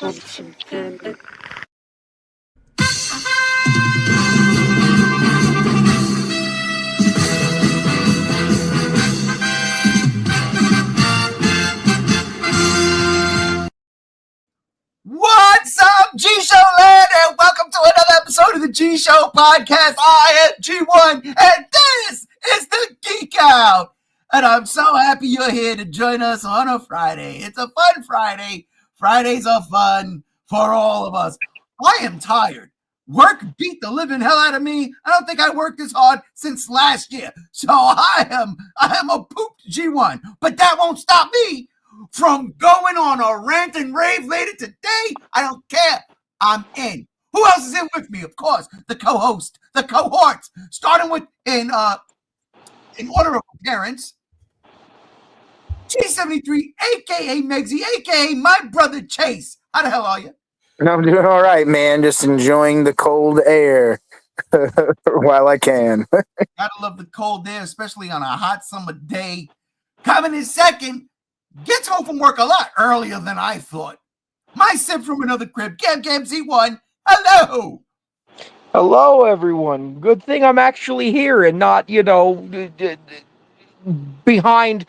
What's up, G-Show land, and welcome to another episode of the G-Show podcast. I am G1, and this is the Geek Out. And I'm so happy you're here to join us on a Friday. It's a fun Friday. Fridays are fun for all of us. I am tired. Work beat the living hell out of me. I don't think I worked this hard since last year. So I am a pooped G1, but that won't stop me from going on a rant and rave later today. I don't care. I'm in. Who else is in with me? Of course, the co-host, the cohorts, starting with in order of appearance, G73, aka Megsy, aka my brother Chase. How the hell are you? I'm doing all right, man. Just enjoying the cold air while I can. Gotta love the cold air, especially on a hot summer day. Coming in second, gets home from work a lot earlier than I thought. My sip from another crib, Gam Z1. Hello. Hello, everyone. Good thing I'm actually here and not, behind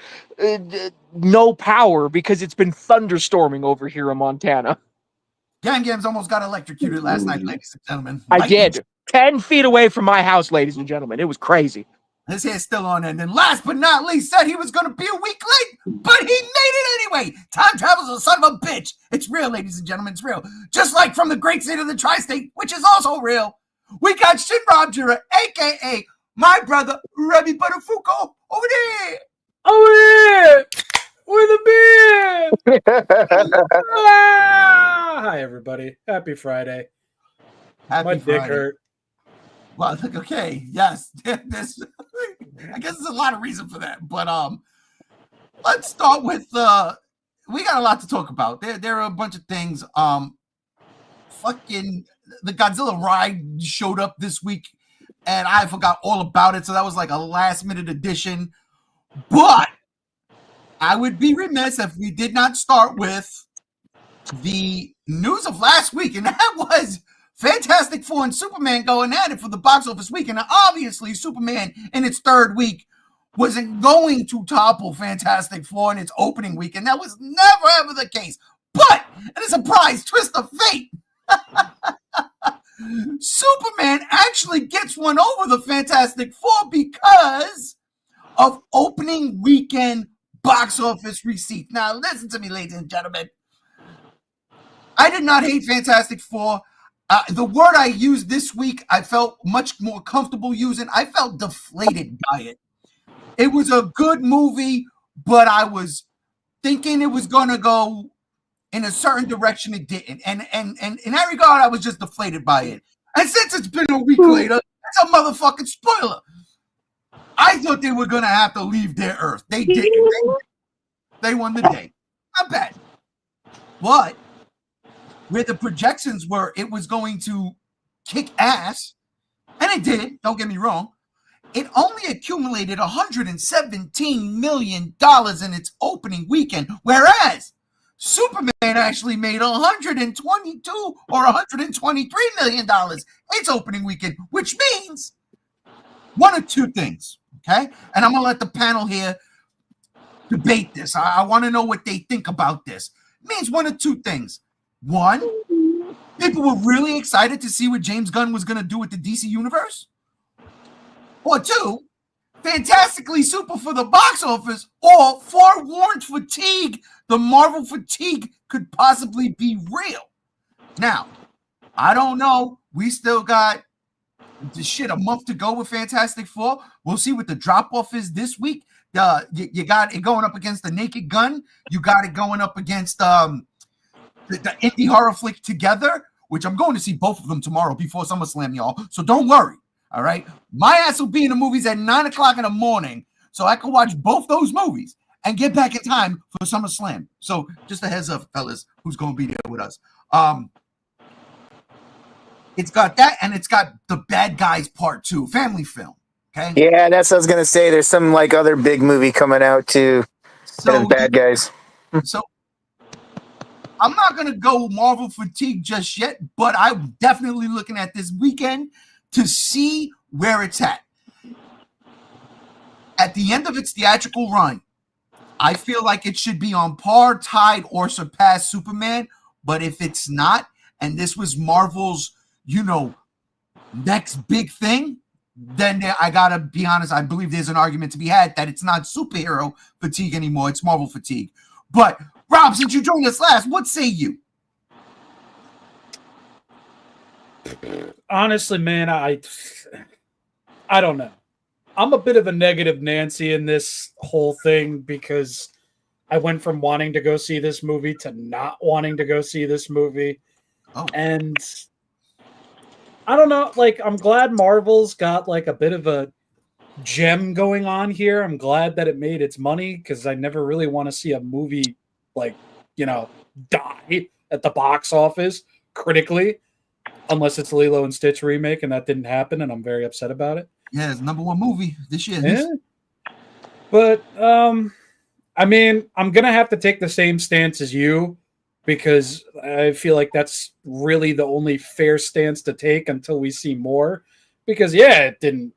no power because it's been thunderstorming over here in Montana. Gam's almost got electrocuted last night, ladies and gentlemen. I did. 10 feet away from my house, ladies and gentlemen. It was crazy. His hair's still on end. And last but not least, said he was going to be a week late, but he made it anyway. Time travel's a son of a bitch. It's real, ladies and gentlemen. It's real. Just like from the great state of the tri-state, which is also real. We got Shin Jura, a.k.a. my brother, Remy Butterfuko, over there. Over there. With a beer. Hi, everybody. Happy Friday. My dick hurt. Well, okay, yes. I guess there's a lot of reason for that. But let's start with we got a lot to talk about. There are a bunch of things. Fucking the Godzilla ride showed up this week, and I forgot all about it. So that was like a last minute addition. But I would be remiss if we did not start with the news of last week, and that was Fantastic Four and Superman going at it for the box office weekend. Now, obviously, Superman in its third week wasn't going to topple Fantastic Four in its opening weekend. That was never, ever the case. But, in a surprise twist of fate, Superman actually gets one over the Fantastic Four because of opening weekend box office receipts. Now, listen to me, ladies and gentlemen. I did not hate Fantastic Four. The word I used this week, I felt much more comfortable using. I felt deflated by it. It was a good movie, but I was thinking it was going to go in a certain direction. It didn't. And in that regard, I was just deflated by it. And since it's been a week later, it's a motherfucking spoiler. I thought they were going to have to leave their Earth. They didn't. They won the day. Not bad. But where the projections were, it was going to kick ass, and it did, don't get me wrong. It only accumulated $117 million in its opening weekend, whereas Superman actually made $122 or $123 million its opening weekend, which means one of two things, okay? And I'm going to let the panel here debate this. I want to know what they think about this. It means one of two things. One, people were really excited to see what James Gunn was going to do with the DC universe. Or two, fantastically super for the box office, or forewarned fatigue. The Marvel fatigue could possibly be real. Now, I don't know. We still got a month to go with Fantastic Four. We'll see what the drop-off is this week. You got it going up against the Naked Gun. You got it going up against the indie horror flick Together, which I'm going to see both of them tomorrow before SummerSlam, y'all. So don't worry, all right? My ass will be in the movies at 9 o'clock in the morning so I can watch both those movies and get back in time for SummerSlam. So just a heads up, fellas, who's going to be there with us. It's got that, and it's got The Bad Guys Part 2, family film, okay? Yeah, that's what I was going to say. There's some, other big movie coming out, too. So, Bad Guys. So I'm not going to go Marvel fatigue just yet, but I'm definitely looking at this weekend to see where it's at. At the end of its theatrical run, I feel like it should be on par, tied, or surpass Superman. But if it's not, and this was Marvel's, next big thing, then I gotta be honest, I believe there's an argument to be had that it's not superhero fatigue anymore, it's Marvel fatigue. But Rob, since you joined us last, what say you? Honestly, man, I don't know. I'm a bit of a negative Nancy in this whole thing because I went from wanting to go see this movie to not wanting to go see this movie. Oh. And I don't know, I'm glad Marvel's got a bit of a gem going on here. I'm glad that it made its money because I never really want to see a movie die at the box office critically, unless it's Lilo and Stitch remake, and that didn't happen, and I'm very upset about it. Yeah, it's #1 movie this year. Yeah. But I mean, I'm gonna have to take the same stance as you because I feel like that's really the only fair stance to take until we see more. Because it didn't,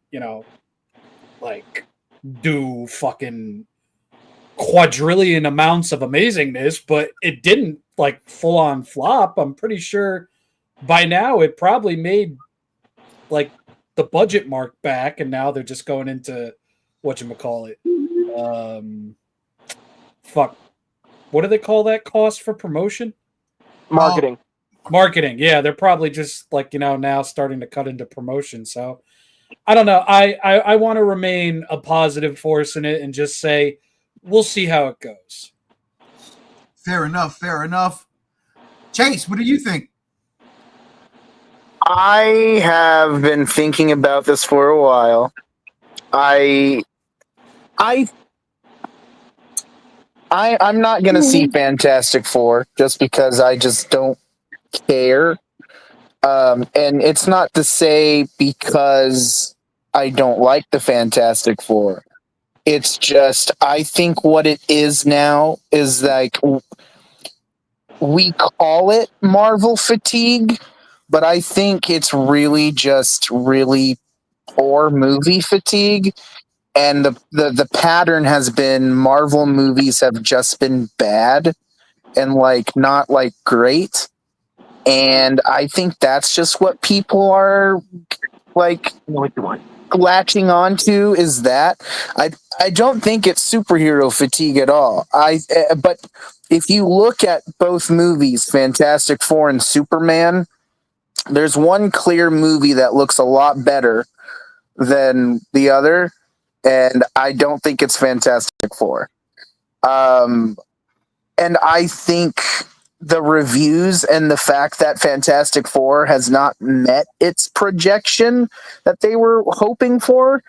do fucking quadrillion amounts of amazingness, but it didn't full on flop. I'm pretty sure by now it probably made the budget mark back, and now they're just going into whatchamacallit. What do they call that cost for promotion? Marketing. Marketing. Yeah, they're probably just now starting to cut into promotion. So I don't know. I want to remain a positive force in it and just say we'll see how it goes. Fair enough. Chase, what do you think? I have been thinking about this for a while. I'm not gonna see Fantastic Four just because I just don't care. And it's not to say because I don't like the Fantastic Four. It's just I think what it is now is we call it Marvel fatigue, but I think it's really just really poor movie fatigue. And the pattern has been Marvel movies have just been bad and not great. And I think that's just what people are latching onto is that. I don't think it's superhero fatigue at all. But if you look at both movies, Fantastic Four and Superman, there's one clear movie that looks a lot better than the other, and I don't think it's Fantastic Four. And I think the reviews and the fact that Fantastic Four has not met its projection that they were hoping for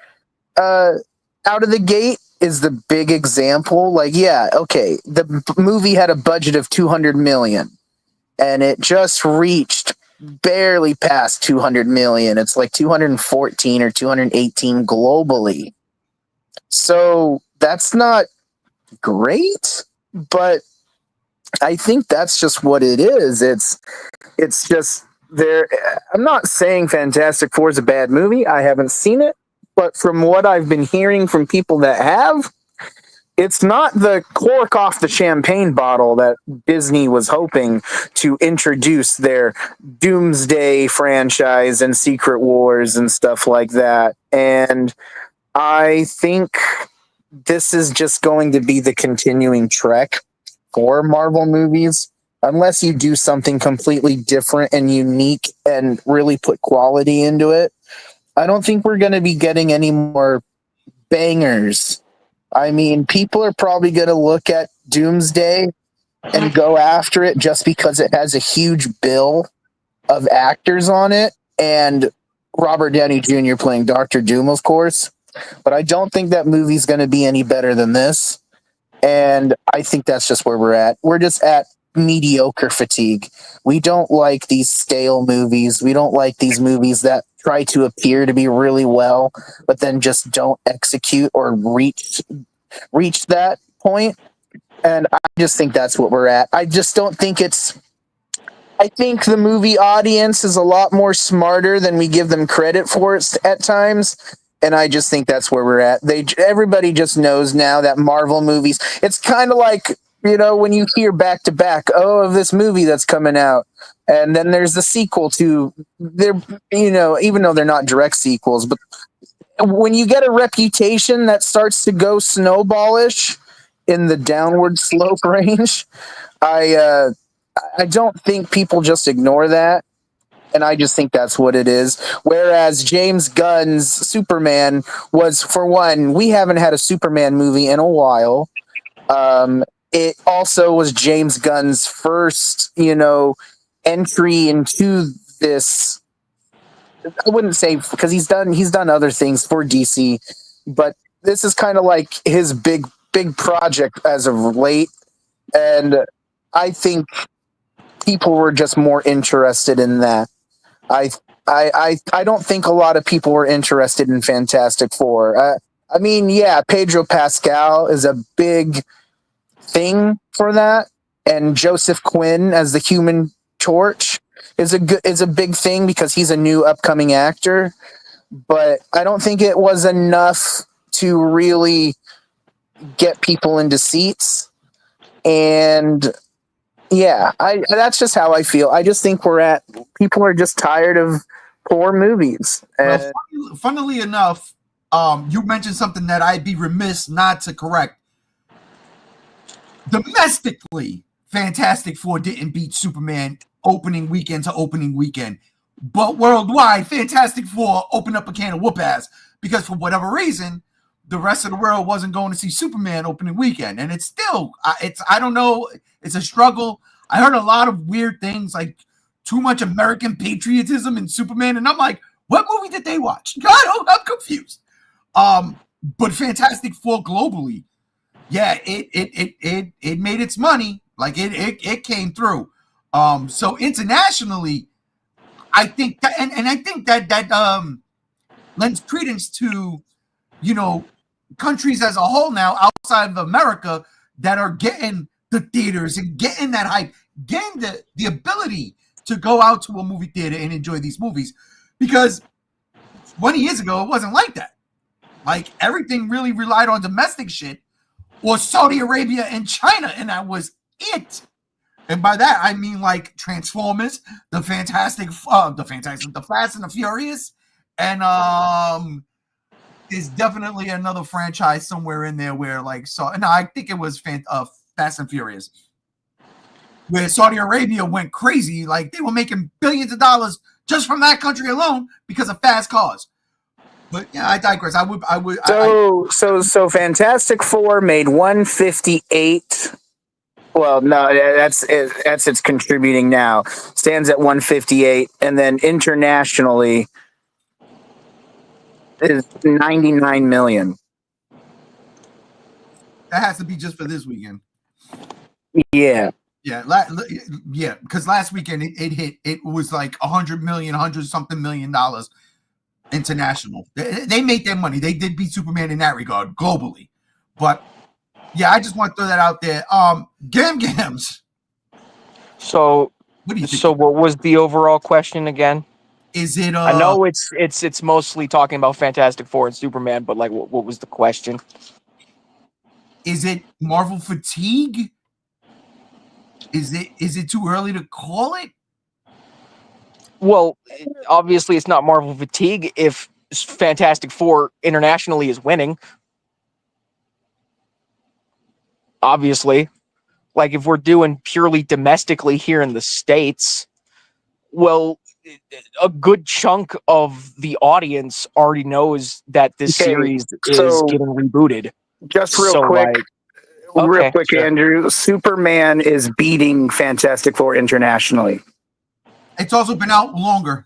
out of the gate is the big example. The movie had a budget of $200 million, and it just reached barely past 200 million. It's 214 or 218 globally. So that's not great, but I think that's just what it is. It's just there. I'm not saying Fantastic Four is a bad movie. I haven't seen it, but from what I've been hearing from people that have, it's not the cork off the champagne bottle that Disney was hoping to introduce their Doomsday franchise and Secret Wars and stuff like that. And I think this is just going to be the continuing trek for Marvel movies. Unless you do something completely different and unique and really put quality into it, I don't think we're going to be getting any more bangers. I mean, people are probably going to look at Doomsday and go after it just because it has a huge bill of actors on it and Robert Downey Jr. playing Dr. Doom, of course. But I don't think that movie's going to be any better than this. And I think that's just where we're at. We're just at mediocre fatigue. We don't like these stale movies. We don't like these movies that try to appear to be really well, but then just don't execute or reach that point. And I just think that's what we're at. I just don't think it's. I think the movie audience is a lot more smarter than we give them credit for it at times. And I just think that's where we're at. Everybody just knows now that Marvel movies. It's kind of like, when you hear back to back, of this movie that's coming out, and then there's the sequel to they're even though they're not direct sequels, but when you get a reputation that starts to go snowballish in the downward slope range, I don't think people just ignore that. And I just think that's what it is. Whereas James Gunn's Superman was, for one, we haven't had a Superman movie in a while. It also was James Gunn's first, entry into this. I wouldn't say, because he's done other things for DC, but this is kind of like his big project as of late. And I think people were just more interested in that. I don't think a lot of people were interested in Fantastic Four. I mean, yeah, Pedro Pascal is a big thing for that, and Joseph Quinn as the Human Torch is a big thing because he's a new upcoming actor. But I don't think it was enough to really get people into seats. And yeah, that's just how I feel. I just think people are just tired of poor movies. Well, funnily enough, you mentioned something that I'd be remiss not to correct. Domestically, Fantastic Four didn't beat Superman opening weekend to opening weekend. But worldwide, Fantastic Four opened up a can of whoop ass because for whatever reason, the rest of the world wasn't going to see Superman opening weekend. And it's still, I don't know, it's a struggle. I heard a lot of weird things like too much American patriotism in Superman. And I'm like, what movie did they watch? God, I'm confused. But Fantastic Four globally, yeah, it made its money. Like it came through. So internationally, I think that, and I think that lends credence to, countries as a whole now outside of America that are getting the theaters and getting that hype, getting the ability to go out to a movie theater and enjoy these movies. Because 20 years ago, it wasn't like that. Like everything really relied on domestic shit or Saudi Arabia and China, and that was it. And by that, I mean like Transformers, the Fast and the Furious, and there's definitely another franchise somewhere in there where I think it was Fast and Furious, where Saudi Arabia went crazy. Like they were making billions of dollars just from that country alone because of fast cars. But yeah, I digress. So Fantastic Four made 158. Well, no, that's its contributing now. Stands at 158, and then internationally is 99 million. That has to be just for this weekend. Yeah. Yeah, because last weekend it was like 100 something million dollars international. They made their money. They did beat Superman in that regard globally. But yeah, I just want to throw that out there. Gams. So what do you think? So what was the overall question again? Is it I know it's mostly talking about Fantastic Four and Superman, but like what was the question? Is it Marvel fatigue? Is it too early to call it? Well, obviously it's not Marvel fatigue if Fantastic Four internationally is winning. Obviously, like if we're doing purely domestically here in the States, well, a good chunk of the audience already knows that this series is getting rebooted. Just real quick, sure. Andrew, Superman is beating Fantastic Four internationally. It's also been out longer.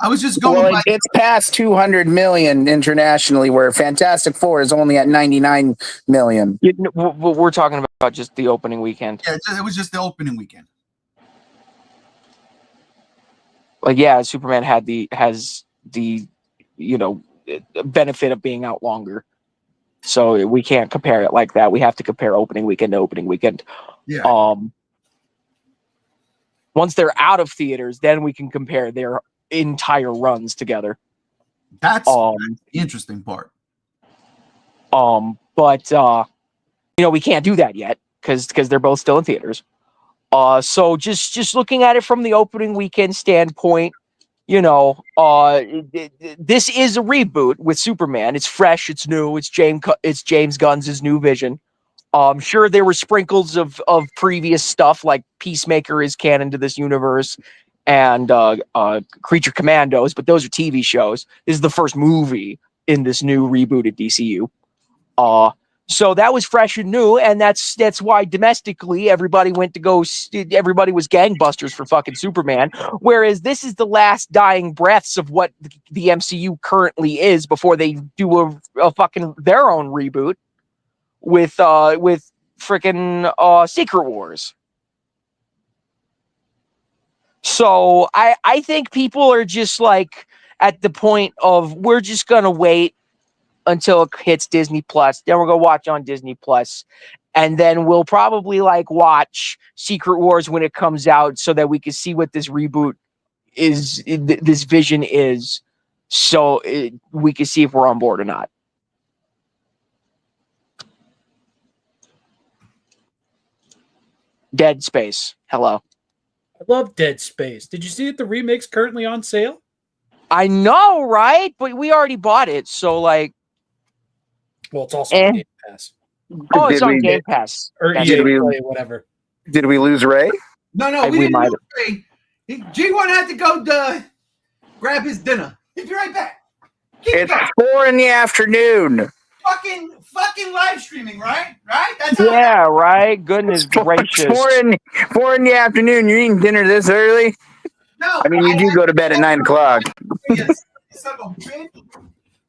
I was just going. Well, it's past 200 million internationally, where Fantastic Four is only at 99 million. We're talking about just the opening weekend. Yeah, it was just the opening weekend. Like, yeah, Superman has the benefit of being out longer. So we can't compare it like that. We have to compare opening weekend to opening weekend. Yeah. Once they're out of theaters, then we can compare their entire runs together. That's the interesting part. But we can't do that yet because they're both still in theaters. So just looking at it from the opening weekend standpoint, this is a reboot with Superman. It's fresh, it's new, it's James Gunn's new vision. Sure, there were sprinkles of previous stuff, like Peacemaker is canon to this universe, and Creature Commandos, but those are TV shows. This is the first movie in this new rebooted DCU. So that was fresh and new, and that's why domestically everybody was gangbusters for fucking Superman. Whereas this is the last dying breaths of what the MCU currently is before they do a fucking their own reboot with freaking Secret Wars. So I think people are just like at the point of we're just gonna wait until it hits Disney Plus. Then we're gonna watch on Disney Plus, and then we'll probably like watch Secret Wars when it comes out, so that we can see what this reboot is, this vision is, so we can see if we're on board or not. Dead Space. Hello. I love Dead Space. Did you see that the remake's currently on sale? I know, right? But we already bought it, so like. Well, it's also on Game Pass. Oh, it's on Game Pass. Or EA Play, whatever. Did we lose Ray? No, we didn't lose Ray. G1 had to go grab his dinner. He'll be right back. It's 4 in the afternoon. Fucking live streaming, right? That's right. Goodness gracious. 4 in the afternoon. You're eating dinner this early? No. I mean, you do go to bed at 9 o'clock. Yes.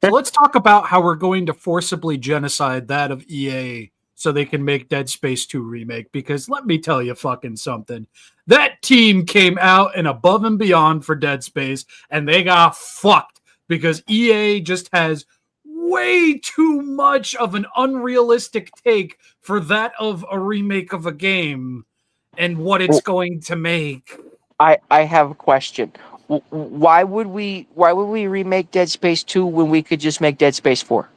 So let's talk about how we're going to forcibly genocide that of EA so they can make Dead Space 2 remake. Because let me tell you fucking something. That team came out and above and beyond for Dead Space, and they got fucked because EA just has way too much of an unrealistic take for that of a remake of a game and what it's going to make. I have a question. Why would we remake Dead Space 2 when we could just make Dead Space 4?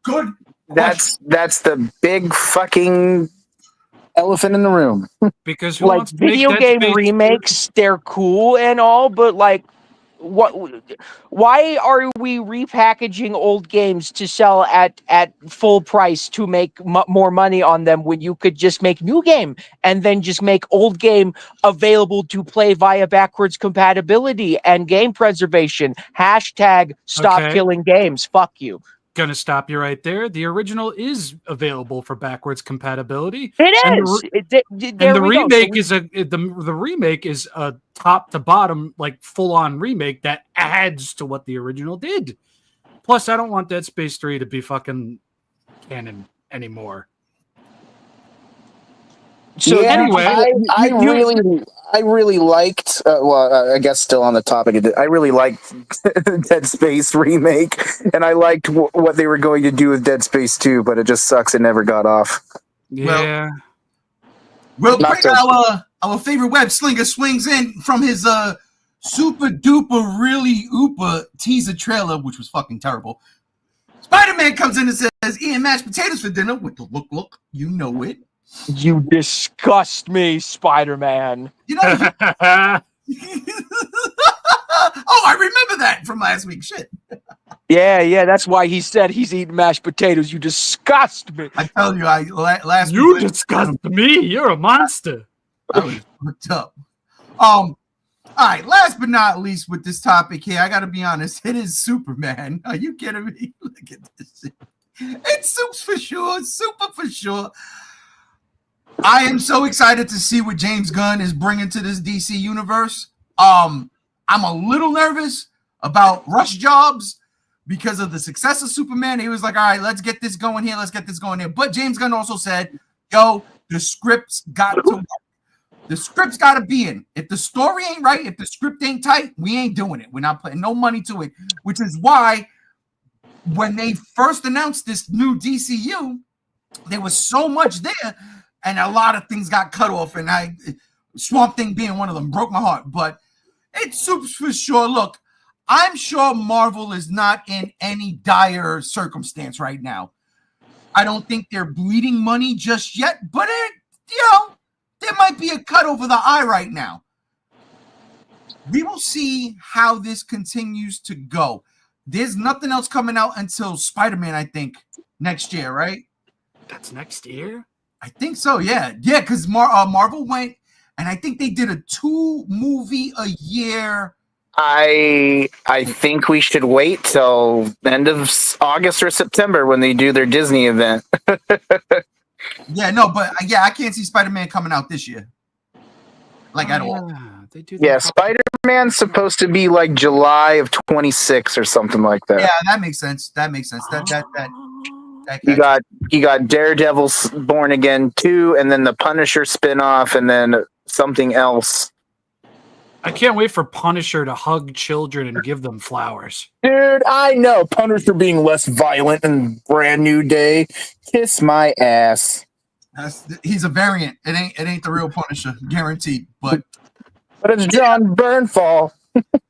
Good. That's the big fucking elephant in the room. Because who like wants to make video Dead game Space remakes, they're cool and all, but like why are we repackaging old games to sell at full price to make more money on them when you could just make new game and then just make old game available to play via backwards compatibility and game preservation? Hashtag stop killing games. Fuck you. Gonna stop you right there. The original is available for backwards compatibility. It is. And the remake is the remake is a top to bottom, like full on remake that adds to what the original did. Plus, I don't want Dead Space 3 to be fucking canon anymore. So yeah, anyway, I really liked. I guess still on the topic of it, I really liked Dead Space remake, and I liked what they were going to do with Dead Space 2, but it just sucks it never got off. Yeah. Real quick, our favorite web slinger swings in from his super duper really ooper teaser trailer, which was fucking terrible. Spider-Man comes in and says, "Eating mashed potatoes for dinner." With the look, you know it. You disgust me, Spider-Man. You know. Oh, I remember that from last week. Shit. Yeah. That's why he said he's eating mashed potatoes. You disgust me. I tell you, last you week. You disgust me. You're a monster. I was hooked up. All right. Last but not least, with this topic here, I got to be honest. It is Superman. Are you kidding me? Look at this shit. It's Supes for sure. Super for sure. I am so excited to see what James Gunn is bringing to this DC universe. I'm a little nervous about rush jobs because of the success of Superman. He was like, all right, let's get this going here. Let's get this going here. But James Gunn also said, yo, the script's got to work. The script's got to be in. If the story ain't right, if the script ain't tight, we ain't doing it. We're not putting no money to it, which is why when they first announced this new DCU, there was so much there, and a lot of things got cut off, and Swamp Thing being one of them broke my heart. But it's super for sure. Look, I'm sure Marvel is not in any dire circumstance right now. I don't think they're bleeding money just yet, but there might be a cut over the eye right now. We will see how this continues to go. There's nothing else coming out until Spider-Man, I think, next year, right? That's next year? I think so, yeah. Yeah, because Marvel went, and I think they did a 2-movie a year. I think we should wait till end of August or September when they do their Disney event. Yeah, no, but I can't see Spider-Man coming out this year. Like at all. They do. Yeah, Spider-Man's supposed to be like July of 26 or something like that. Yeah, that makes sense. That You got Daredevil's Born Again 2, and then the Punisher spinoff, and then something else. I can't wait for Punisher to hug children and give them flowers. Dude, I know. Punisher being less violent and Brand New Day. Kiss my ass. He's a variant. It ain't the real Punisher, guaranteed. But it's John Bernthal.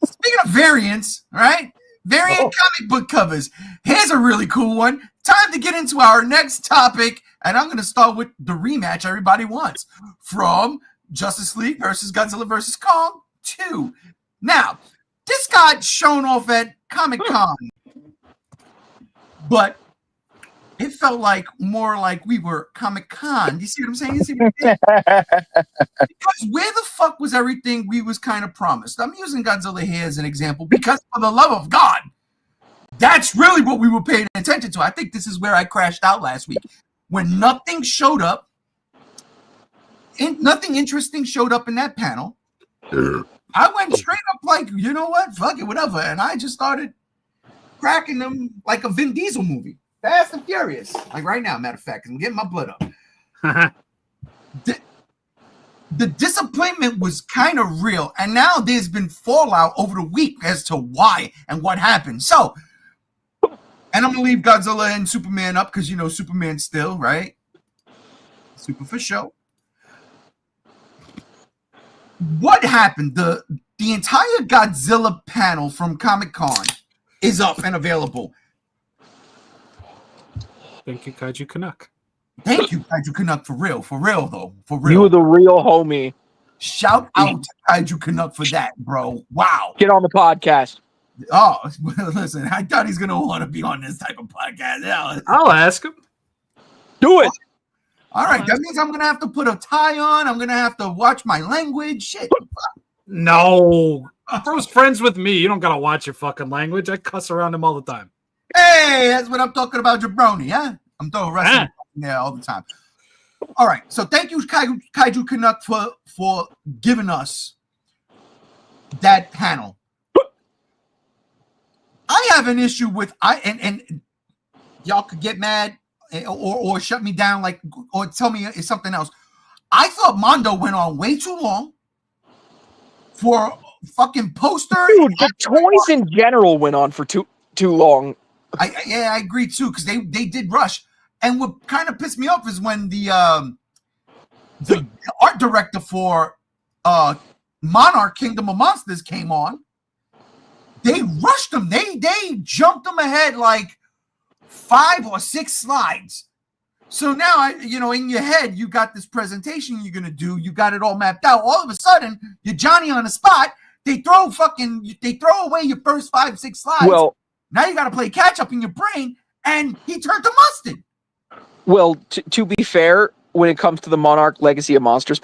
Speaking of variants, all right? Variant comic book covers. Here's a really cool one. Time to get into our next topic, and I'm going to start with the rematch everybody wants from Justice League versus Godzilla versus Kong 2. Now, this got shown off at Comic-Con, but it felt like more like we were Comic-Con. Do you see what I'm saying? You see what I'm saying? Because where the fuck was everything we was kind of promised? I'm using Godzilla here as an example because, for the love of God, that's really what we were paying attention to. I think this is where I crashed out last week. When nothing showed up, nothing interesting showed up in that panel, I went straight up like, you know what? Fuck it, whatever. And I just started cracking them like a Vin Diesel movie. Fast and Furious. Like right now, matter of fact, I'm getting my blood up. The disappointment was kind of real. And now there's been fallout over the week as to why and what happened. So, and I'm going to leave Godzilla and Superman up because, Superman still, right? Super for show. What happened? The entire Godzilla panel from Comic-Con is up and available. Thank you, Kaiju Canuck. Thank you, Kaiju Canuck, for real though. For real. You were the real homie. Shout out to Kaiju Canuck for that, bro. Wow. Get on the podcast. Oh, listen, I thought he's going to want to be on this type of podcast. Yeah. I'll ask him. Do it. All right, that means I'm going to have to put a tie on. I'm going to have to watch my language. Shit. No. Bro's friends with me. You don't got to watch your fucking language. I cuss around him all the time. Hey, that's what I'm talking about, jabroni, huh? I'm throwing wrestling there all the time. All right, so thank you, Kaiju Canuck, for giving us that panel. I have an issue with and y'all could get mad or shut me down, or tell me it's something else. I thought Mondo went on way too long for fucking poster. Dude, the toys in general went on for too long. I agree too, because they did rush. And what kind of pissed me off is when the art director for Monarch Kingdom of Monsters came on. They rushed them. They jumped them ahead like 5 or 6 slides. So now, in your head, you got this presentation you're gonna do. You got it all mapped out. All of a sudden, you're Johnny on the spot. They throw away your first 5, 6 slides. Well, now you got to play catch up in your brain, and he turned to mustard. Well, to be fair, when it comes to the Monarch Legacy of Monsters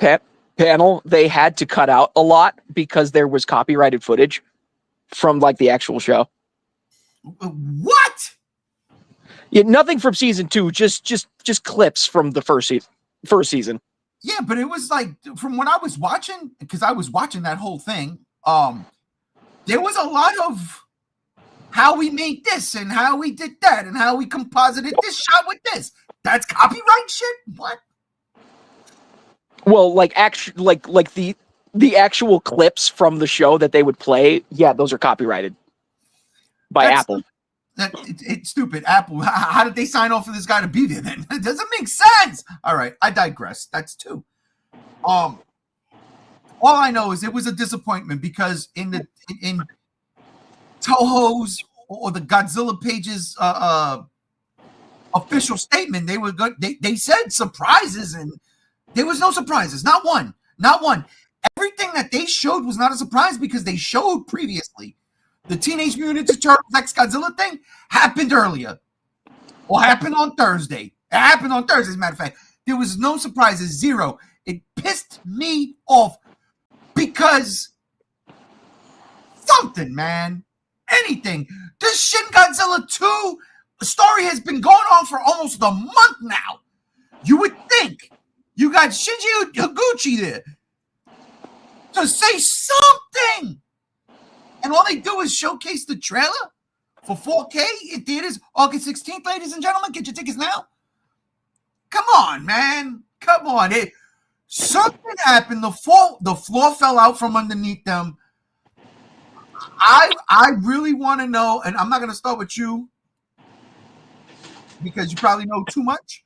panel, they had to cut out a lot because there was copyrighted footage from the actual show. What? Yeah, nothing from season 2, just clips from the first season. Yeah, but it was from when I was watching, because I was watching that whole thing. There was a lot of how we made this and how we did that and how we composited this shot with this. That's copyright shit? What? Well, the actual clips from the show that they would play, yeah, those are copyrighted by Apple. It's stupid. Apple, how did they sign off for this guy to be there then? It doesn't make sense. All right, I digress. That's two. All I know is it was a disappointment because in Toho's or the Godzilla pages official statement, they were good. They said surprises, and there was no surprises. Not one. Everything that they showed was not a surprise because they showed previously. The Teenage Mutant Ninja Turtles X Godzilla thing happened earlier, or happened on Thursday. It happened on Thursday, as a matter of fact. There was no surprises, zero. It pissed me off because something, man, anything. This Shin Godzilla 2 story has been going on for almost a month now. You would think you got Shinji Higuchi there to say something. And all they do is showcase the trailer for 4K in theaters August 16th, ladies and gentlemen. Get your tickets now. Come on, man. Come on. Something happened. The floor fell out from underneath them. I really want to know, and I'm not going to start with you because you probably know too much.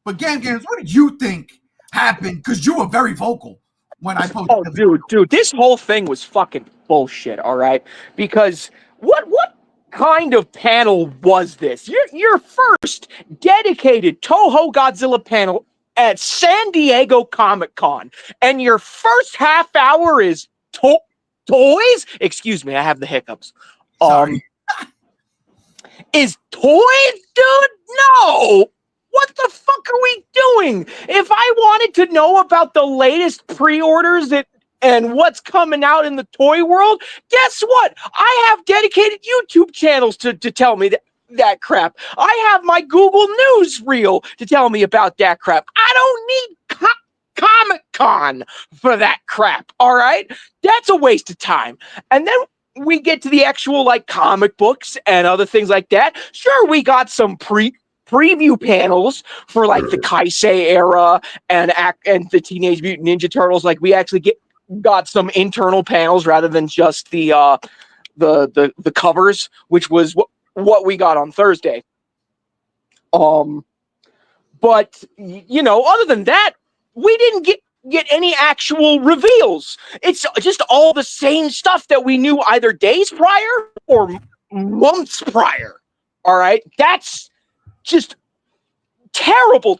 But Games, what did you think happened? Because you were very vocal when I posted. Oh, dude, this whole thing was fucking bullshit. All right, because what kind of panel was this? Your first dedicated Toho Godzilla panel at San Diego Comic-Con, and your first half hour is toys? Excuse me, I have the hiccups. Sorry. Is toys, dude? No! What the fuck are we doing? If I wanted to know about the latest pre-orders and what's coming out in the toy world, guess what? I have dedicated YouTube channels to tell me that crap. I have my Google News reel to tell me about that crap. I don't need Comic-Con for that crap, all right? That's a waste of time. And then we get to the actual, like, comic books and other things like that. Sure, we got some preview panels for, like, the Kaisei era and the Teenage Mutant Ninja Turtles. Like, we actually got some internal panels rather than just the covers, which was what we got on Thursday. But you know, other than that, we didn't get any actual reveals. It's just all the same stuff that we knew either days prior or months prior. All right, that's just terrible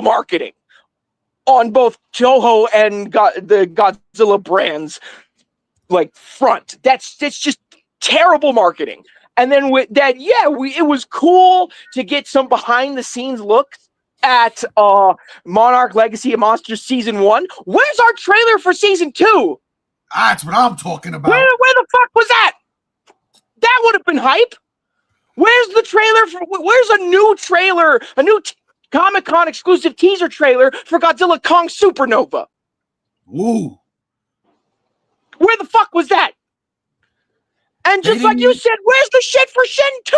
marketing on both Toho and the Godzilla brands, like, front. That's just terrible marketing. And then with that, it was cool to get some behind the scenes look at Monarch Legacy of Monsters Season 1. Where's our trailer for Season 2? That's what I'm talking about. Where the fuck was that? That would have been hype. Where's the trailer where's a new trailer, a new Comic-Con exclusive teaser trailer for Godzilla Kong Supernova? Ooh. Where the fuck was that? And just like you said, where's the shit for Shin 2?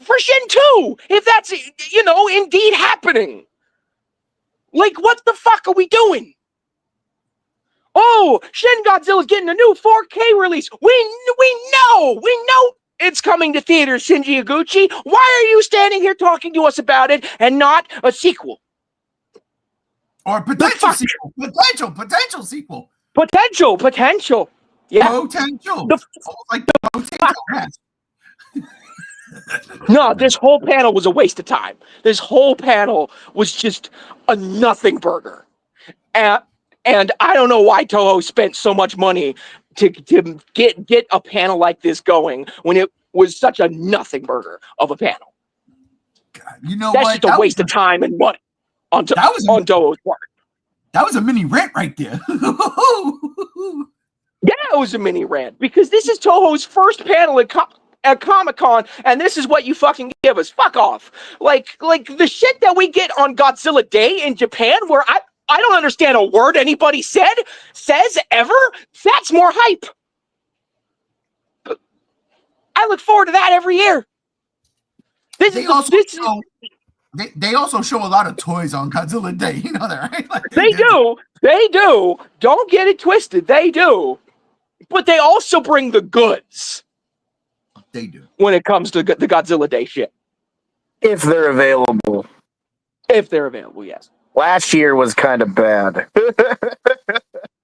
For Shin 2, if that's, you know, indeed happening. Like, what the fuck are we doing? Oh, Shin Godzilla's getting a new 4K release. We know it's coming to theaters, Shinji Higuchi. Why are you standing here talking to us about it and not a sequel? Or potential sequel. Potential sequel. Potential. Yeah. Potential. Like the potato mask. No, this whole panel was a waste of time. This whole panel was just a nothing burger. And I don't know why Toho spent so much money to get a panel like this going when it was such a nothing burger of a panel. God, you know that's what? Just a waste of time and money on Toho's part. That was a mini rant right there. Yeah, it was a mini rant because this is Toho's first panel at Comic-Con, and this is what you fucking give us. Fuck off. Like the shit that we get on Godzilla Day in Japan, where I don't understand a word anybody says ever. That's more hype. I look forward to that every year. They also show a lot of toys on Godzilla Day. You know that, right? Like, they do. Don't get it twisted. They do. But they also bring the goods. They do. when it comes to the Godzilla Day shit. If they're available. If they're available, yes. Last year was kind of bad.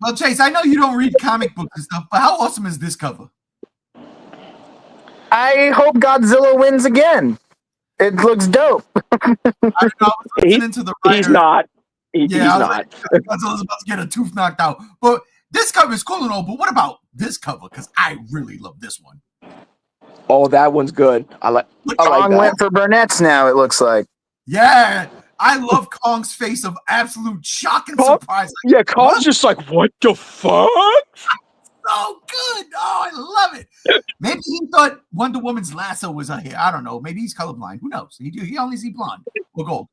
Well, Chase, I know you don't read comic books and stuff, but how awesome is this cover? I hope Godzilla wins again. It looks dope. I was listening to the writer. He's not. He's not. Like, Godzilla's about to get a tooth knocked out. But this cover is cool and all, but what about this cover? Because I really love this one. Oh, that one's good. I like Kong that. went for brunettes now, it looks like. Yeah. I love Kong's face of absolute shock and surprise. Like, yeah, Kong's just like, what the fuck? So good. Oh, I love it. Maybe he thought Wonder Woman's lasso was her hair. I don't know. Maybe he's colorblind. Who knows? He only sees blonde or gold.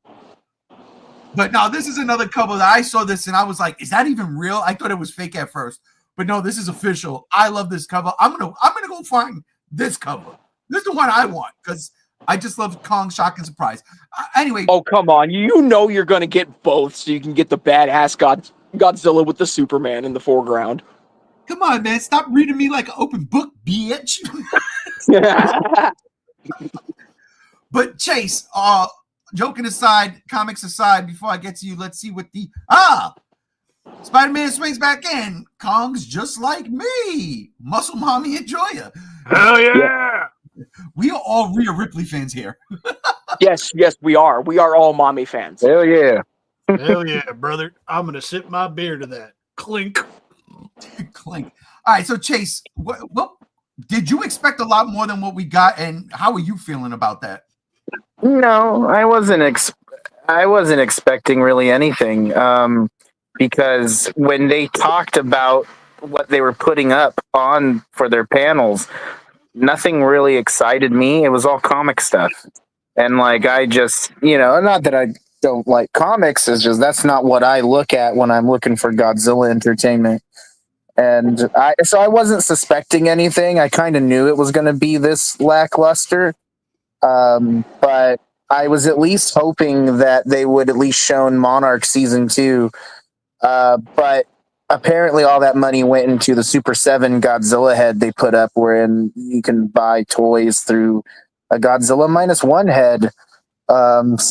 But now this is another cover that I saw this and I was like, is that even real? I thought it was fake at first. But no, this is official. I love this cover. I'm gonna go find this cover. This is the one I want because I just love Kong, shock, and surprise. Anyway. Oh, come on. You know you're going to get both so you can get the badass Godzilla with the Superman in the foreground. Come on, man. Stop reading me like an open book, bitch. But Chase, joking aside, comics aside, before I get to you, let's see what the... Spider-Man swings back in. Kong's just like me. Muscle Mommy and Joya. Hell yeah. We are all Rhea Ripley fans here. Yes, we are. We are all mommy fans. Hell yeah. Hell yeah, brother. I'm going to sip my beer to that. Clink. Clink. All right, so Chase, what did you expect a lot more than what we got, and how are you feeling about that? No, I wasn't expecting really anything. Because when they talked about what they were putting up on for their panels, nothing really excited me. It was all comic stuff. And like, I just, not that I don't like comics, it's just that's not what I look at when I'm looking for Godzilla entertainment. And so I wasn't suspecting anything. I kind of knew it was going to be this lackluster. But I was at least hoping that they would at least shown Monarch season 2. But apparently all that money went into the Super 7 Godzilla head they put up, wherein you can buy toys through a Godzilla -1 head,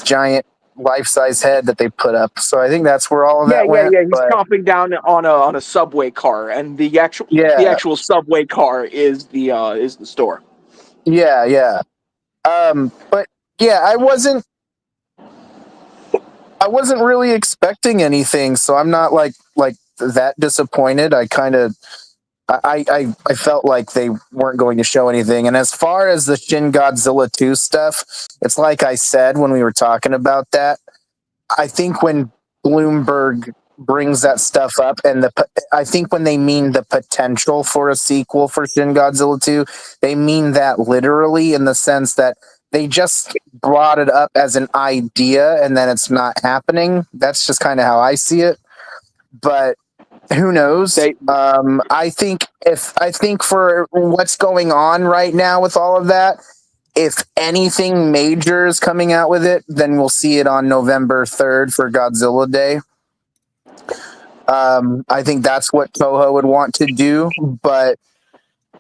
giant life-size head that they put up. So I think that's where all of that went. Yeah. He's chomping down on a subway car, and the actual subway car is the store. Yeah. But yeah, I wasn't really expecting anything, so I'm not like that disappointed. I felt like they weren't going to show anything. And as far as the Shin Godzilla 2 stuff, it's like I said when we were talking about that. I think when Bloomberg brings that stuff up, and I think when they mean the potential for a sequel for Shin Godzilla 2, they mean that literally in the sense that they just brought it up as an idea and then it's not happening. That's just kind of how I see it. But who knows? I think for what's going on right now with all of that, if anything major is coming out with it, then we'll see it on November 3rd for Godzilla Day. I think that's what Toho would want to do, but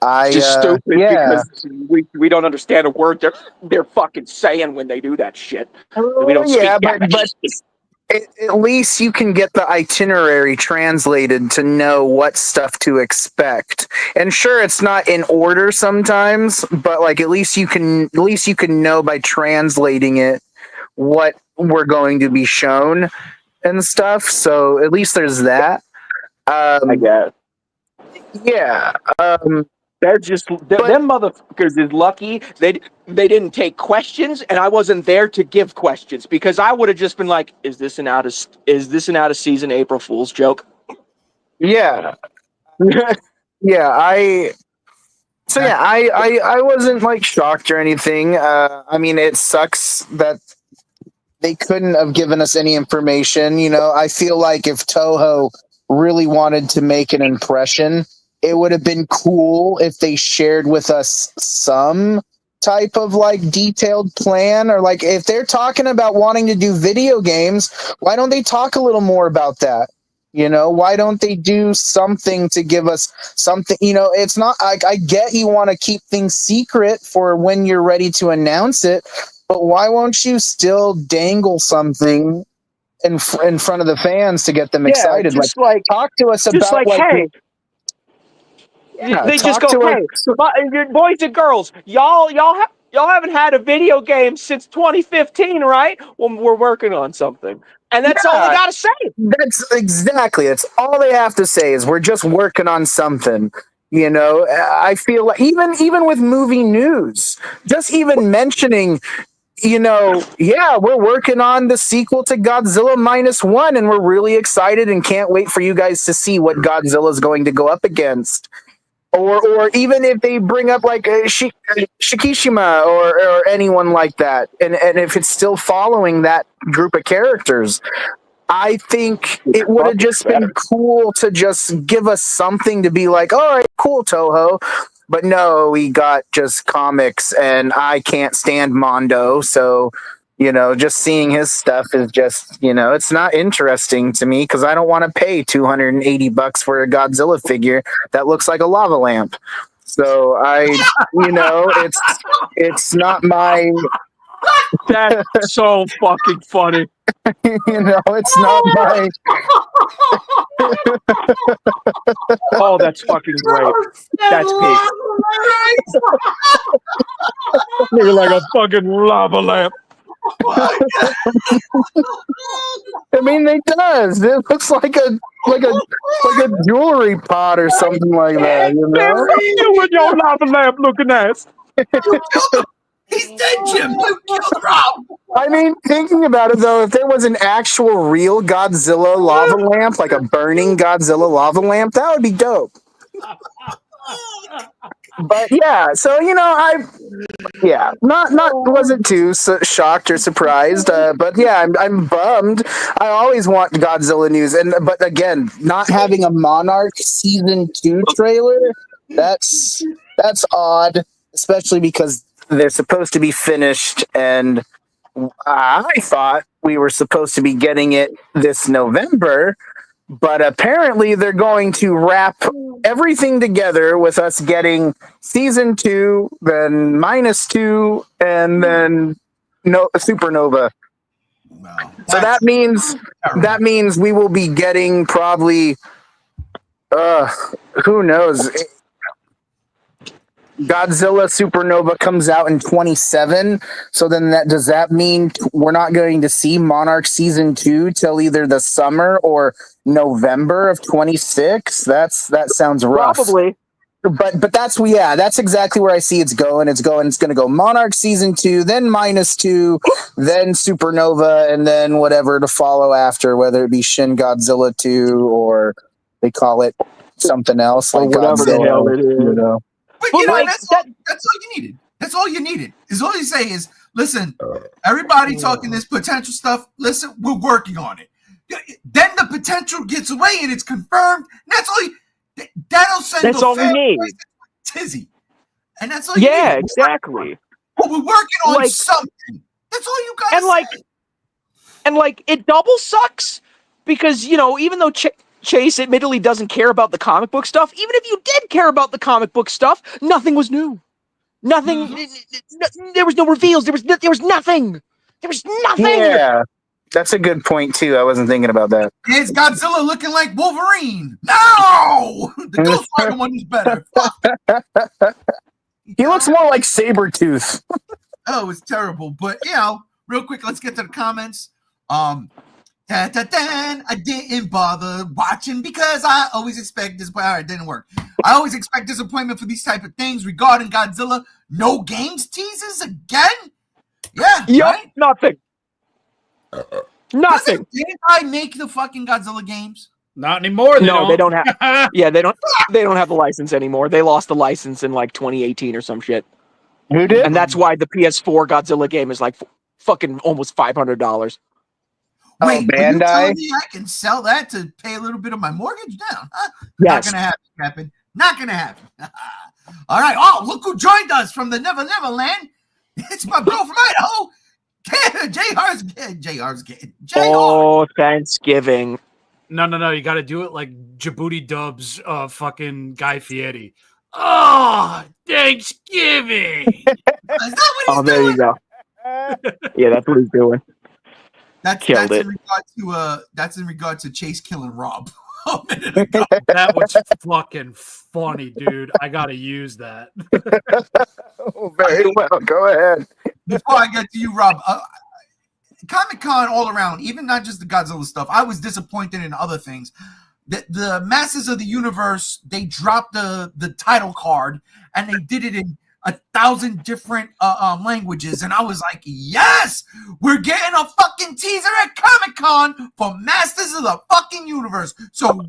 It's just stupid because we don't understand a word they're fucking saying when they do that shit. We don't speak but at least you can get the itinerary translated to know what stuff to expect. And sure, it's not in order sometimes, but like at least you can know by translating it what we're going to be shown and stuff. So at least there's that. I guess. Yeah. They're just them motherfuckers is lucky they didn't take questions, and I wasn't there to give questions because I would have just been like, "Is this an out of season April Fool's joke?" Yeah, yeah. I wasn't like shocked or anything. I mean, it sucks that they couldn't have given us any information. I feel like if Toho really wanted to make an impression, it would have been cool if they shared with us some type of like detailed plan, or like if they're talking about wanting to do video games, why don't they talk a little more about that? You know, why don't they do something to give us something? You know, it's not, I get you want to keep things secret for when you're ready to announce it, but why won't you still dangle something in front of the fans to get them Yeah, excited? Like, talk to us just about like, like, hey, yeah, they just talk go, to us. hey, boys and girls, y'all haven't had a video game since 2015, right? Well, we're working on something, and that's all they Yeah, gotta say. that's exactly. It's all they have to say is we're just working on something. You know, I feel like even with movie news, just even mentioning, you know, yeah, we're working on the sequel to Godzilla -1, and we're really excited and can't wait for you guys to see what Godzilla is going to go up against. Or even if they bring up like Shikishima or anyone like that, and if it's still following that group of characters, I think it would have just been cool to just give us something to be like, all right, cool, Toho. But no, we got just comics, and I can't stand Mondo. So, you know, just seeing his stuff is just, you know, it's not interesting to me because I don't want to pay $280 for a Godzilla figure that looks like a lava lamp. So you know, it's not my, That's so fucking funny. you know, it's not my. Oh, that's fucking great. That's peak. Looking like a fucking lava lamp. I mean, it does. It looks like a jewelry pot or something like that. You know. You and your lava lamp looking ass. He's dead, Jim. You killed Rob. I mean, thinking about it though, if there was an actual real Godzilla lava lamp, like a burning Godzilla lava lamp, that would be dope. But yeah, so you know, not wasn't too shocked or surprised, but yeah, I'm bummed. I always want Godzilla news, but again, not having a Monarch season 2 trailer, that's odd, especially because they're supposed to be finished, and I thought we were supposed to be getting it this November, but apparently they're going to wrap everything together with us getting season 2, then -2, and then Supernova. Wow. So that means we will be getting probably who knows. Godzilla Supernova comes out in 27. So then does that mean we're not going to see Monarch season 2 till either the summer or November of 26? That sounds rough. Probably. But that's exactly where I see it's going. It's going to go Monarch season 2, then -2, then Supernova, and then whatever to follow after, whether it be Shin Godzilla 2 or they call it something else like whatever the Godzilla, hell it is. you know. But you know, that's all you needed. That's all you needed. Is all you say is, listen, everybody talking this potential stuff. Listen, we're working on it. Then the potential gets away and it's confirmed. That's all. That'll send. That's all we need. Tizzy, and that's all. You Yeah, need. exactly. But we're working on something. That's all you guys. And it double sucks because you know, even though Chase admittedly doesn't care about the comic book stuff, even if you did care about the comic book stuff, nothing was new. Nothing. There was no reveals. There was nothing. There was nothing. Yeah, that's a good point too. I wasn't thinking about that. Is Godzilla looking like Wolverine? No, the Ghost Rider one is better. He looks more like Sabretooth. Oh, it's terrible. But you know, real quick, let's get to the comments. I didn't bother watching because I always expect this. All right, it didn't work. I always expect disappointment for these type of things regarding Godzilla. No games teases again. Yeah, yep, right? Nothing. Nothing. Didn't I make the fucking Godzilla games? Not anymore. They don't have. Yeah, they don't have the license anymore. They lost the license in like 2018 or some shit. Who did? And that's why the PS4 Godzilla game is like fucking almost $500. Wait, Bandai? are you telling me I can sell that to pay a little bit of my mortgage down? Huh? Yes. Not gonna happen. Not gonna happen. All right. Oh, look who joined us from the Never Land. It's my bro from Idaho. JR's. Oh, Thanksgiving. No. You got to do it like Djibouti dubs fucking Guy Fieri. Oh, Thanksgiving. Is that what he's there doing? you go. Yeah, that's what he's doing. That's Killed it. in regard to Chase killing Rob a minute ago. That was fucking funny, dude. I got to use that. Oh, very well. Go ahead. Before I get to you, Rob, Comic-Con all around, even not just the Godzilla stuff, I was disappointed in other things. The Masters of the Universe, they dropped the title card and they did it in 1,000 different languages, and I was like, yes, we're getting a fucking teaser at Comic-Con for Masters of the fucking Universe. So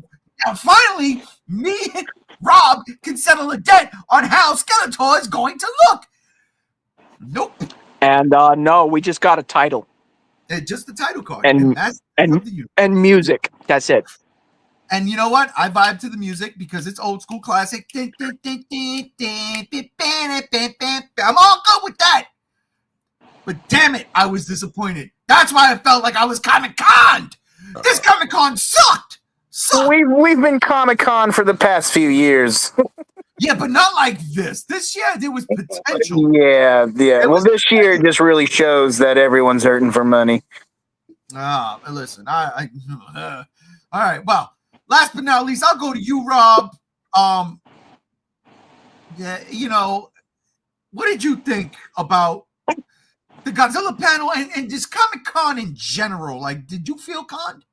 now finally, me and Rob can settle a debt on how Skeletor is going to look. Nope. And no, we just got a title Just the title card. And- Masters and- of the Universe. and music. That's it. And you know what? I vibe to the music because it's old school classic. I'm all good with that. But damn it, I was disappointed. That's why I felt like I was Comic-Conned. This Comic-Con sucked. We've been Comic-Con for the past few years. Yeah, but not like this. This year there was potential. Yeah. Well, this year just really shows that everyone's hurting for money. Listen, all right. Well, last but not least, I'll go to you, Rob. Yeah, what did you think about the Godzilla panel and just Comic-Con in general? Like, did you feel conned?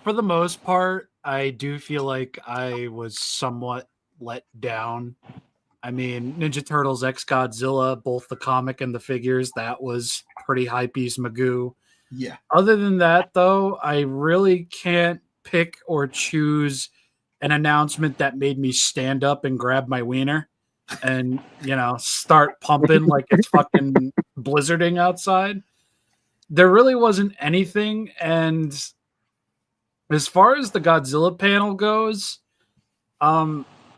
For the most part, I do feel like I was somewhat let down. I mean, Ninja Turtles X Godzilla, both the comic and the figures, that was pretty hypebeast Magoo. Yeah. Other than that, though, I really can't pick or choose an announcement that made me stand up and grab my wiener and, start pumping like it's fucking blizzarding outside. There really wasn't anything. And as far as the Godzilla panel goes,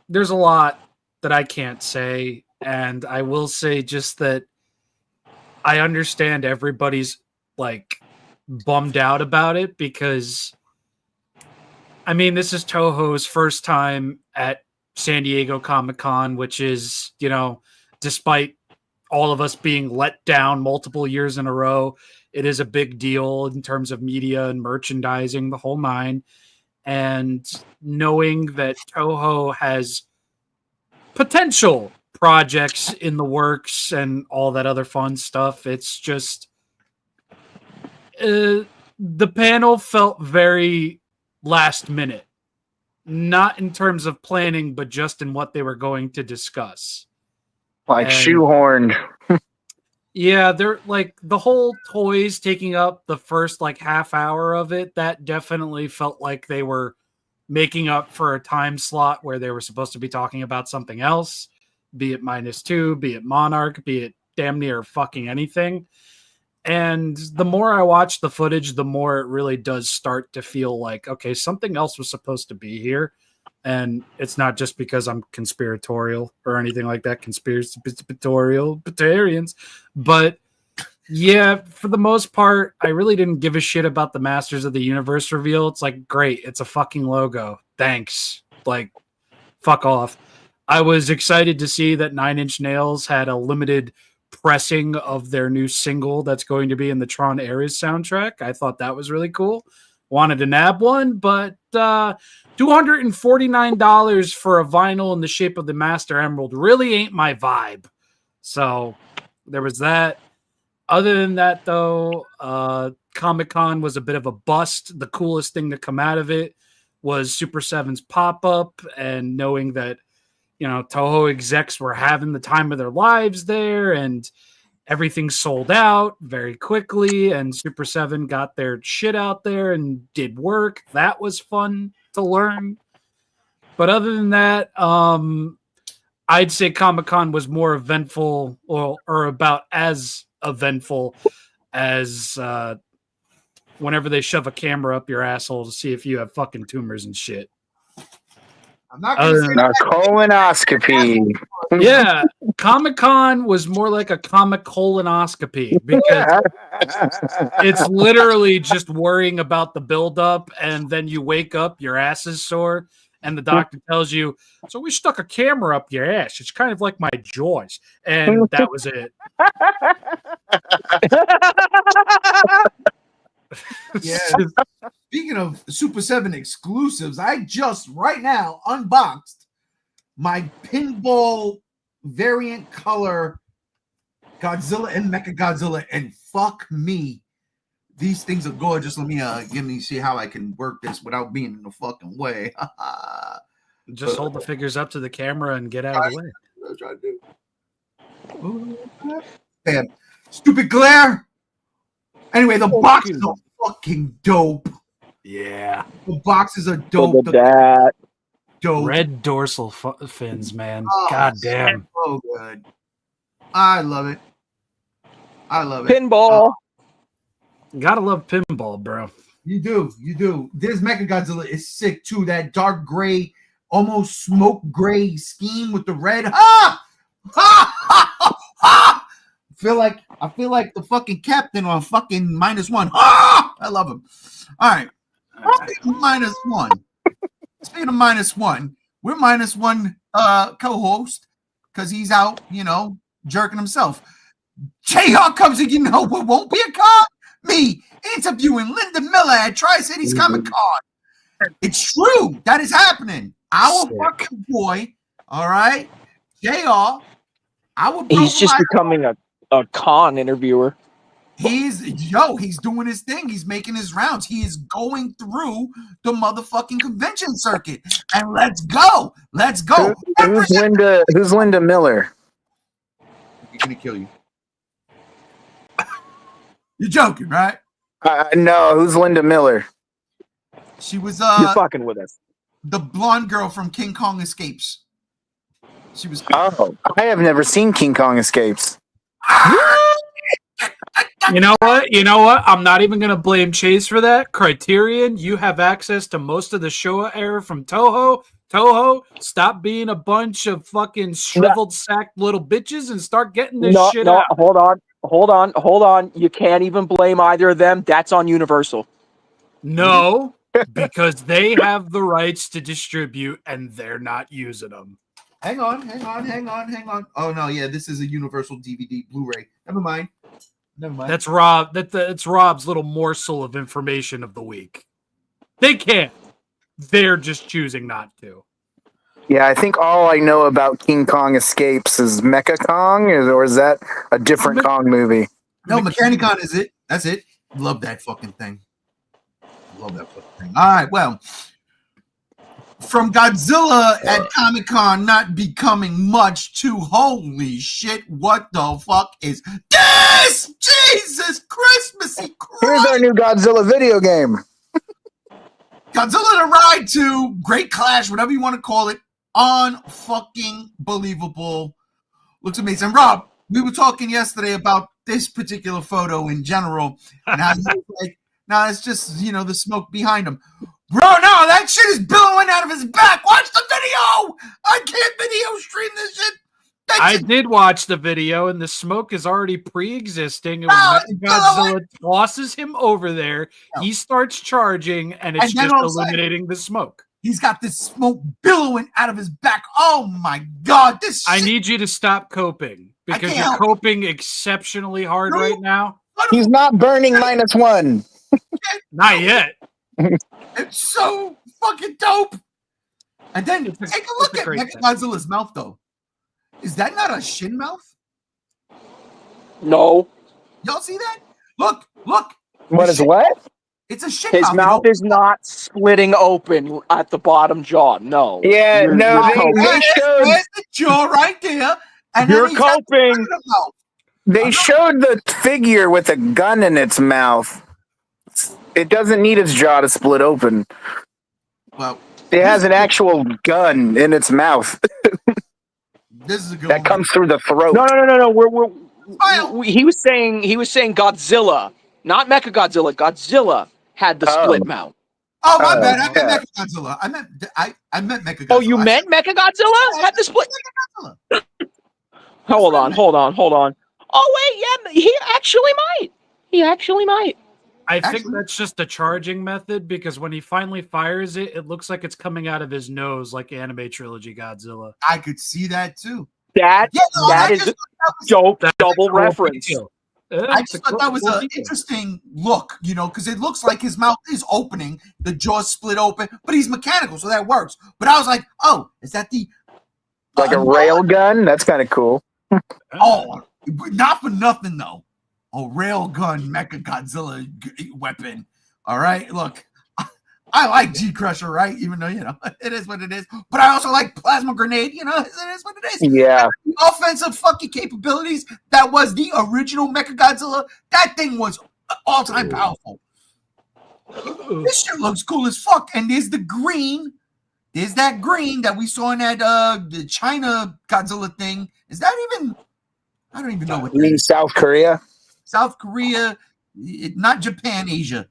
there's a lot that I can't say. And I will say just that I understand everybody's bummed out about it because, I mean, this is Toho's first time at San Diego Comic-Con, which is, despite all of us being let down multiple years in a row, it is a big deal in terms of media and merchandising, the whole nine. And knowing that Toho has potential projects in the works and all that other fun stuff, it's just the panel felt very last minute, not in terms of planning, but just in what they were going to discuss. Like shoehorned. Yeah, they're the whole toys taking up the first half hour of it. That definitely felt like they were making up for a time slot where they were supposed to be talking about something else, be it -2, be it Monarch, be it damn near fucking anything. And the more I watch the footage, the more it really does start to feel like, okay, something else was supposed to be here. And it's not just because I'm conspiratorial or anything like that, conspiratorial, but yeah, for the most part, I really didn't give a shit about the Masters of the Universe reveal. It's great. It's a fucking logo. Thanks. Fuck off. I was excited to see that 9 Inch Nails had a limited pressing of their new single that's going to be in the Tron Ares soundtrack. I thought that was really cool. Wanted to nab one, but $249 for a vinyl in the shape of the Master Emerald really ain't my vibe. So there was that. Other than that, though, Comic-Con was a bit of a bust. The coolest thing to come out of it was Super 7's pop-up and knowing that, Toho execs were having the time of their lives there and everything sold out very quickly and Super 7 got their shit out there and did work. That was fun to learn. But other than that, I'd say Comic-Con was more eventful or about as eventful as whenever they shove a camera up your asshole to see if you have fucking tumors and shit. I'm not going to say a colonoscopy. Yeah, Comic-Con was more like a comic colonoscopy because it's literally just worrying about the buildup, and then you wake up, your ass is sore, and the doctor tells you, "So we stuck a camera up your ass. It's kind of like my jaws," and that was it. Yeah. Speaking of Super 7 exclusives, I just right now unboxed my pinball variant color Godzilla and Mechagodzilla, and fuck me, these things are gorgeous. Let me see how I can work this without being in the fucking way. Just hold the figures up to the camera and get out of the way. That's what I do. Bam. Stupid glare. Anyway, the boxes are fucking dope. Yeah. The boxes are dope. Look at that. Dope. Red dorsal fins, man. Oh, God damn. So good. I love it. I love it. Pinball. Gotta love pinball, bro. You do. You do. This Mechagodzilla is sick too. That dark gray, almost smoke gray scheme with the red. Ha! Ha! Ha! Ha! I feel like the fucking captain on fucking -1. Ah! I love him. All right. Speaking of -1. Speaking of -1, we're -1 co-host because he's out, jerking himself. Jayhawk comes in, what won't be a con? Me interviewing Linda Miller at Tri-Cities Comic-Con. It's true. That is happening. Our fucking boy, all right, JR, He's just becoming a con interviewer. He's doing his thing. He's making his rounds. He is going through the motherfucking convention circuit. And let's go. Let's go. Who's Linda Miller? He's gonna kill you. You're joking, right? No, who's Linda Miller? She was You're fucking with us. the blonde girl from King Kong Escapes. She was. Oh, I have never seen King Kong Escapes. You know what? I'm not even going to blame Chase for that. Criterion, you have access to most of the Showa era from Toho. Toho, stop being a bunch of fucking shriveled sacked little bitches and start getting this shit out. Hold on. You can't even blame either of them. That's on Universal. No, because they have the rights to distribute and they're not using them. Hang on. Oh no, yeah, this is a Universal DVD Blu-ray. Never mind. That's Rob. That's Rob's little morsel of information of the week. They can't. They're just choosing not to. Yeah, I think all I know about King Kong Escapes is Mecha Kong, or is that a different Kong movie? No, Mechanicon is it. That's it. Love that fucking thing. All right, well, from Godzilla at Comic-Con not becoming much to holy shit, what the fuck is this? Jesus Christmassy Christ! Here's our new Godzilla video game. Godzilla the Ride 2, Great Clash, whatever you want to call it, fucking believable. Looks amazing. Rob, we were talking yesterday about this particular photo in general, and how you like, nah, it's just, the smoke behind him. Bro, no, that shit is billowing out of his back. Watch the video. I can't video stream this shit. I did watch the video, and the smoke is already pre-existing. And when Godzilla tosses him over there, he starts charging, and it's just illuminating the smoke. He's got this smoke billowing out of his back. Oh my God! I need you to stop coping because you're coping exceptionally hard right now. He's not burning -1. Not yet. It's so fucking dope. And then take a look at Mechagodzilla's mouth, though. Is that not a shin mouth? No. Y'all see that? Look. What is what? It's a shin mouth. His mouth is not splitting open at the bottom jaw. No. Yeah, they showed the jaw right there. And you're coping. They showed the figure with a gun in its mouth. It doesn't need its jaw to split open. Well, it has an actual gun in its mouth. This is a good that comes through the throat. No. He was saying Godzilla, not Mechagodzilla. Godzilla had the split mouth. Oh my bad. I meant Mechagodzilla. I meant Mechagodzilla. Oh, you meant Mechagodzilla had the split? Hold on. Oh wait, yeah, he actually might. He actually might. I think Actually- that's just a charging method because when he finally fires it, it looks like it's coming out of his nose like anime trilogy Godzilla. I could see that too. That Yeah, no, that I is just thought that was- dope That's double a cool reference. detail. I It's just a thought cool- that was cool an detail. interesting look, because it looks like his mouth is opening, the jaws split open, but he's mechanical, so that works. But I was like, oh, is that the Like a rail gun? That's kind of cool. Oh, not for nothing though. A rail gun Mecha Godzilla weapon. All right, look, I like G Crusher, right? Even though it is what it is. But I also like Plasma Grenade. It is what it is. Yeah. The offensive fucking capabilities that was the original Mecha Godzilla. That thing was all time powerful. This shit looks cool as fuck. And there's the green. There's that green that we saw in that the China Godzilla thing. Is that even? I don't even know what You that mean is. South Korea? South Korea, not Japan, Asia.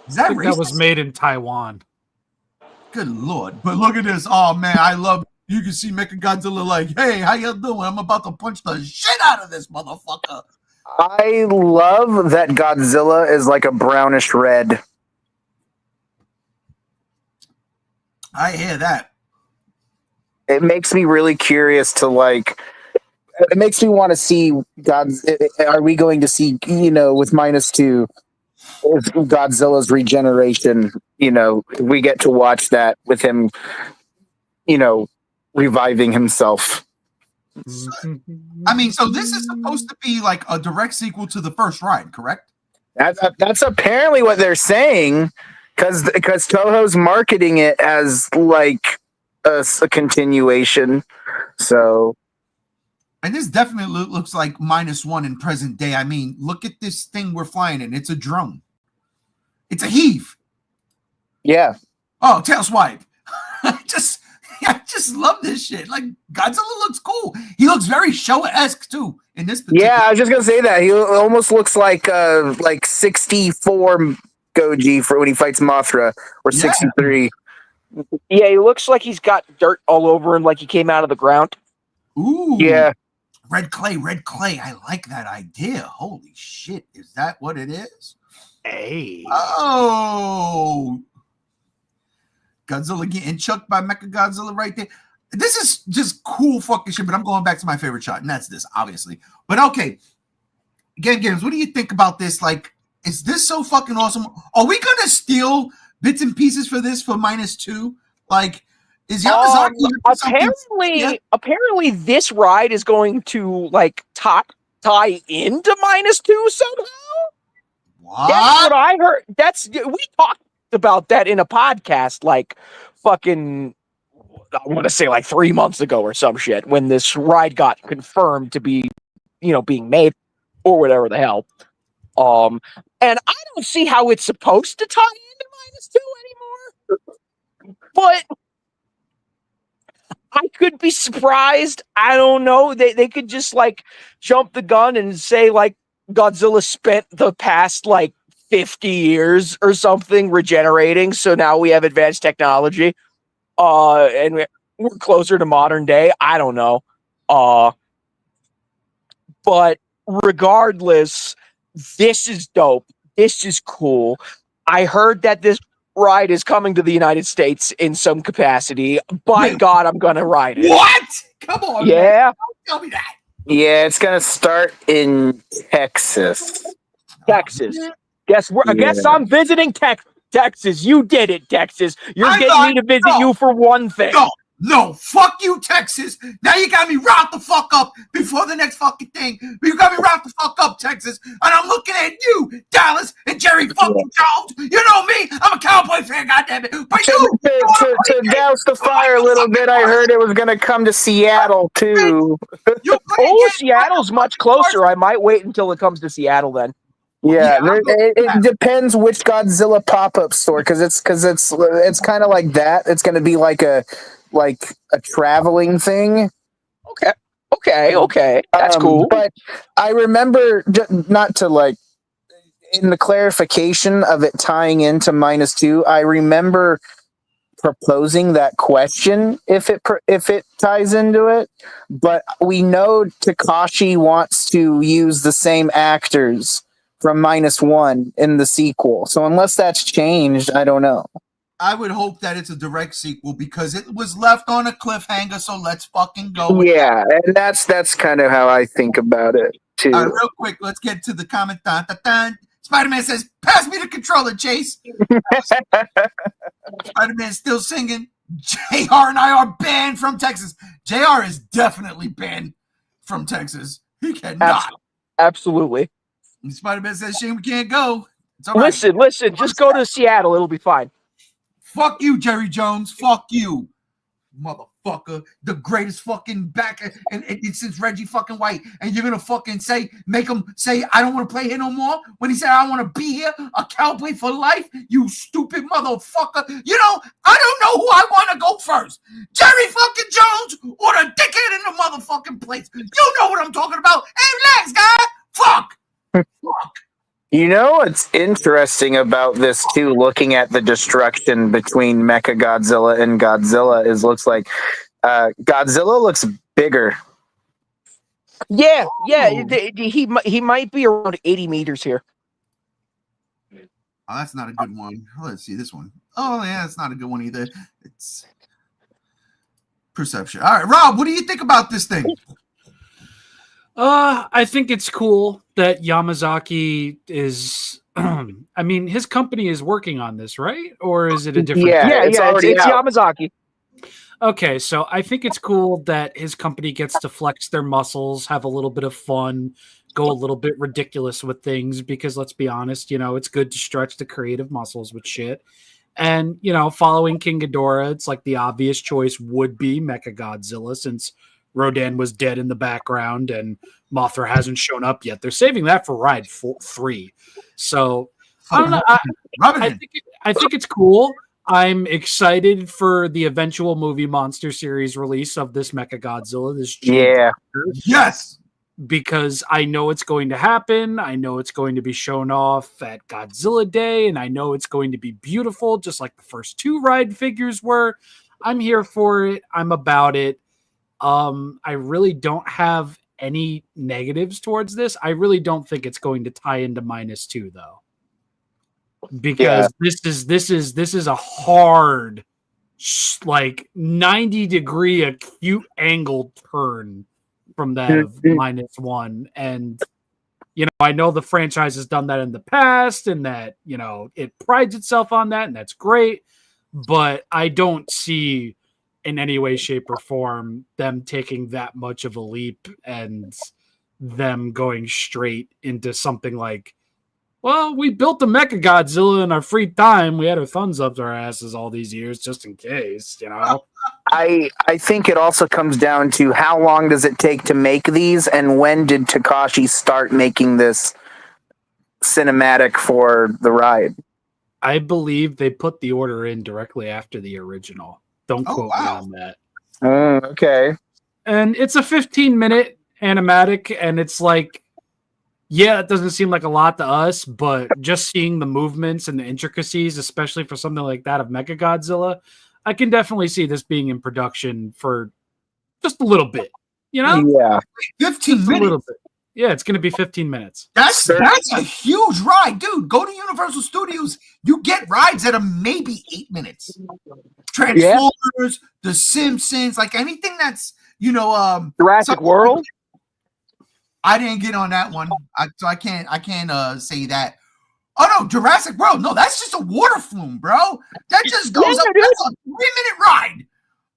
Is I that think racist? that was made in Taiwan. Good lord! But look at this. Oh man, I love. You can see Mecha Godzilla like, hey, how you doing? I'm about to punch the shit out of this motherfucker. I love that Godzilla is like a brownish red. I hear that. It makes me really curious to like. It makes me want to see God's. Are we going to see with -2 Godzilla's regeneration? We get to watch that with him. Reviving himself. I mean, so this is supposed to be like a direct sequel to the first ride, correct? That's apparently what they're saying, because Toho's marketing it as like a continuation. So. And this definitely looks like -1 in present day. I mean, look at this thing we're flying in. It's a drone. It's a heave. Yeah. Oh, tail swipe. I just love this shit. Like, Godzilla looks cool. He looks very Showa-esque too in this particular. Yeah, I was just gonna say that he almost looks like 64 Goji for when he fights Mothra, or 63. Yeah, he looks like he's got dirt all over him, like he came out of the ground. Ooh. Yeah. Red clay. I like that idea. Holy shit. Is that what it is? Hey. Oh. Godzilla getting chucked by Mecha Godzilla right there. This is just cool fucking shit, but I'm going back to my favorite shot, and that's this, obviously. But okay. Games, what do you think about this? Like, is this so fucking awesome? Are we going to steal bits and pieces for this for -2? Like, is Yamazaki apparently this ride is going to like tie into -2 somehow. What? That's what I heard. We talked about that in a podcast like fucking, I want to say like 3 months ago or some shit, when this ride got confirmed to be being made or whatever the hell. And I don't see how it's supposed to tie into -2 anymore. But I could be surprised. I don't know. They could just like jump the gun and say like Godzilla spent the past like 50 years or something regenerating, so now we have advanced technology. And we're closer to modern day. I don't know. But regardless, this is dope. This is cool. I heard that this ride is coming to the United States in some capacity. By God, I'm gonna ride it. What? Come on. Yeah. Man. Don't tell me that. Yeah, it's gonna start in Texas. Texas. Guess I'm visiting Texas. You did it, Texas. You're getting me to visit you for one thing. No, fuck you, Texas. Now you got me riled the fuck up before the next fucking thing. You got me riled the fuck up, Texas. And I'm looking at you, Dallas, and Jerry fucking Jones. You know me. I'm a Cowboy fan, goddammit. But To douse the fire a little bit, I heard it was going to come to Seattle, too. Seattle's much closer. I might wait until it comes to Seattle then. Yeah, it depends which Godzilla pop-up store, because it's kind of like that. It's going to be like a traveling thing. Okay. That's cool. But I remember, not to like, in the clarification of it tying into -2, I remember proposing that question if it ties into it, but we know Takashi wants to use the same actors from -1 in the sequel. So unless that's changed, I don't know. I would hope that it's a direct sequel because it was left on a cliffhanger. So let's fucking go. Yeah, and that's kind of how I think about it too. All right, real quick, let's get to the comment. Dun, dun, dun. Spider-Man says, "Pass me the controller, Chase." Spider-Man still singing. JR and I are banned from Texas. JR is definitely banned from Texas. He cannot. Absolutely. And Spider-Man says, "Shane, we can't go." It's all right. Listen. Just go to Seattle. It'll be fine. Fuck you, Jerry Jones. Fuck you, motherfucker. The greatest fucking backer and since Reggie fucking White. And you're gonna fucking make him say, "I don't want to play here no more." When he said, "I want to be here, a Cowboy for life." You stupid motherfucker. You know, I don't know who I want to go first. Jerry fucking Jones or the dickhead in the motherfucking place. You know what I'm talking about. Hey, relax, guy. Fuck. You know what's interesting about this too, looking at the destruction between Mechagodzilla and Godzilla, is looks like Godzilla looks bigger. Yeah. He might be around 80 meters here. Oh, that's not a good one. Let's see this one. Oh, yeah, that's not a good one either. It's perception. All right, Rob, what do you think about this thing? I think it's cool that Yamazaki is. I mean, his company is working on this, right? Or is it a different? Yeah, it's Yamazaki. Okay, so I think it's cool that his company gets to flex their muscles, have a little bit of fun, go a little bit ridiculous with things. Because let's be honest, it's good to stretch the creative muscles with shit. And following King Ghidorah, it's like the obvious choice would be Mechagodzilla, since Rodan was dead in the background and Mothra hasn't shown up yet. They're saving that for Ride 3. So I don't know. I think it's cool. I'm excited for the eventual movie monster series release of this Mechagodzilla. Yes, because I know it's going to happen. I know it's going to be shown off at Godzilla Day, and I know it's going to be beautiful, just like the first 2 Ride figures were. I'm here for it. I'm about it. I really don't have any negatives towards this. I really don't think it's going to tie into -2 though, because this is a hard, like 90-degree acute angle turn from that of -1. And I know the franchise has done that in the past, and that it prides itself on that, and that's great. But I don't see in any way, shape, or form them taking that much of a leap and them going straight into something like, well, we built a Mechagodzilla in our free time. We had our thumbs up our asses all these years just in case, I think it also comes down to how long does it take to make these, and when did Takashi start making this cinematic for the ride? I believe they put the order in directly after the original. Don't quote me on that. Okay. And it's a 15-minute animatic, and it's like, yeah, it doesn't seem like a lot to us, but just seeing the movements and the intricacies, especially for something like that of Mechagodzilla, I can definitely see this being in production for just a little bit. Yeah. 15 minutes. A little bit. Yeah, it's going to be 15 minutes. That's a huge ride, dude. Go to Universal Studios. You get rides that are maybe 8 minutes. Transformers, The Simpsons, like anything that's Jurassic World. I didn't get on that one, so I can't say that. Oh no, Jurassic World. No, that's just a water flume, bro. That just goes up. That's a 3-minute ride.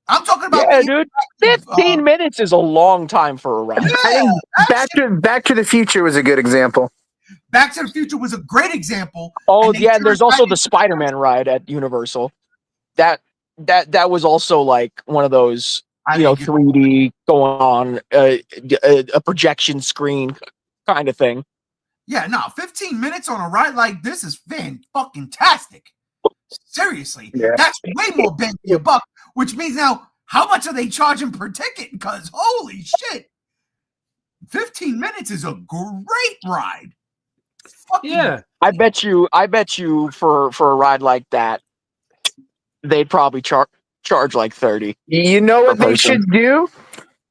I'm talking about. Yeah, dude. 15 minutes is a long time for a ride. Yeah, Back to the Future was a good example. Back to the Future was a great example. Oh yeah, and there's also the Spider-Man ride at Universal. That was also like one of those 3D going on a projection screen kind of thing. Yeah, no, 15 minutes on a ride like this is fan-fucking-tastic. Seriously, that's way more bang for your buck, which means now, how much are they charging per ticket? Because holy shit, 15 minutes is a great ride. Yeah. I bet you for a ride like that, they'd probably charge like 30. You know what Per they person. should do?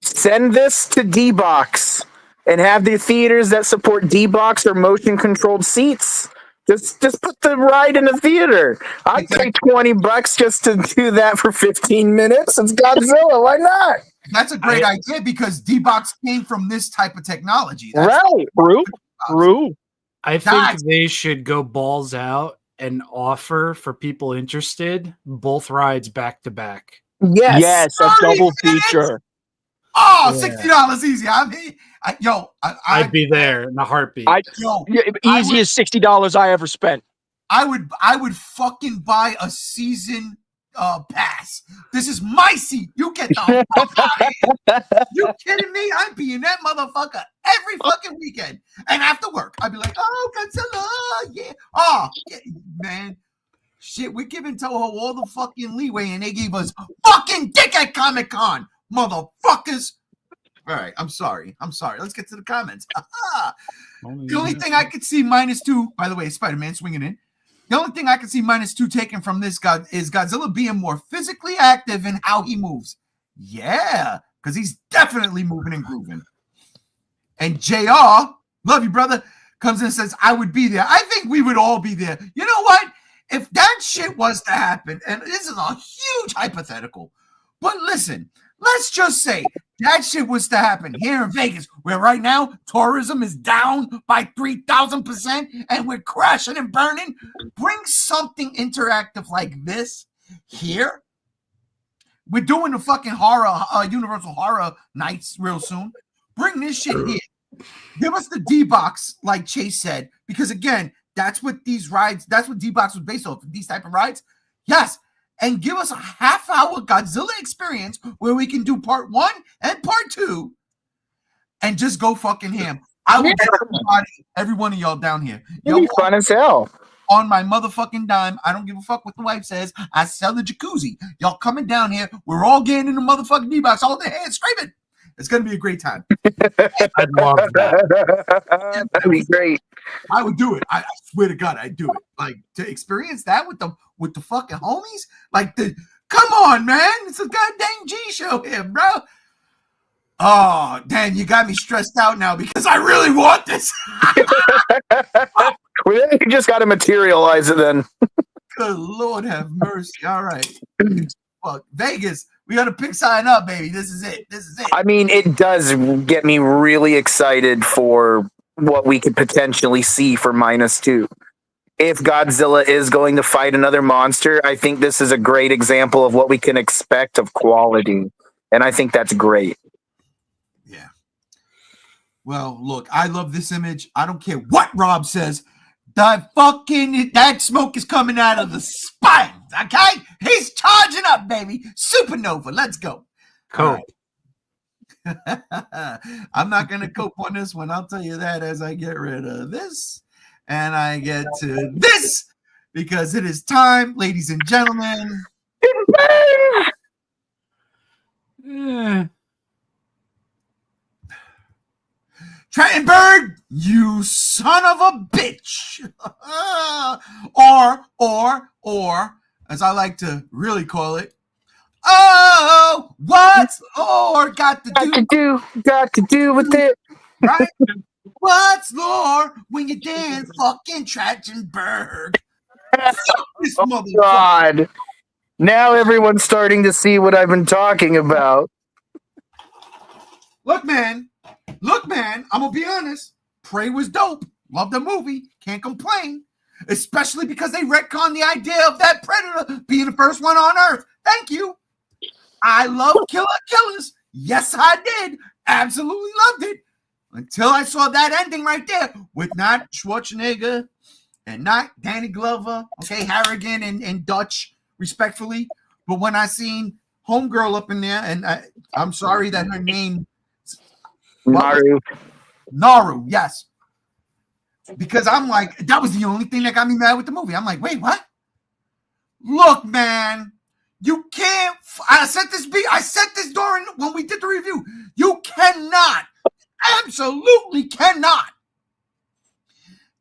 Send this to D-Box and have the theaters that support D-Box or motion controlled seats. Just put the ride in the theater. I'd pay $20 just to do that for 15 minutes. It's Godzilla. Why not? That's a great idea because D-Box came from this type of technology. That's Right. True. I think That's- they should go balls out and offer for people interested both rides back to back. Yes. A 30 double minutes? feature. Oh, Yeah. $60 easy. I mean, I'd be there in a heartbeat. Easiest $60 I ever spent. I would fucking buy a season pass. This is my seat. You get the fuck out of here. You kidding me? I'd be in that motherfucker every fucking weekend. And after work, I'd be like, oh, Godzilla, yeah. Oh, yeah, man. Shit, we're giving Toho all the fucking leeway, and they gave us fucking dick at Comic-Con, motherfuckers. All right, I'm sorry. Let's get to the comments. The only thing I could see -2, by the way, Spider-Man swinging in. The only thing I can see -2 taken from this guy is Godzilla being more physically active in how he moves. Yeah, because he's definitely moving and grooving. And JR, love you, brother, comes in and says, I would be there. I think we would all be there. You know what? If that shit was to happen, and this is a huge hypothetical, but listen, let's just say that shit was to happen here in Vegas, where right now tourism is down by 3,000% and we're crashing and burning. Bring something interactive like this here. We're doing the fucking horror, Universal Horror Nights real soon. Bring this shit here. Give us the D-Box, like Chase said, because again, that's what these rides, that's what D-Box was based off, these type of rides. Yes. And give us a half-hour Godzilla experience where we can do part 1 and part 2 and just go fucking ham. I will get every one of y'all down here. It'll be fun as hell. On my motherfucking dime. I don't give a fuck what the wife says. I sell the jacuzzi. Y'all coming down here. We're all getting in the motherfucking D-Box all the hands screaming. It's going to be a great time. I'd love that. That'd be great. I would do it. I swear to God, I'd do it. Like, to experience that with the fucking homies? Like, come on, man. It's a goddamn G show here, bro. Oh, Dan, you got me stressed out now because I really want this. We just got to materialize it then. Good Lord have mercy. All right. Fuck. Vegas, we got to pick sign up, baby. This is it. I mean, it does get me really excited for what we could potentially see for -2. If Godzilla is going to fight another monster, I think this is a great example of what we can expect of quality. And I think that's great. Yeah. Well, look, I love this image. I don't care what Rob says. That smoke is coming out of the spine. Okay? He's charging up, baby. Supernova. Let's go. Cool. Right. I'm not going to cope on this one. I'll tell you that as I get rid of this and I get to this because it is time, ladies and gentlemen. Trenton, you son of a bitch. or, as I like to really call it, oh, what's lore got to do with it? Right? What's lore when you dance fucking Trachtenberg? This motherfucker. God. Now everyone's starting to see what I've been talking about. Look, man, I'm gonna be honest. Prey was dope. Love the movie. Can't complain. Especially because they retconned the idea of that predator being the first one on Earth. Thank you. I love killers. Yes, I did. Absolutely loved it. Until I saw that ending right there with not Schwarzenegger and not Danny Glover. Okay, Harrigan and Dutch, respectfully. But when I seen Homegirl up in there, and I'm sorry that her name Naru, yes. Because I'm like, that was the only thing that got me mad with the movie. I'm like, wait, what? Look, man, you can't. I said this during when we did the review. You cannot, absolutely cannot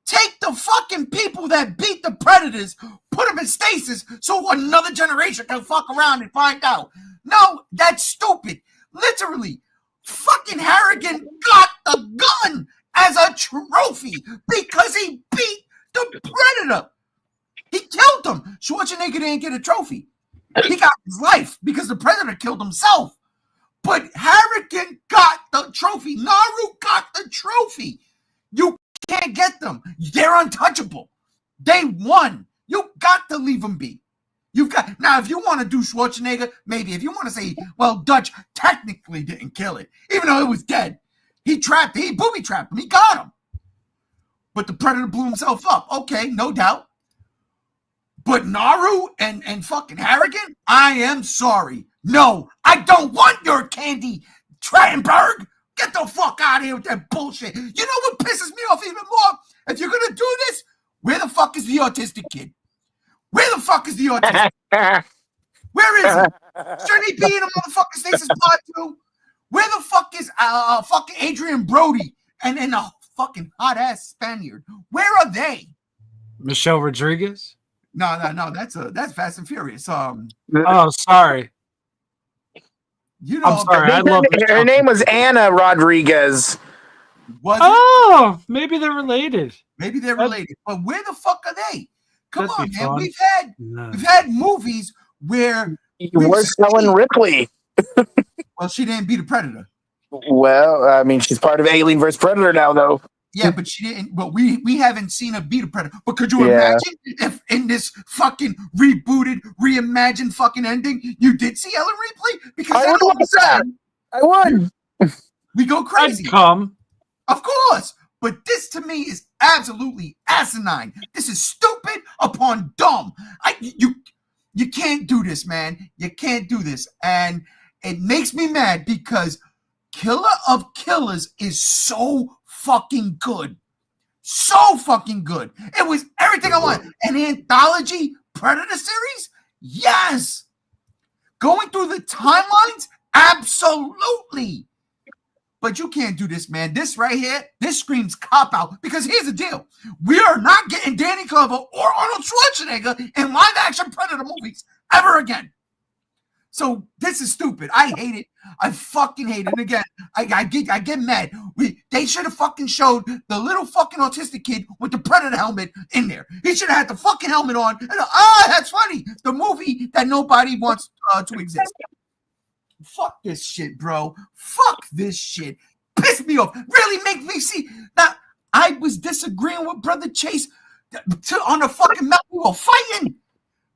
take the fucking people that beat the Predators, put him in stasis so another generation can fuck around and find out. No, that's stupid. Literally, fucking Harrigan got the gun as a trophy because he beat the Predator. He killed him. Schwarzenegger didn't get a trophy. He got his life because the Predator killed himself. But Harrigan got the trophy. Naru got the trophy. You can't get them. They're untouchable. They won. You got to leave them be. You've got now. If you want to do Schwarzenegger, maybe. If you want to say, well, Dutch technically didn't kill it, even though it was dead. He booby trapped him. He got him. But the Predator blew himself up. Okay, no doubt. But Naru and fucking Harrigan, I am sorry. No, I don't want your candy, Trachtenberg. Get the fuck out of here with that bullshit. You know what pisses me off even more? If you're going to do this, where the fuck is the autistic kid? Where the fuck is the autistic kid? Where is he? Shouldn't he be in a motherfucking Stasis Pod 2? Where the fuck is fucking Adrian Brody and a fucking hot-ass Spaniard? Where are they? Michelle Rodriguez? No. That's Fast and Furious. Oh, sorry. You know, I'm sorry. I love her name was Anna Rodriguez. Was it? Oh, maybe they're related. Maybe they're related. But where the fuck are they? Come on, man. Fun. We've had movies where We're Ellen Ripley. well, she didn't beat a Predator. Well, I mean, she's part of Alien vs. Predator now, though. Yeah, but she didn't. But we haven't seen her beat a Predator. But could you imagine if in this fucking rebooted, reimagined fucking ending, you did see Ellen Ripley? Because I would watch that. I would. We go crazy. I'd come. Of course. But this to me is absolutely asinine. This is stupid upon dumb. You can't do this, man. You can't do this. And it makes me mad because Killer of Killers is so fucking good. So fucking good. It was everything I wanted. An anthology Predator series? Yes. Going through the timelines? Absolutely. But you can't do this, man. This right here, this screams cop out. Because here's the deal. We are not getting Danny Glover or Arnold Schwarzenegger in live action Predator movies ever again. So this is stupid. I hate it. I fucking hate it. And again, I get mad. They should have fucking showed the little fucking autistic kid with the Predator helmet in there. He should have had the fucking helmet on. And that's funny. The movie that nobody wants to exist. Fuck this shit, bro. Fuck this shit. Piss me off. Really make me see. Now, I was disagreeing with Brother Chase on the fucking mountain. We were fighting.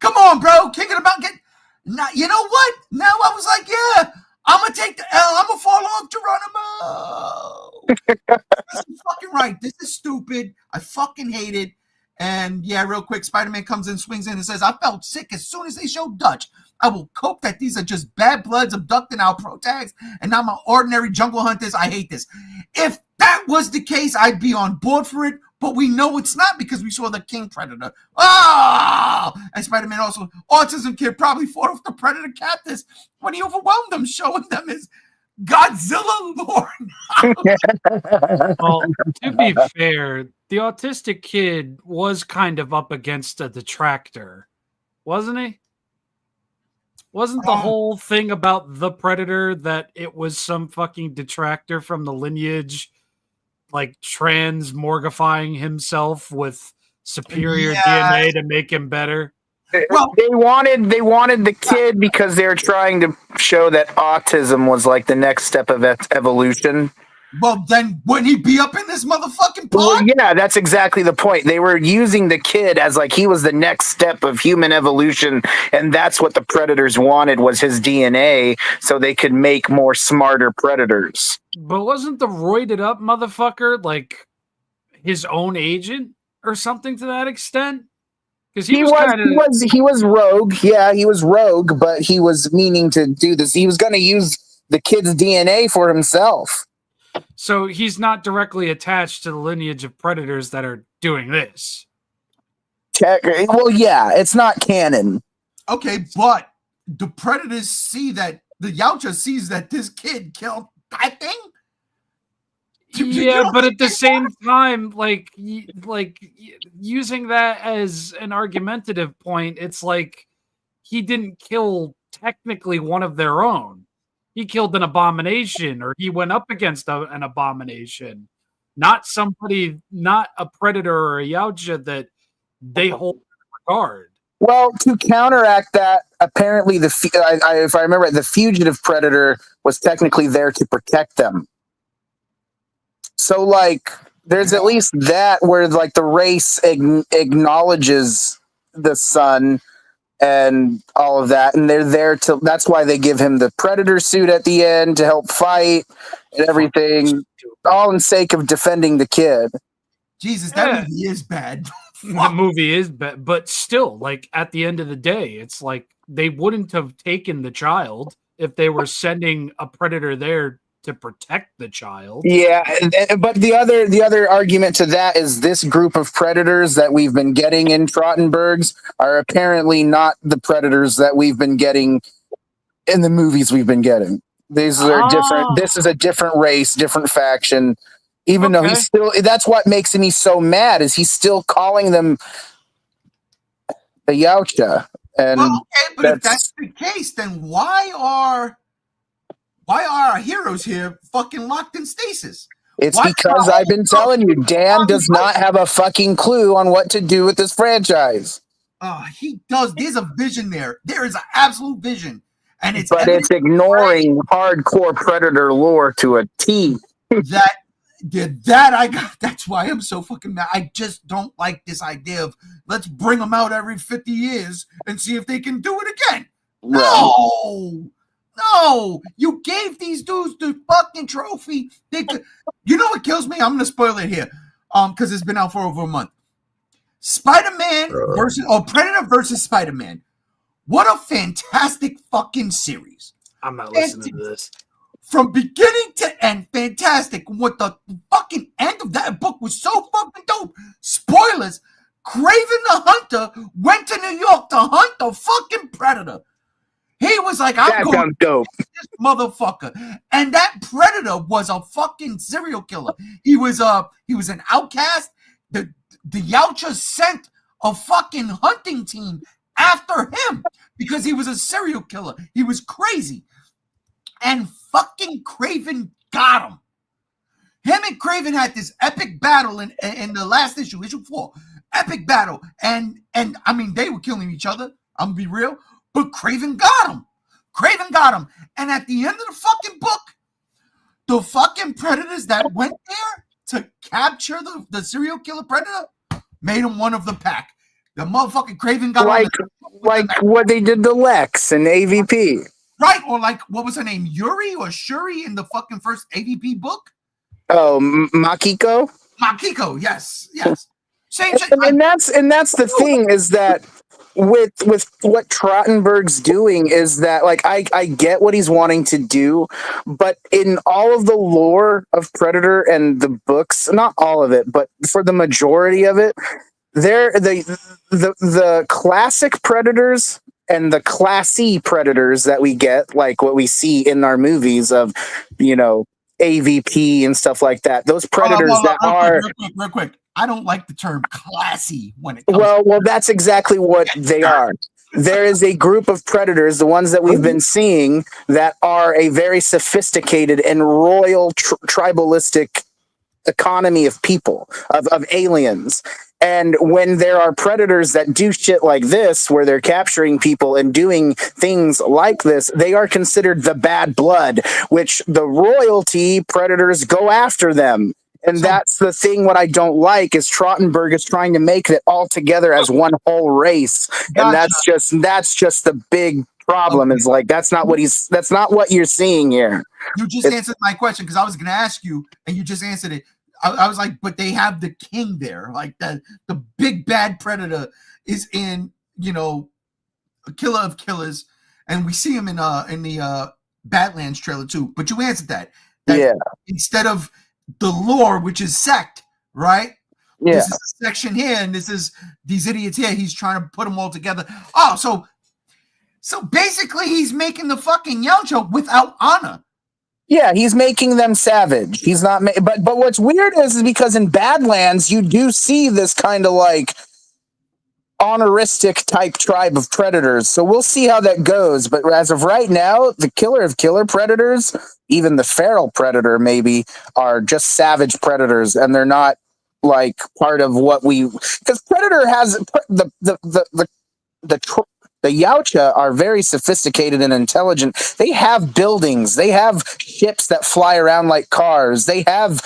Come on, bro. King of the mountain. Now, you know what? Now I was like, yeah, I'm going to take the L. I'm going to fall off Geronimo. This is fucking right. This is stupid. I fucking hate it. And yeah, real quick, Spider-Man comes in, swings in, and says, I felt sick as soon as they showed Dutch. I will cope that these are just bad bloods abducting our protags and not my ordinary jungle hunters. I hate this. If that was the case, I'd be on board for it, but we know it's not because we saw the King Predator. And Spider-Man also, autism kid probably fought off the Predator captors when he overwhelmed them, showing them his Godzilla lore. Well, to be fair, the autistic kid was kind of up against a detractor, wasn't he? Wasn't the whole thing about the Predator that it was some fucking detractor from the lineage, like transmorgifying himself with superior DNA to make him better? Well, they wanted the kid because they were trying to show that autism was like the next step of evolution. Well, then wouldn't he be up in this motherfucking pod? Well, yeah, that's exactly the point. They were using the kid as like he was the next step of human evolution, and that's what the predators wanted was his DNA so they could make more smarter predators. But wasn't the roided up motherfucker like his own agent or something to that extent? Because he was rogue. Yeah, he was rogue, but he was meaning to do this. He was going to use the kid's DNA for himself. So he's not directly attached to the lineage of predators that are doing this. Well, yeah, it's not canon. Okay, but the predators see that the Yautja sees that this kid killed that thing. Yeah, but at the same time, like using that as an argumentative point, it's like he didn't kill technically one of their own. He killed an abomination, or he went up against an abomination, not somebody, not a predator or a Yautja that they hold in regard. Well, to counteract that, apparently if I remember, the fugitive predator was technically there to protect them. So, like, there's at least that where, like, the race acknowledges the son and all of that, and they're there to. That's why they give him the predator suit at the end to help fight and everything, all in sake of defending the kid. Jesus, that movie is bad. The movie is bad, but still, like, at the end of the day, it's like they wouldn't have taken the child if they were sending a predator there to protect the child. Yeah, but the other argument to that is this group of predators that we've been getting in Trottenbergs are apparently not the predators that we've been getting in the movies we've been getting. These are different. This is a different race, different faction. Even though he's still, that's what makes me so mad, is he's still calling them the Yautja. And but if that's the case, then why are our heroes here fucking locked in stasis? It's because I've been telling you, Dan does not have a fucking clue on what to do with this franchise. He does. There's a vision there. There is an absolute vision, and it's ignoring hardcore predator lore to a T. That's why I'm so fucking mad. I just don't like this idea of let's bring them out every 50 years and see if they can do it again. No, you gave these dudes the fucking trophy. You know what kills me? I'm gonna spoil it here, because it's been out for over a month. Spider-Man Predator versus Spider-Man. What a fantastic fucking series! I'm not listening to this. From beginning to end, fantastic. What the fucking end of that book was so fucking dope. Spoilers. Kraven the Hunter went to New York to hunt the fucking Predator. He was like, I'm going to dope. This motherfucker. And that Predator was a fucking serial killer. He was an outcast. The Yautja sent a fucking hunting team after him because he was a serial killer. He was crazy. And fucking Kraven got him. Him and Kraven had this epic battle in the last issue 4. Epic battle. And I mean, they were killing each other. I'm gonna be real. But Kraven got him. And at the end of the fucking book, the fucking predators that went there to capture the serial killer Predator made him one of the pack. The motherfucking Kraven got like what they did to Lex and AVP. Right, or like, what was her name? Yuri or Shuri in the fucking first AVP book? Oh, Makiko? Makiko, yes. Same. And that's the thing, is that with what Trottenberg's doing is that, like, I get what he's wanting to do, but in all of the lore of Predator and the books, not all of it, but for the majority of it, the classic Predators and the classy predators that we get, like what we see in our movies of, AVP and stuff like that. Those predators real quick. I don't like the term classy when it comes. Well, that's exactly what they are. There is a group of predators, the ones that we've been seeing, that are a very sophisticated and royal tribalistic economy of people, of aliens. And when there are predators that do shit like this, where they're capturing people and doing things like this, they are considered the bad blood, which the royalty predators go after them. And that's the thing. What I don't like is Trottenberg is trying to make it all together as one whole race. And that's just the big problem. Is like, that's not what you're seeing here. You just answered my question, because I was going to ask you and you just answered it. I was like, but they have the king there, like the big bad predator is in, a killer of killers, and we see him in the Badlands trailer too. But you answered that instead of the lore, which is sect, right? Yeah. This is a section here, and this is these idiots here. He's trying to put them all together. Oh, so basically he's making the fucking Yautja without honor. Yeah, he's making them savage. He's not, but what's weird is because in Badlands you do see this kind of like honoristic type tribe of predators. So we'll see how that goes. But as of right now, the killer of killer predators, even the feral predator, maybe, are just savage predators, and they're not like part of what we. Because predator has the Yautja are very sophisticated and intelligent. They have buildings. They have ships that fly around like cars. They have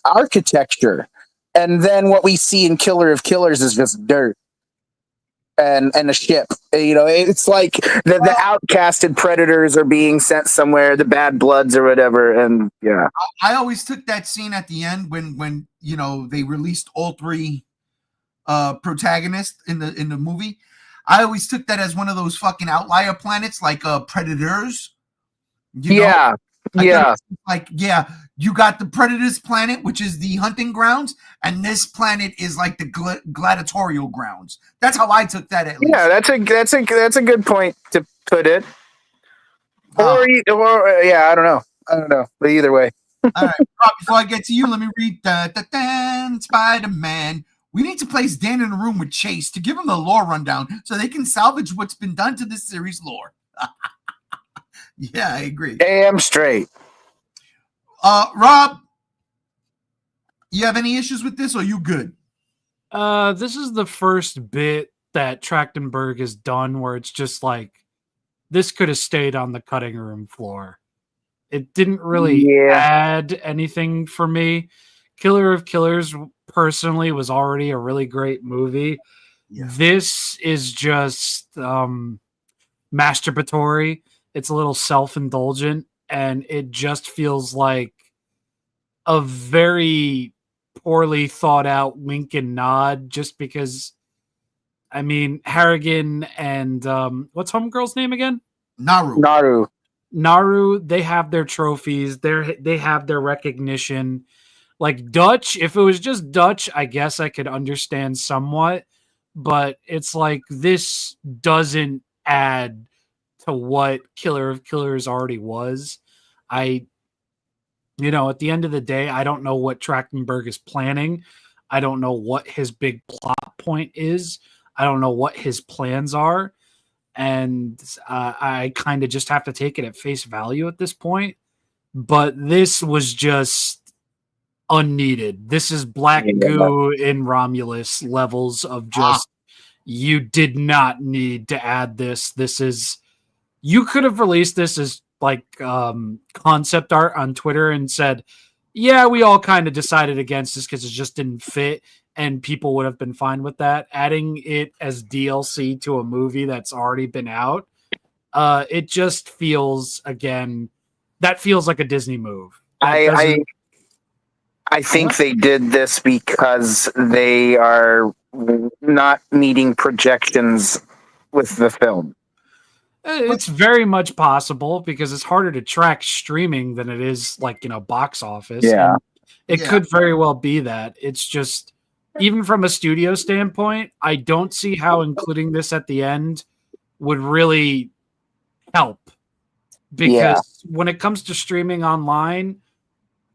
architecture. And then what we see in Killer of Killers is just dirt and a ship. You know, it's like the outcasted predators are being sent somewhere, the bad bloods or whatever. And yeah, I always took that scene at the end when you know they released all three protagonists in the movie. I always took that as one of those fucking outlier planets, like Predators. You know? Like, yeah, you got the Predators planet, which is the hunting grounds, and this planet is like the gladiatorial grounds. That's how I took that. At least. Yeah, that's a good point to put it. Or yeah, I don't know, but either way. All right, Rob, before I get to you, let me read Spider-Man. We need to place Dan in a room with Chase to give him the lore rundown so they can salvage what's been done to this series' lore. Yeah, I agree. Damn straight. Rob, you have any issues with this, or are you good? This is the first bit that Trachtenberg has done where it's just like, this could have stayed on the cutting room floor. It didn't really add anything for me. Killer of Killers personally was already a really great movie. Yeah. This is just masturbatory. It's a little self-indulgent, and it just feels like a very poorly thought out wink and nod, just because, I mean, Harrigan and what's Homegirl's name again? Naru, they have their trophies. They have their recognition. Like Dutch, if it was just Dutch, I guess I could understand somewhat, but it's like this doesn't add to what Killer of Killers already was. At the end of the day, I don't know what Trachtenberg is planning. I don't know what his big plot point is. I don't know what his plans are. And I kind of just have to take it at face value at this point. But this was just unneeded. This is black goo in Romulus levels of just, you did not need to add this. You could have released this as like concept art on Twitter and said, yeah, we all kind of decided against this because it just didn't fit, and people would have been fine with that. Adding it as DLC to a movie that's already been out, it just feels, again, that feels like a Disney move. I think they did this because they are not meeting projections with the film. It's very much possible because it's harder to track streaming than it is like, box office. Yeah. And it could very well be that. It's just, even from a studio standpoint, I don't see how including this at the end would really help. Because when it comes to streaming online,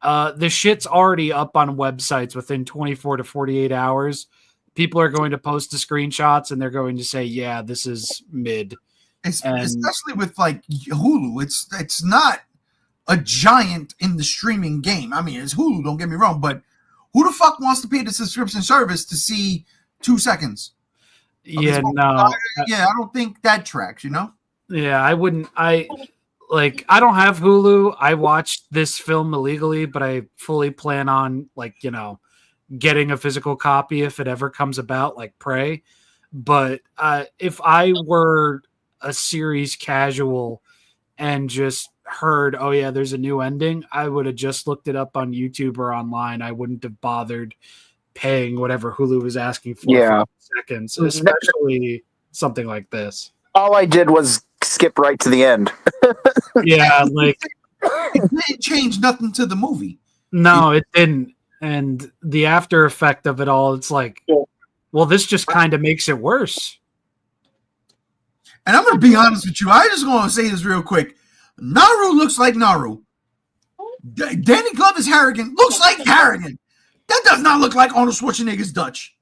the shit's already up on websites within 24 to 48 hours. People are going to post the screenshots and they're going to say, yeah, this is mid. Especially with like Hulu. It's not a giant in the streaming game. I mean, it's Hulu, don't get me wrong, but who the fuck wants to pay the subscription service to see 2 seconds? Yeah, no. I don't think that tracks, Yeah, I wouldn't. I don't have Hulu. I watched this film illegally, but I fully plan on getting a physical copy if it ever comes about, like Prey. But if I were a series casual and just heard, oh yeah, there's a new ending, I would have just looked it up on YouTube or online. I wouldn't have bothered paying whatever Hulu was asking for 5 seconds, especially something like this. All I did was skip right to the end. Yeah, it didn't change nothing to the movie. No, it didn't. And the after effect of it all, it's like, well, this just kind of makes it worse. And I'm going to be honest with you. I just want to say this real quick. Naru looks like Naru. Danny Glover's Harrigan looks like Harrigan. That does not look like Arnold Schwarzenegger's Dutch.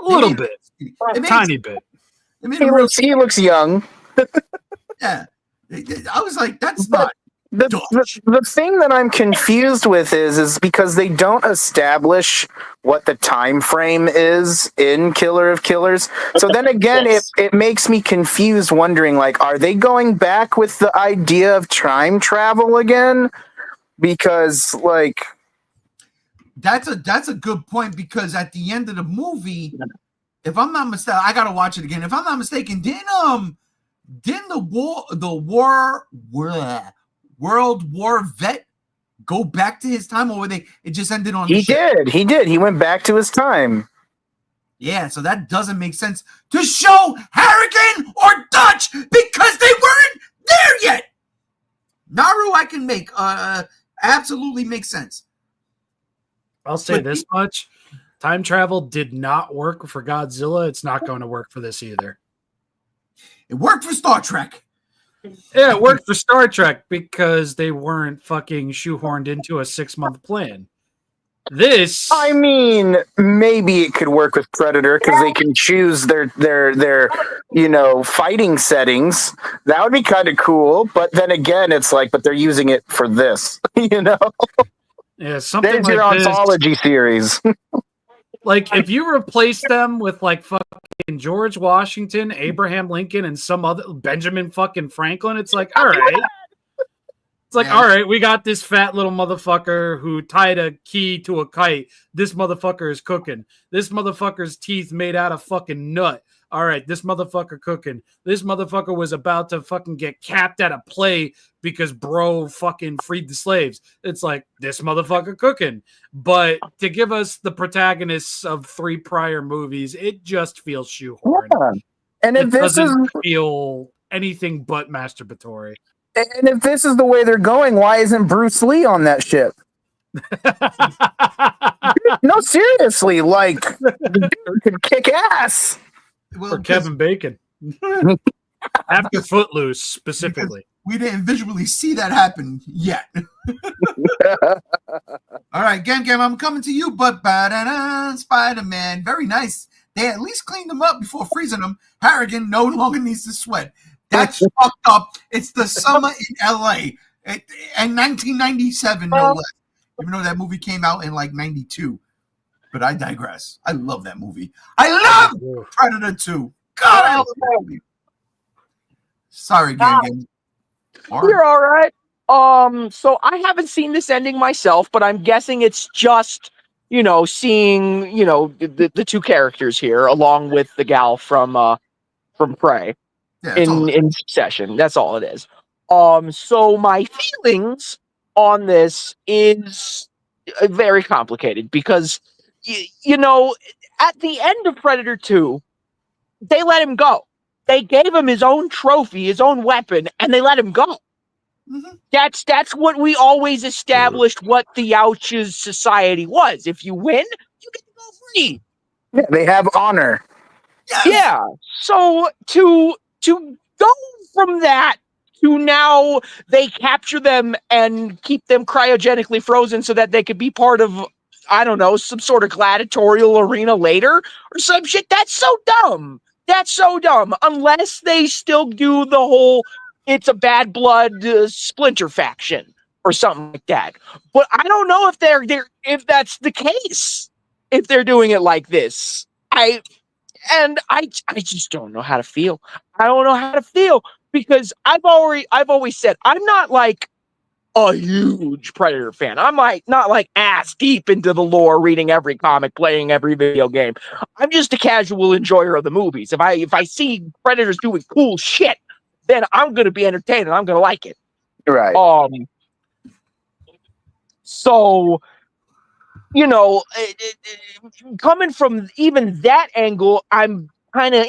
A little bit. Tiny bit. He looks young. Yeah. I was like, that's not the thing that I'm confused with is because they don't establish what the time frame is in Killer of Killers. So then again, it makes me confused, wondering, like, are they going back with the idea of time travel again? Because, like, that's a good point, because at the end of the movie, if I'm not mistaken, I gotta watch it again. If I'm not mistaken, didn't the World War vet go back to his time, or were it just ended on the ship? He did. He went back to his time. Yeah, so that doesn't make sense to show Harrigan or Dutch because they weren't there yet. Naru, I can make absolutely makes sense. I'll say this much. Time travel did not work for Godzilla. It's not going to work for this either. It worked for Star Trek. Yeah, it worked for Star Trek because they weren't fucking shoehorned into a 6-month plan. This, I mean, maybe it could work with Predator because they can choose their fighting settings. That would be kind of cool. But then again, it's like, but they're using it for this, Yeah, something There's like your this. anthology series. Like, if you replace them with, like, fucking George Washington, Abraham Lincoln, and some other Benjamin fucking Franklin, it's like, all right. It's like, all right, we got this fat little motherfucker who tied a key to a kite. This motherfucker is cooking. This motherfucker's teeth made out of fucking nut. All right, this motherfucker cooking. This motherfucker was about to fucking get capped at a play because bro fucking freed the slaves. It's like, this motherfucker cooking. But to give us the protagonists of 3 prior movies, it just feels shoehorned. Yeah. And if it this doesn't feel anything but masturbatory. And if this is the way they're going, why isn't Bruce Lee on that ship? No, seriously, like, the dude could kick ass. Well, or Kevin Bacon. After Footloose, specifically. We didn't visually see that happen yet. All right, Gam, I'm coming to you, but Spider-Man, very nice. They at least cleaned him up before freezing him. Harrigan no longer needs to sweat. That's fucked up. It's the summer in L.A. and 1997, no less. Even though that movie came out in like 92. But I digress. I love that movie. I love Predator 2. God, I love that movie. Sorry, Gang. You're all right. So I haven't seen this ending myself, but I'm guessing it's just, seeing, the 2 characters here along with the gal from Prey in succession. That's all it is. So my feelings on this is very complicated because at the end of Predator 2, they let him go. They gave him his own trophy, his own weapon, and they let him go. Mm-hmm. That's what we always established what the Ouch's society was. If you win, you get to go free. Yeah, they have honor. Yes. Yeah. So to go from that to now they capture them and keep them cryogenically frozen so that they could be part of, I don't know, some sort of gladiatorial arena later or some shit. That's so dumb. That's so dumb. Unless they still do the whole it's a bad blood splinter faction or something like that. But I don't know if that's the case. If they're doing it like this, I just don't know how to feel. I don't know how to feel because I've always said I'm not like a huge Predator fan. I'm like not like ass deep into the lore, reading every comic, playing every video game. I'm just a casual enjoyer of the movies. If I see Predators doing cool shit, then I'm gonna be entertained and I'm gonna like it. Right. So coming from even that angle, I'm kind of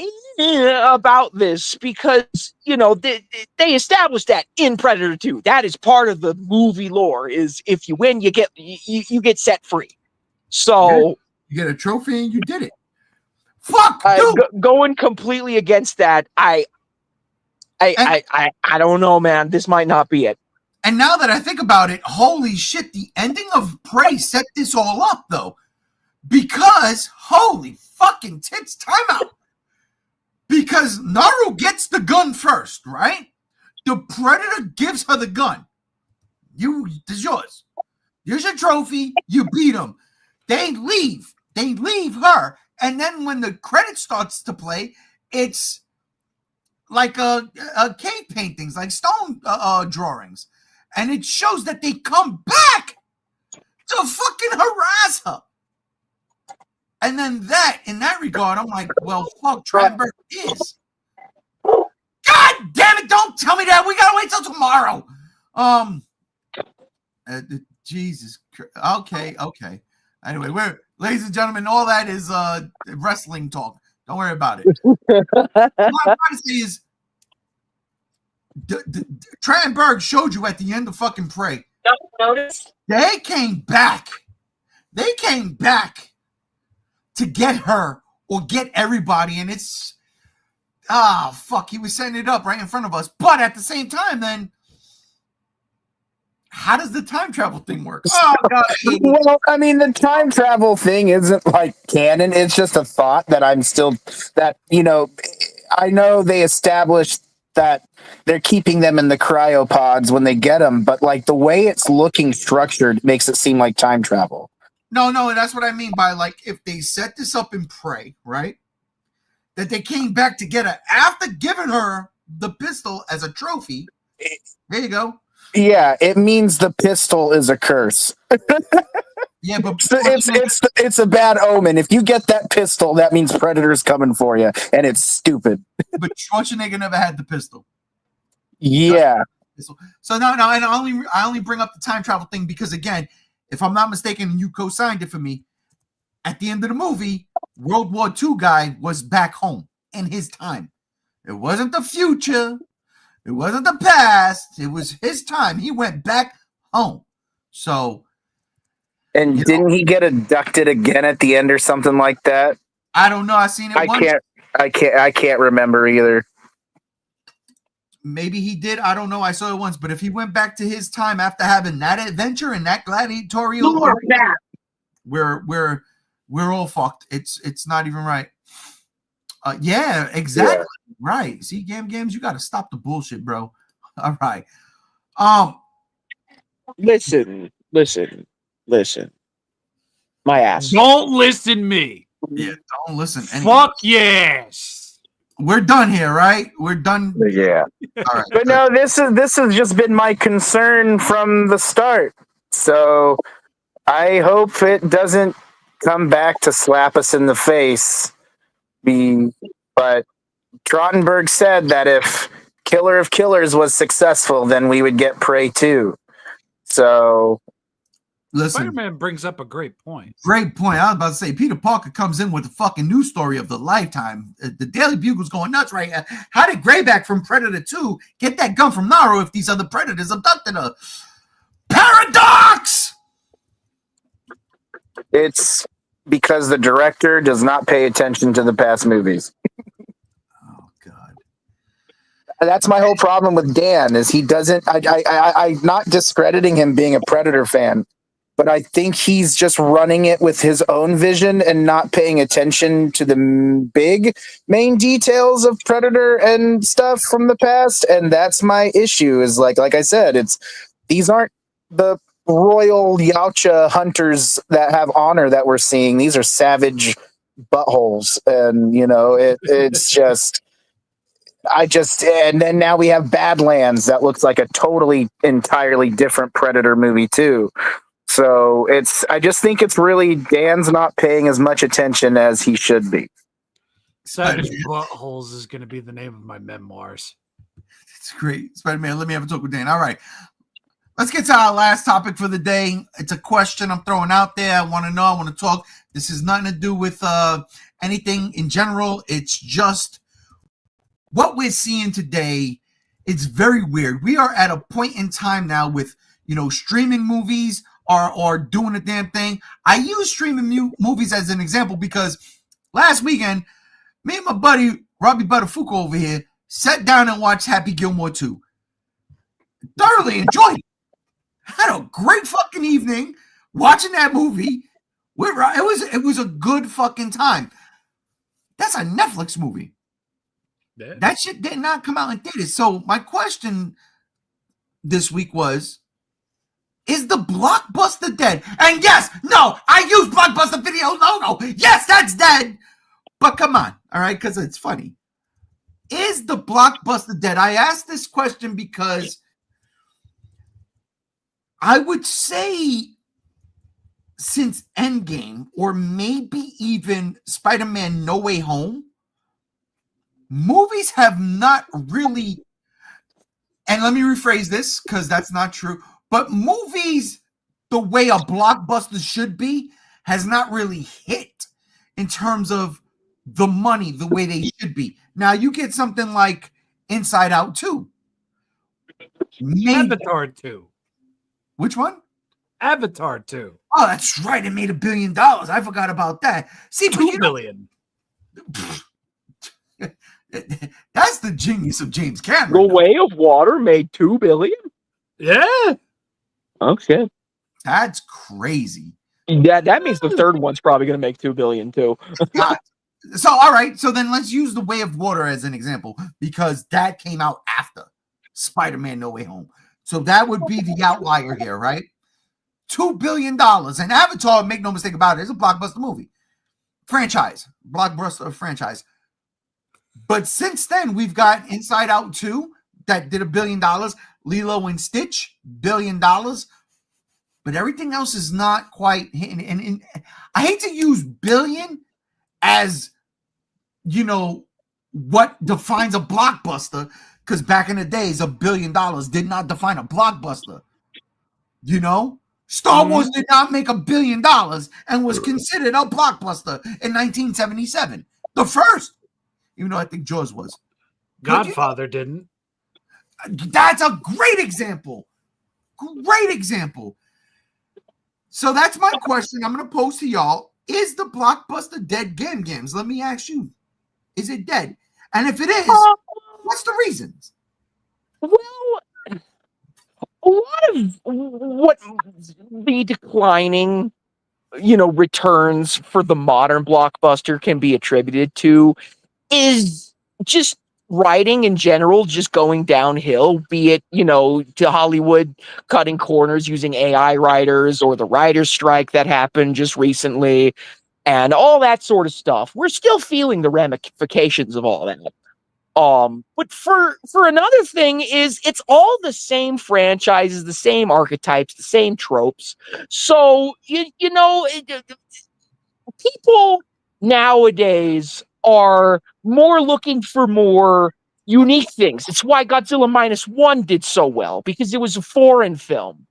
about this because they established that in Predator 2. That is part of the movie lore. Is if you win, you get set free. So you get a trophy and you did it. Fuck, going completely against that. I don't know, man. This might not be it. And now that I think about it, holy shit, the ending of Prey set this all up, though. Because, holy fucking tits, timeout. Because Naru gets the gun first, right? The Predator gives her the gun. It's yours. Here's your trophy. You beat him. They leave. They leave her. And then when the credit starts to play, it's like a cave paintings, like stone drawings. And it shows that they come back to fucking harass her. And then in that regard, I'm like, well, fuck, Tremberg is. God damn it, don't tell me that. We gotta wait till tomorrow. Jesus. Okay. Anyway, ladies and gentlemen, all that is wrestling talk. Don't worry about it. What I'm trying to say is Tremberg showed you at the end of fucking Prey. Don't notice. They came back. They came back to get her or get everybody, and it's fuck, he was setting it up right in front of us. But at the same time, then how does the time travel thing work? Oh god. Well, I mean, the time travel thing isn't like canon. It's just a thought that I know they established that they're keeping them in the cryopods when they get them, but like the way it's looking structured makes it seem like time travel. No, that's what I mean by, like, if they set this up in Prey, right? That they came back to get her after giving her the pistol as a trophy. There you go. Yeah, it means the pistol is a curse. Yeah, but it's a bad omen. If you get that pistol, that means Predator's coming for you, and it's stupid. But Schwarzenegger never had the pistol. Yeah. So no, and I only bring up the time travel thing because, again, if I'm not mistaken, and you co-signed it for me, at the end of the movie, World War II guy was back home in his time. It wasn't the future. It wasn't the past. It was his time. He went back home. So. And didn't he get abducted again at the end or something like that? I don't know. I seen it once. I can't remember either. Maybe he did. I don't know. I saw it once. But if he went back to his time after having that adventure and that gladiatorial, we're all fucked. It's not even right. Yeah, exactly. Yeah. Right. See, games, you got to stop the bullshit, bro. All right. Listen. My ass. Don't listen me. Yeah, don't listen. Fuck yes. We're done here, right? We're done. Yeah. All right. But no, this has just been my concern from the start. So I hope it doesn't come back to slap us in the face. But Trottenberg said that if Killer of Killers was successful, then we would get Prey 2. So listen, Spider-Man brings up a great point. Great point. I was about to say, Peter Parker comes in with the fucking news story of the lifetime. The Daily Bugle's going nuts right now. How did Greyback from Predator 2 get that gun from Naru if these other predators abducted her? Paradox! It's because the director does not pay attention to the past movies. Oh, God. That's my whole problem with Dan, is he doesn't... I'm not discrediting him being a Predator fan, but I think he's just running it with his own vision and not paying attention to the big main details of Predator and stuff from the past. And that's my issue, is like I said, these aren't the royal Yautja hunters that have honor that we're seeing. These are savage buttholes. And, it's just... and then now we have Badlands that looks like a entirely different Predator movie too. So I just think it's really Dan's not paying as much attention as he should be. Savage Buttholes is going to be the name of my memoirs. It's great. Spider-Man, let me have a talk with Dan. All right. Let's get to our last topic for the day. It's a question I'm throwing out there. I want to know. I want to talk. This has nothing to do with anything in general. It's just what we're seeing today. It's very weird. We are at a point in time now with, streaming movies are doing a damn thing. I use streaming movies as an example because last weekend, me and my buddy Robbie Butterfuco over here sat down and watched Happy Gilmore 2. Thoroughly enjoyed it. Had a great fucking evening watching that movie. It was a good fucking time. That's a Netflix movie. Yeah. That shit did not come out in theaters. So my question this week was, is the Blockbuster dead? And yes, no, I use Blockbuster video logo. Yes, that's dead. But come on, all right, because it's funny. Is the Blockbuster dead? I asked this question because I would say since Endgame, or maybe even Spider-Man No Way Home, movies have not really, and let me rephrase this because that's not true, but movies, the way a blockbuster should be, has not really hit in terms of the money the way they should be. Now, you get something like Inside Out 2. Avatar 2. Which one? Avatar 2. Oh, that's right. It made $1 billion. I forgot about that. See, but $2 billion. That's the genius of James The Cameron. Way of Water made $2 billion. Yeah. Oh shit. That's crazy. That means the third one's probably going to make $2 billion too. So, all right. So then let's use The Way of Water as an example because that came out after Spider-Man No Way Home. So that would be the outlier here, right? $2 billion. And Avatar, make no mistake about it, is a blockbuster movie. Blockbuster franchise. But since then, we've got Inside Out 2 that did $1 billion. Lilo and Stitch, $1 billion. But everything else is not quite hitting. And I hate to use billion as, what defines a blockbuster, because back in the days, $1 billion did not define a blockbuster. Star Wars did not make $1 billion and was considered a blockbuster in 1977. The first, even though I think Jaws was. Godfather didn't. That's a great example. Great example. So that's my question I'm going to pose to y'all. Is the blockbuster dead games? Let me ask you. Is it dead? And if it is, what's the reasons? Well, a lot of what the declining, returns for the modern blockbuster can be attributed to is just writing in general just going downhill, be it, to Hollywood cutting corners using AI writers or the writers' strike that happened just recently and all that sort of stuff. We're still feeling the ramifications of all that. But for another thing is it's all the same franchises, the same archetypes, the same tropes. So, people nowadays are more looking for more unique things. It's why Godzilla -1 did so well, because it was a foreign film.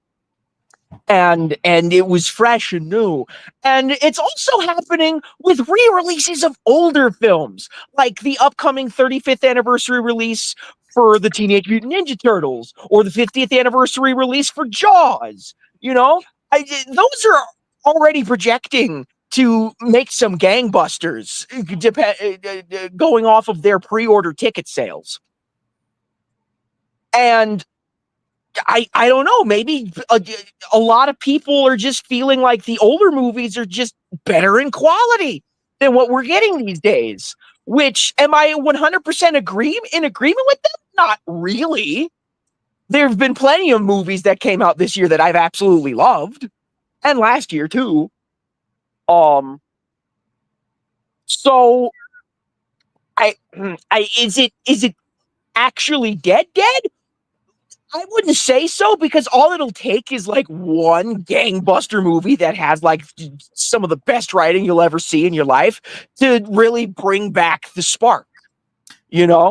And it was fresh and new. And it's also happening with re-releases of older films, like the upcoming 35th anniversary release for the Teenage Mutant Ninja Turtles, or the 50th anniversary release for Jaws. Those are already projecting to make some gangbusters, going off of their pre-order ticket sales. And I don't know, maybe a lot of people are just feeling like the older movies are just better in quality than what we're getting these days. Which, am I 100% in agreement with them? Not really. There have been plenty of movies that came out this year that I've absolutely loved, and last year too. So is it actually dead? I wouldn't say so, because all it'll take is like one gangbuster movie that has like some of the best writing you'll ever see in your life to really bring back the spark. It's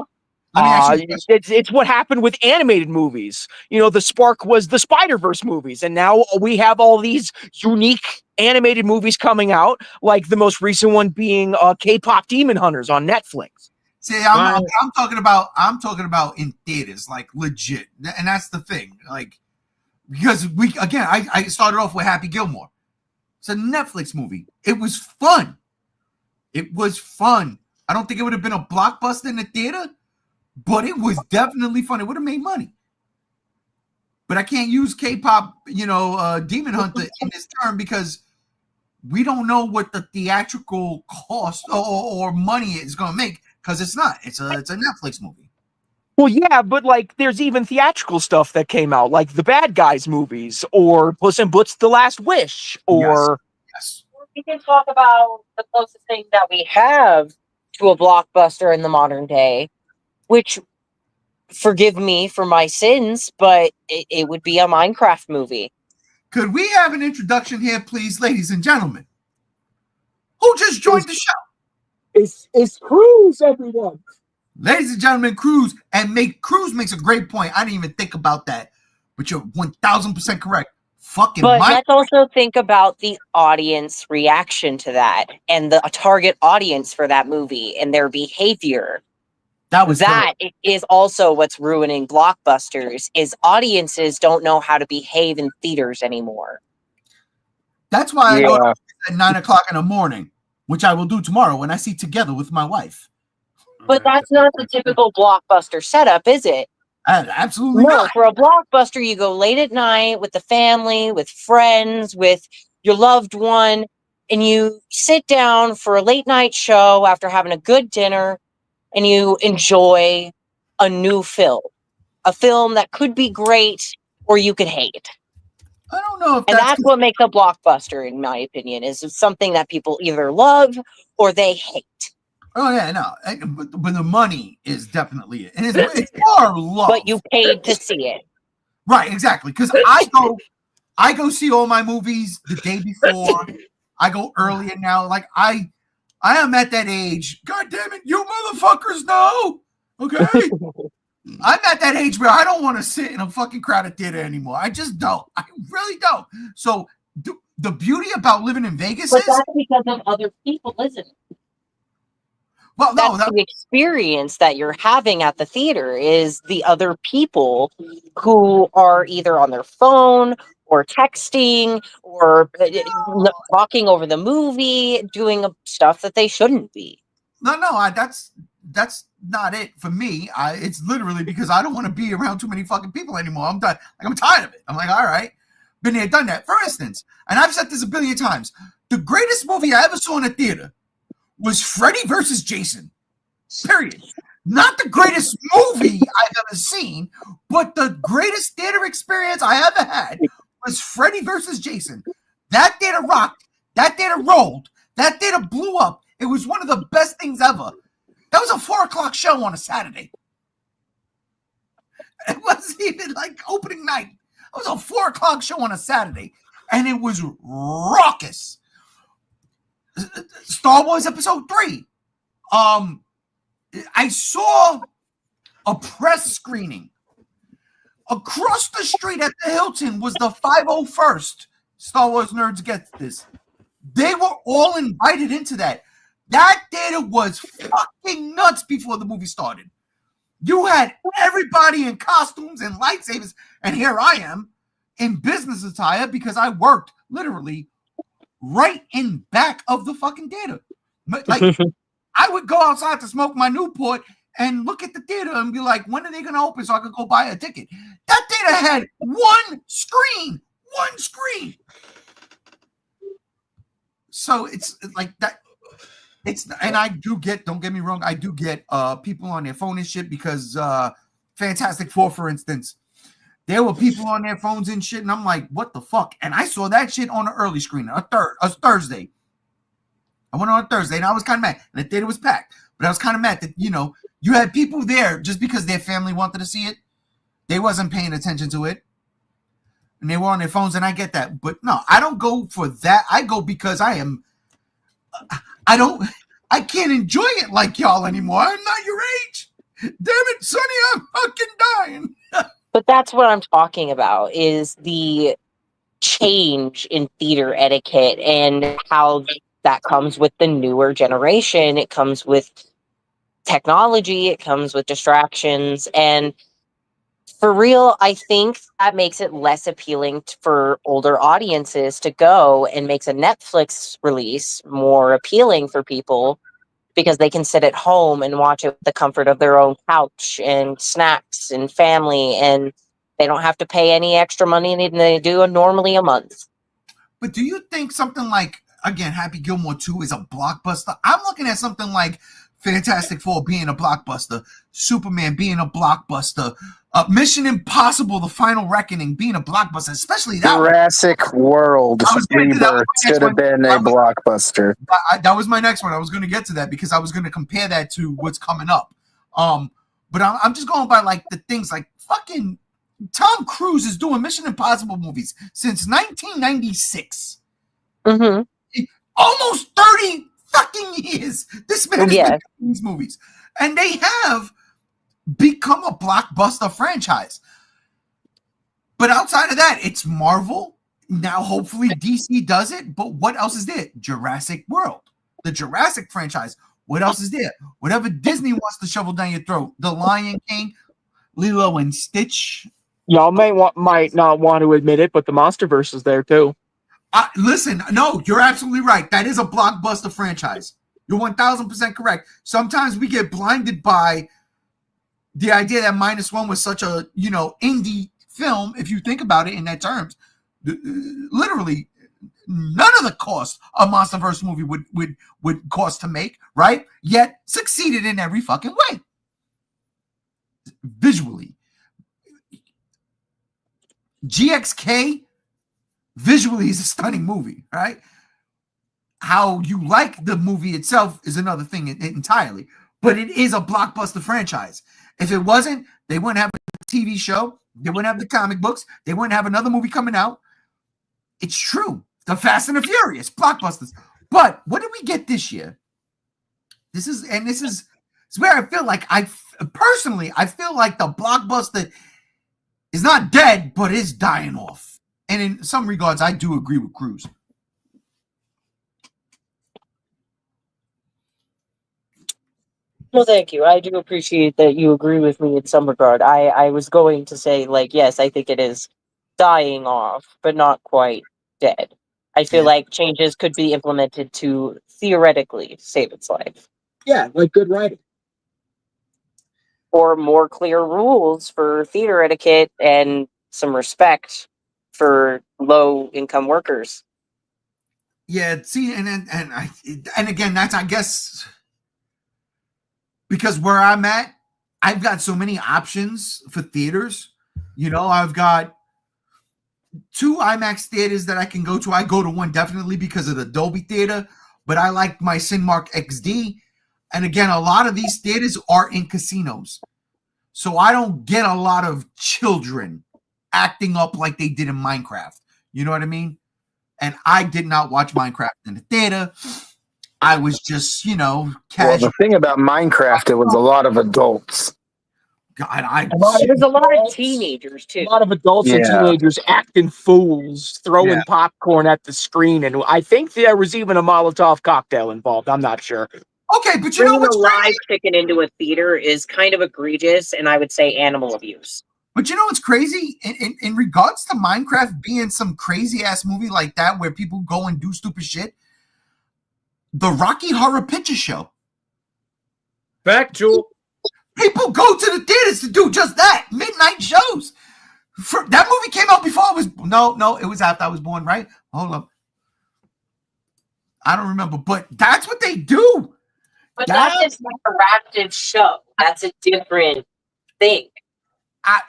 what happened with animated movies. The spark was the Spider-Verse movies, and now we have all these unique animated movies coming out, like the most recent one being K-pop Demon Hunters on Netflix. See, I'm talking about in theaters, like legit, and that's the thing. Like, because I started off with Happy Gilmore. It's a Netflix movie. It was fun. I don't think it would have been a blockbuster in the theater, but it was definitely fun. It would have made money. but I can't use K-pop, Demon Hunter in this term because we don't know what the theatrical cost or money is going to make because it's not. It's a Netflix movie. Well, yeah, but like, there's even theatrical stuff that came out, like the Bad Guys movies, or Puss in Boots: The Last Wish, or Yes. We can talk about the closest thing that we have to a blockbuster in the modern day, which, forgive me for my sins, but it would be a Minecraft movie. Could we have an introduction here, please, ladies and gentlemen? Who just joined the show? It's Cruz, everyone. Ladies and gentlemen, Cruz makes a great point. I didn't even think about that, but you're 1000% correct. Fucking But let's also think about the audience reaction to that and the target audience for that movie and their behavior. That is also what's ruining blockbusters, is audiences don't know how to behave in theaters anymore. That's why I go to at 9:00 in the morning, which I will do tomorrow when I see Together with my wife. But that's not the typical blockbuster setup, is it? Absolutely No, not. for a blockbuster, you go late at night with the family, with friends, with your loved one, and you sit down for a late night show after having a good dinner, and you enjoy a new film. A film that could be great or you could hate. I don't know if and that's what makes a blockbuster, in my opinion, is something that people either love or they hate. Oh yeah, no, but the money is definitely it, and it's more love. But you paid to see it, right? Exactly, because I go see all my movies the day before. I go earlier now. Like I am at that age. God damn it, you motherfuckers know. Okay, I'm at that age where I don't want to sit in a fucking crowded theater anymore. I just don't. I really don't. So the beauty about living in Vegas is that's because of other people, isn't it? Well, no, that's the experience that you're having at the theater is the other people who are either on their phone or texting or talking over the movie, doing stuff that they shouldn't be. No, that's not it for me. It's literally because I don't want to be around too many fucking people anymore. I'm done. Like, I'm tired of it. I'm like, all right, been there, done that. For instance, and I've said this a billion times, the greatest movie I ever saw in a theater was Freddy versus Jason. Period. Not the greatest movie I've ever seen, but the greatest theater experience I ever had was Freddy versus Jason. That theater rocked. That theater rolled. That theater blew up. It was one of the best things ever. That was a 4:00 show on a Saturday. It wasn't even like opening night. It was a 4:00 show on a Saturday, and it was raucous. Star Wars Episode 3. I saw a press screening. Across the street at the Hilton was the 501st. Star Wars nerds get this. They were all invited into that. That theater was fucking nuts before the movie started. You had everybody in costumes and lightsabers, and here I am in business attire because I worked literally right in back of the fucking theater. Like, I would go outside to smoke my Newport and look at the theater and be like, when are they going to open so I could go buy a ticket? That theater had one screen. So it's like that. And I do get, don't get me wrong, I do get people on their phone and shit because Fantastic Four, for instance, there were people on their phones and shit, and I'm like, what the fuck? And I saw that shit on an early screen, a Thursday. I went on a Thursday, and I was kind of mad. And the theater was packed, but I was kind of mad that, you had people there just because their family wanted to see it. They wasn't paying attention to it, and they were on their phones, and I get that. But no, I don't go for that. I go because I can't enjoy it like y'all anymore. I'm not your age. Damn it, Sonny, I'm fucking dying. But that's what I'm talking about, is the change in theater etiquette and how that comes with the newer generation. It comes with technology. It comes with distractions. And for real, I think that makes it less appealing for older audiences to go, and makes a Netflix release more appealing for people because they can sit at home and watch it with the comfort of their own couch and snacks and family. And They don't have to pay any extra money than they do normally a month. But do you think something like, again, Happy Gilmore 2 is a blockbuster? I'm looking at something like Fantastic Four being a blockbuster, Superman being a blockbuster, Mission Impossible: The Final Reckoning being a blockbuster, especially that Jurassic World Rebirth should have been a blockbuster. That was my next one. I was going to get to that because I was going to compare that to what's coming up. But I'm just going by like the things like fucking Tom Cruise is doing Mission Impossible movies since 1996. Mm-hmm. Almost 30 fucking years. This man has been doing these movies. And they have become a blockbuster franchise. But outside of that, it's Marvel. Now, hopefully, DC does it. But what else is there? Jurassic World. The Jurassic franchise. What else is there? Whatever Disney wants to shovel down your throat. The Lion King, Lilo and Stitch. Y'all might not want to admit it, but the MonsterVerse is there too. Listen, no, you're absolutely right. That is a blockbuster franchise. You're 1,000% correct. Sometimes we get blinded by the idea that -1 was such a, indie film. If you think about it in that terms, literally none of the cost a MonsterVerse movie would cost to make, right? Yet succeeded in every fucking way. Visually. GXK visually is a stunning movie, right? How you like the movie itself is another thing entirely, but it is a blockbuster franchise. If it wasn't, they wouldn't have a TV show, they wouldn't have the comic books, they wouldn't have another movie coming out. It's true. The Fast and the Furious, blockbusters. But what did we get this year? This is where I feel like I feel like the blockbuster is not dead, but is dying off. And in some regards, I do agree with Cruz. Well, thank you. I do appreciate that you agree with me in some regard. I was going to say, like, yes, I think it is dying off, but not quite dead. I feel like changes could be implemented to theoretically save its life. Yeah, like good writing. Or more clear rules for theater etiquette and some respect for low-income workers. Yeah, see, and again, that's, I guess, because where I'm at, I've got so many options for theaters. I've got 2 IMAX theaters that I can go to. I go to one definitely because of the Dolby Theater, but I like my Cinemark XD. And again, a lot of these theaters are in casinos. So I don't get a lot of children acting up like they did in Minecraft. You know what I mean? And I did not watch Minecraft in the theater. I was just, casual. Well, the thing about Minecraft, it was a lot of adults. God, there's a lot of teenagers, too. A lot of adults and teenagers acting fools, throwing popcorn at the screen. And I think there was even a Molotov cocktail involved. I'm not sure. Okay, but you know what's a live chicken into a theater is kind of egregious, and I would say animal abuse. But you know what's crazy? In regards to Minecraft being some crazy-ass movie like that where people go and do stupid shit, the Rocky Horror Picture Show. Back, Jewel. People go to the theaters to do just that. Midnight shows. That movie came out before I was... No, it was after I was born, right? Hold up. I don't remember, but that's what they do. But that's an interactive show. That's a different thing.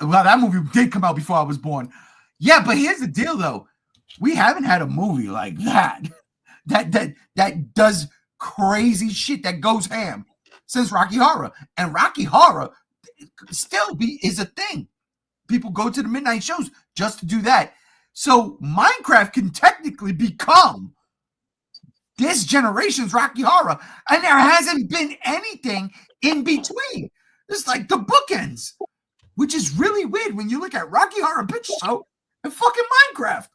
Well, that movie did come out before I was born. Yeah, but here's the deal, though. We haven't had a movie like that that does crazy shit, that goes ham, since Rocky Horror. And Rocky Horror still is a thing. People go to the midnight shows just to do that. So Minecraft can technically become this generation's Rocky Horror, and there hasn't been anything in between. It's like the bookends, which is really weird when you look at Rocky Horror Picture Show and fucking Minecraft.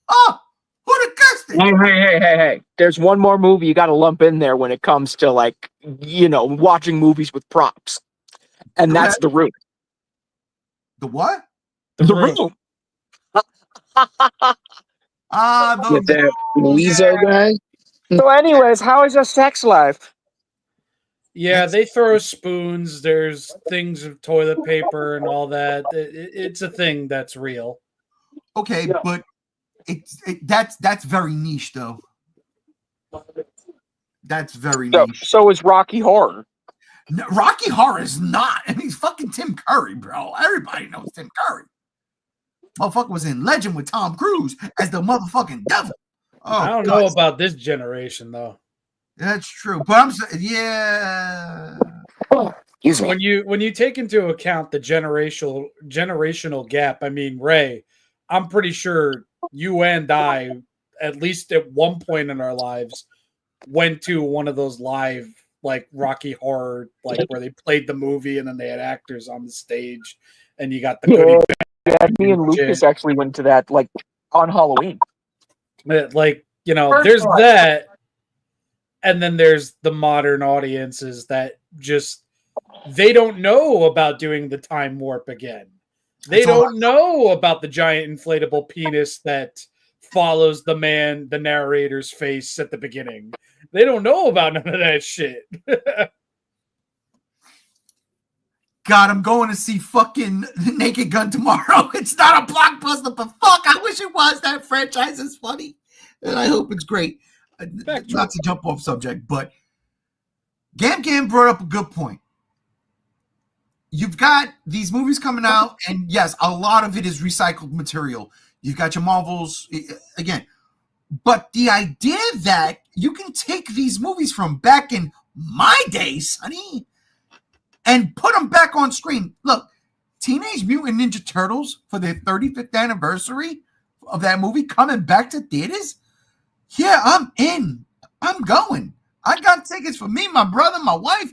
Oh, who'd have guessed it? Hey. There's one more movie you got to lump in there when it comes to, like, watching movies with props. And that's The Room. The what? The Room. With that Weezo guy? So anyways, how is your sex life? Yeah, they throw spoons. There's things of toilet paper and all that. It's a thing that's real. Okay, Yeah. but that's very niche though. That's very niche. So is Rocky Horror. Rocky Horror is not. I mean, he's fucking Tim Curry, bro. Everybody knows Tim Curry. Motherfucker was in Legend with Tom Cruise as the motherfucking devil. Oh, I don't know about this generation though. That's true, but I'm yeah. Excuse me. When you take into account the generational gap, I mean, Ray, I'm pretty sure you and I, at least at one point in our lives, went to one of those live like Rocky Horror, like where they played the movie and then they had actors on the stage, and you got the goodie Yeah, me and shit. Lucas actually went to that like on Halloween. Like, you know, there's that, and then there's the modern audiences that just they don't know about doing the time warp again. They don't know about the giant inflatable penis that follows the narrator's face at the beginning. They don't know about none of that shit. God, I'm going to see fucking Naked Gun tomorrow. It's not a blockbuster, but fuck, I wish it was. That franchise is funny, and I hope it's great. Not to jump off subject, but Gam brought up a good point. You've got these movies coming out, and yes, a lot of it is recycled material. You've got your Marvels, again. But the idea that you can take these movies from back in my day, sonny, and put them back on screen. Look, Teenage Mutant Ninja Turtles for their 35th anniversary of that movie coming back to theaters. Yeah, I'm in. I'm going. I got tickets for me, my brother, my wife.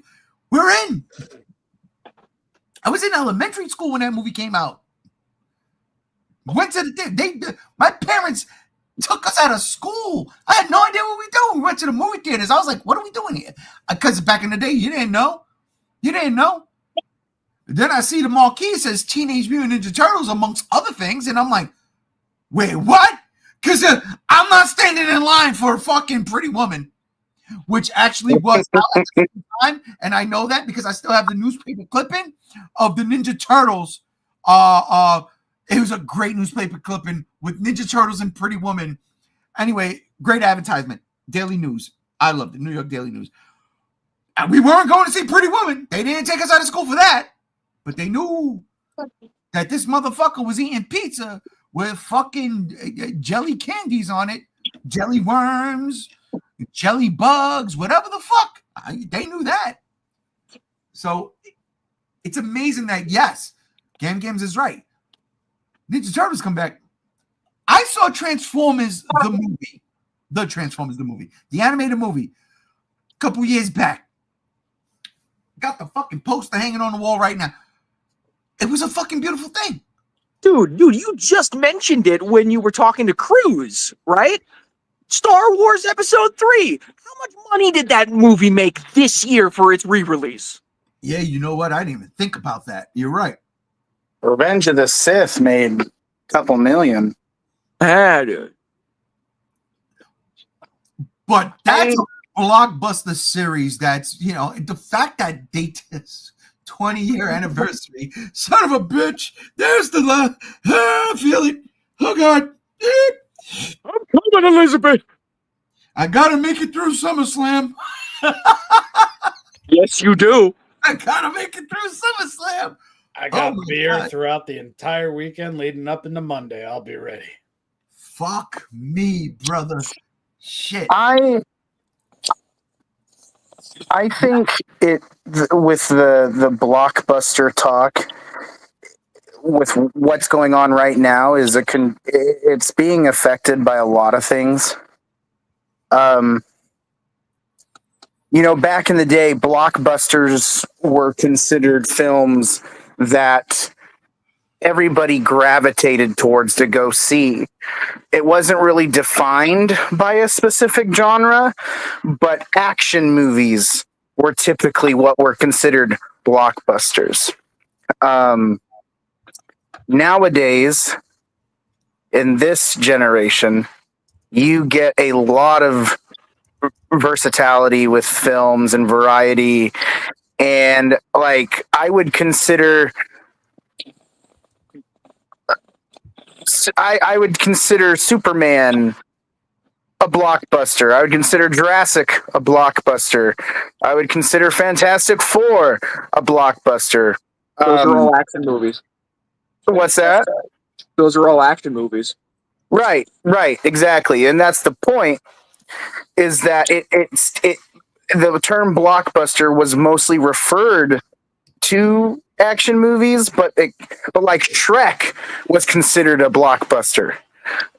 We're in. I was in elementary school when that movie came out. Went to the theater. My parents took us out of school. I had no idea what we were doing. We went to the movie theaters. I was like, what are we doing here? Because back in the day, you didn't know. You didn't know. Then I see the marquee says Teenage Mutant Ninja Turtles amongst other things. And I'm like, wait, what? Because I'm not standing in line for a fucking Pretty Woman, which actually was out at the same time. And I know that because I still have the newspaper clipping of the Ninja Turtles. It was a great newspaper clipping with Ninja Turtles and Pretty Woman. Anyway, great advertisement. Daily News. I loved it. New York Daily News. And we weren't going to see Pretty Woman. They didn't take us out of school for that. But they knew that this motherfucker was eating pizza with fucking jelly candies on it. Jelly worms, jelly bugs, whatever the fuck. They knew that. So it's amazing that, yes, Games is right. Ninja Turtles come back. I saw Transformers the movie. The animated movie, a couple years back. Got the fucking poster hanging on the wall right now. It was a fucking beautiful thing. Dude, you just mentioned it when you were talking to Cruz, right? Star Wars Episode 3. How much money did that movie make this year for its re-release? Yeah, you know what? I didn't even think about that. You're right. Revenge of the Sith made a couple million. Dude. But that's a blockbuster series that's, you know, the fact that they just 20-year anniversary, son of a bitch, there's the love. I feel it. Oh, God. I'm coming, Elizabeth. I got to make it through SummerSlam. Yes, you do. I got to make it through SummerSlam. I got beer God. throughout the entire weekend leading up into Monday. I'll be ready. Fuck me, brother. Shit. I think it with the blockbuster talk with what's going on right now is it's being affected by a lot of things. You know, back in the day, blockbusters were considered films that everybody gravitated towards to go see. It wasn't really defined by a specific genre, but action movies were typically what were considered blockbusters. Nowadays, in this generation, you get a lot of versatility with films and variety. And like, I would consider Superman a blockbuster. I would consider Jurassic a blockbuster. I would consider Fantastic Four a blockbuster. Those are all action movies. What's that? Those are all action movies. Right, exactly. And that's the point, is that the term blockbuster was mostly referred to action movies, but like Shrek was considered a blockbuster,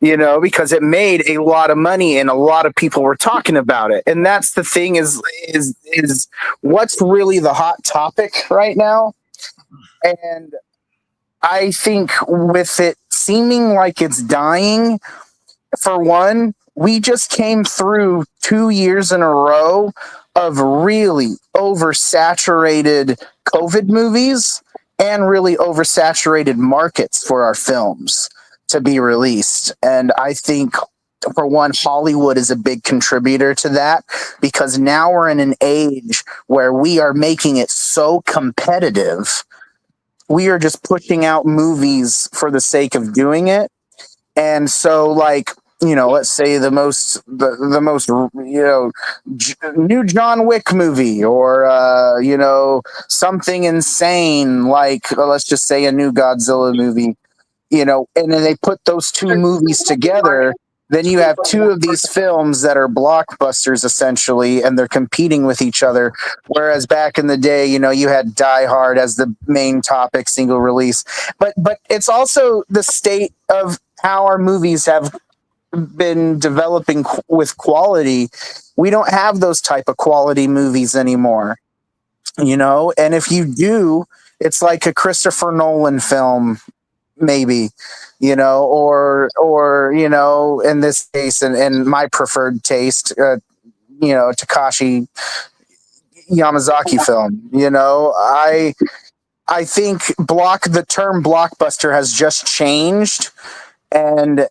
because it made a lot of money and a lot of people were talking about it. And that's the thing, is what's really the hot topic right now. And I think with it seeming like it's dying, for one, we just came through 2 years in a row of really oversaturated COVID movies and really oversaturated markets for our films to be released. And I think, for one, Hollywood is a big contributor to that, because now we're in an age where we are making it so competitive. We are just pushing out movies for the sake of doing it. And so, like, let's say the most new John Wick movie, or something insane like, let's just say, a new Godzilla movie, and then they put those two movies together. Then you have two of these films that are blockbusters essentially, and they're competing with each other. Whereas back in the day, you had Die Hard as the main topic, single release. But it's also the state of how our movies have been developing with quality. We don't have those type of quality movies anymore, and if you do, it's like a Christopher Nolan film, maybe, or in this case, and my preferred taste, Takashi Yamazaki film. I think the term blockbuster has just changed, and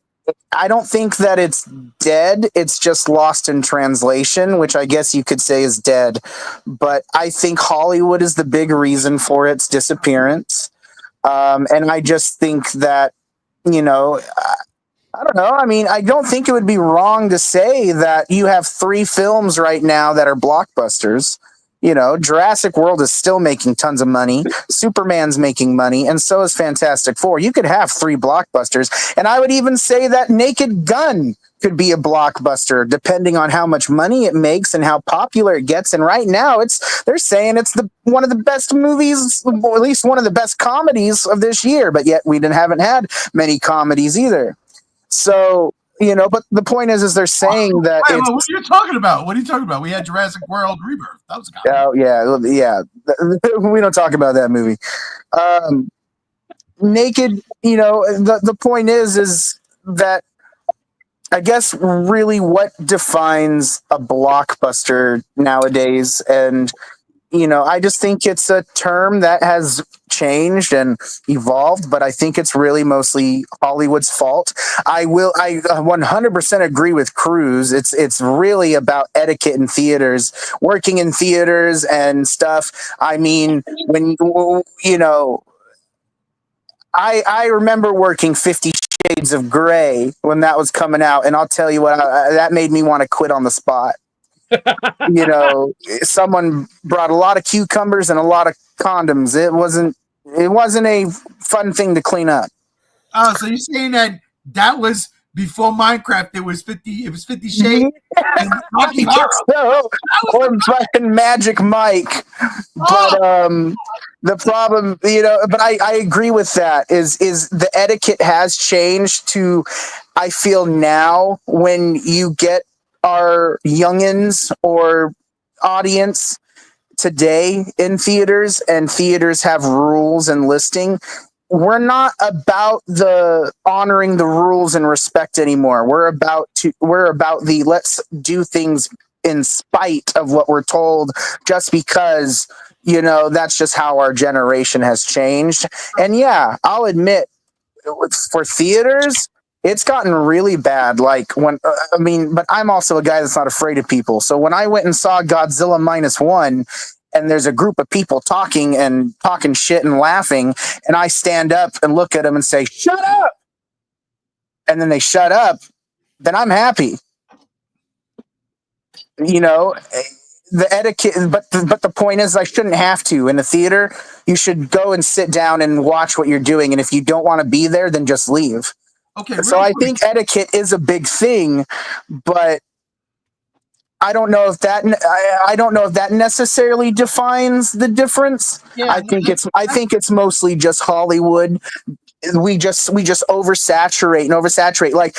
I don't think that it's dead. It's just lost in translation, which I guess you could say is dead. But I think Hollywood is the big reason for its disappearance. And I just think that, I don't know. I mean, I don't think it would be wrong to say that you have 3 films right now that are blockbusters. Jurassic World is still making tons of money. Superman's making money, and so is Fantastic Four. You could have 3 blockbusters, and I would even say that Naked Gun could be a blockbuster, depending on how much money it makes and how popular it gets. And right now, they're saying it's one of the best movies, or at least one of the best comedies of this year. But yet, we haven't had many comedies either. So, but the point is they're saying that. Wait, what are you talking about? What are you talking about? We had Jurassic World Rebirth. That was a comedy. Oh, yeah. We don't talk about that movie. Naked, the point is that I guess really what defines a blockbuster nowadays, and I just think it's a term that has changed and evolved, but I think it's really mostly Hollywood's fault. I 100% agree with Cruz. It's really about etiquette in theaters, working in theaters and stuff. I mean, when I remember working 50 Shades of Grey when that was coming out, and I'll tell you what, that made me want to quit on the spot. Someone brought a lot of cucumbers and a lot of condoms. It wasn't a fun thing to clean up. Oh, so you're saying that was before Minecraft? It was 50 Shades and Rocky Horror. So, or fucking Magic Mike. But the problem, but I agree with that, is the etiquette has changed to, I feel now, when you get our youngins or audience today in theaters, and theaters have rules and listing, we're not about the honoring the rules and respect anymore. We're about the let's do things in spite of what we're told, just because that's just how our generation has changed. And yeah, I'll admit, for theaters, It's gotten really bad. Like but I'm also a guy that's not afraid of people. So when I went and saw Godzilla -1, and there's a group of people talking shit and laughing, and I stand up and look at them and say, "Shut up!" and then they shut up, then I'm happy. You know, the etiquette, but the point is, I shouldn't have to. In a theater, you should go and sit down and watch what you're doing, and if you don't want to be there, then just leave. Okay, So I think etiquette is a big thing, but I don't know if that necessarily defines the difference. Yeah, I think it's mostly just Hollywood. We just oversaturate. Like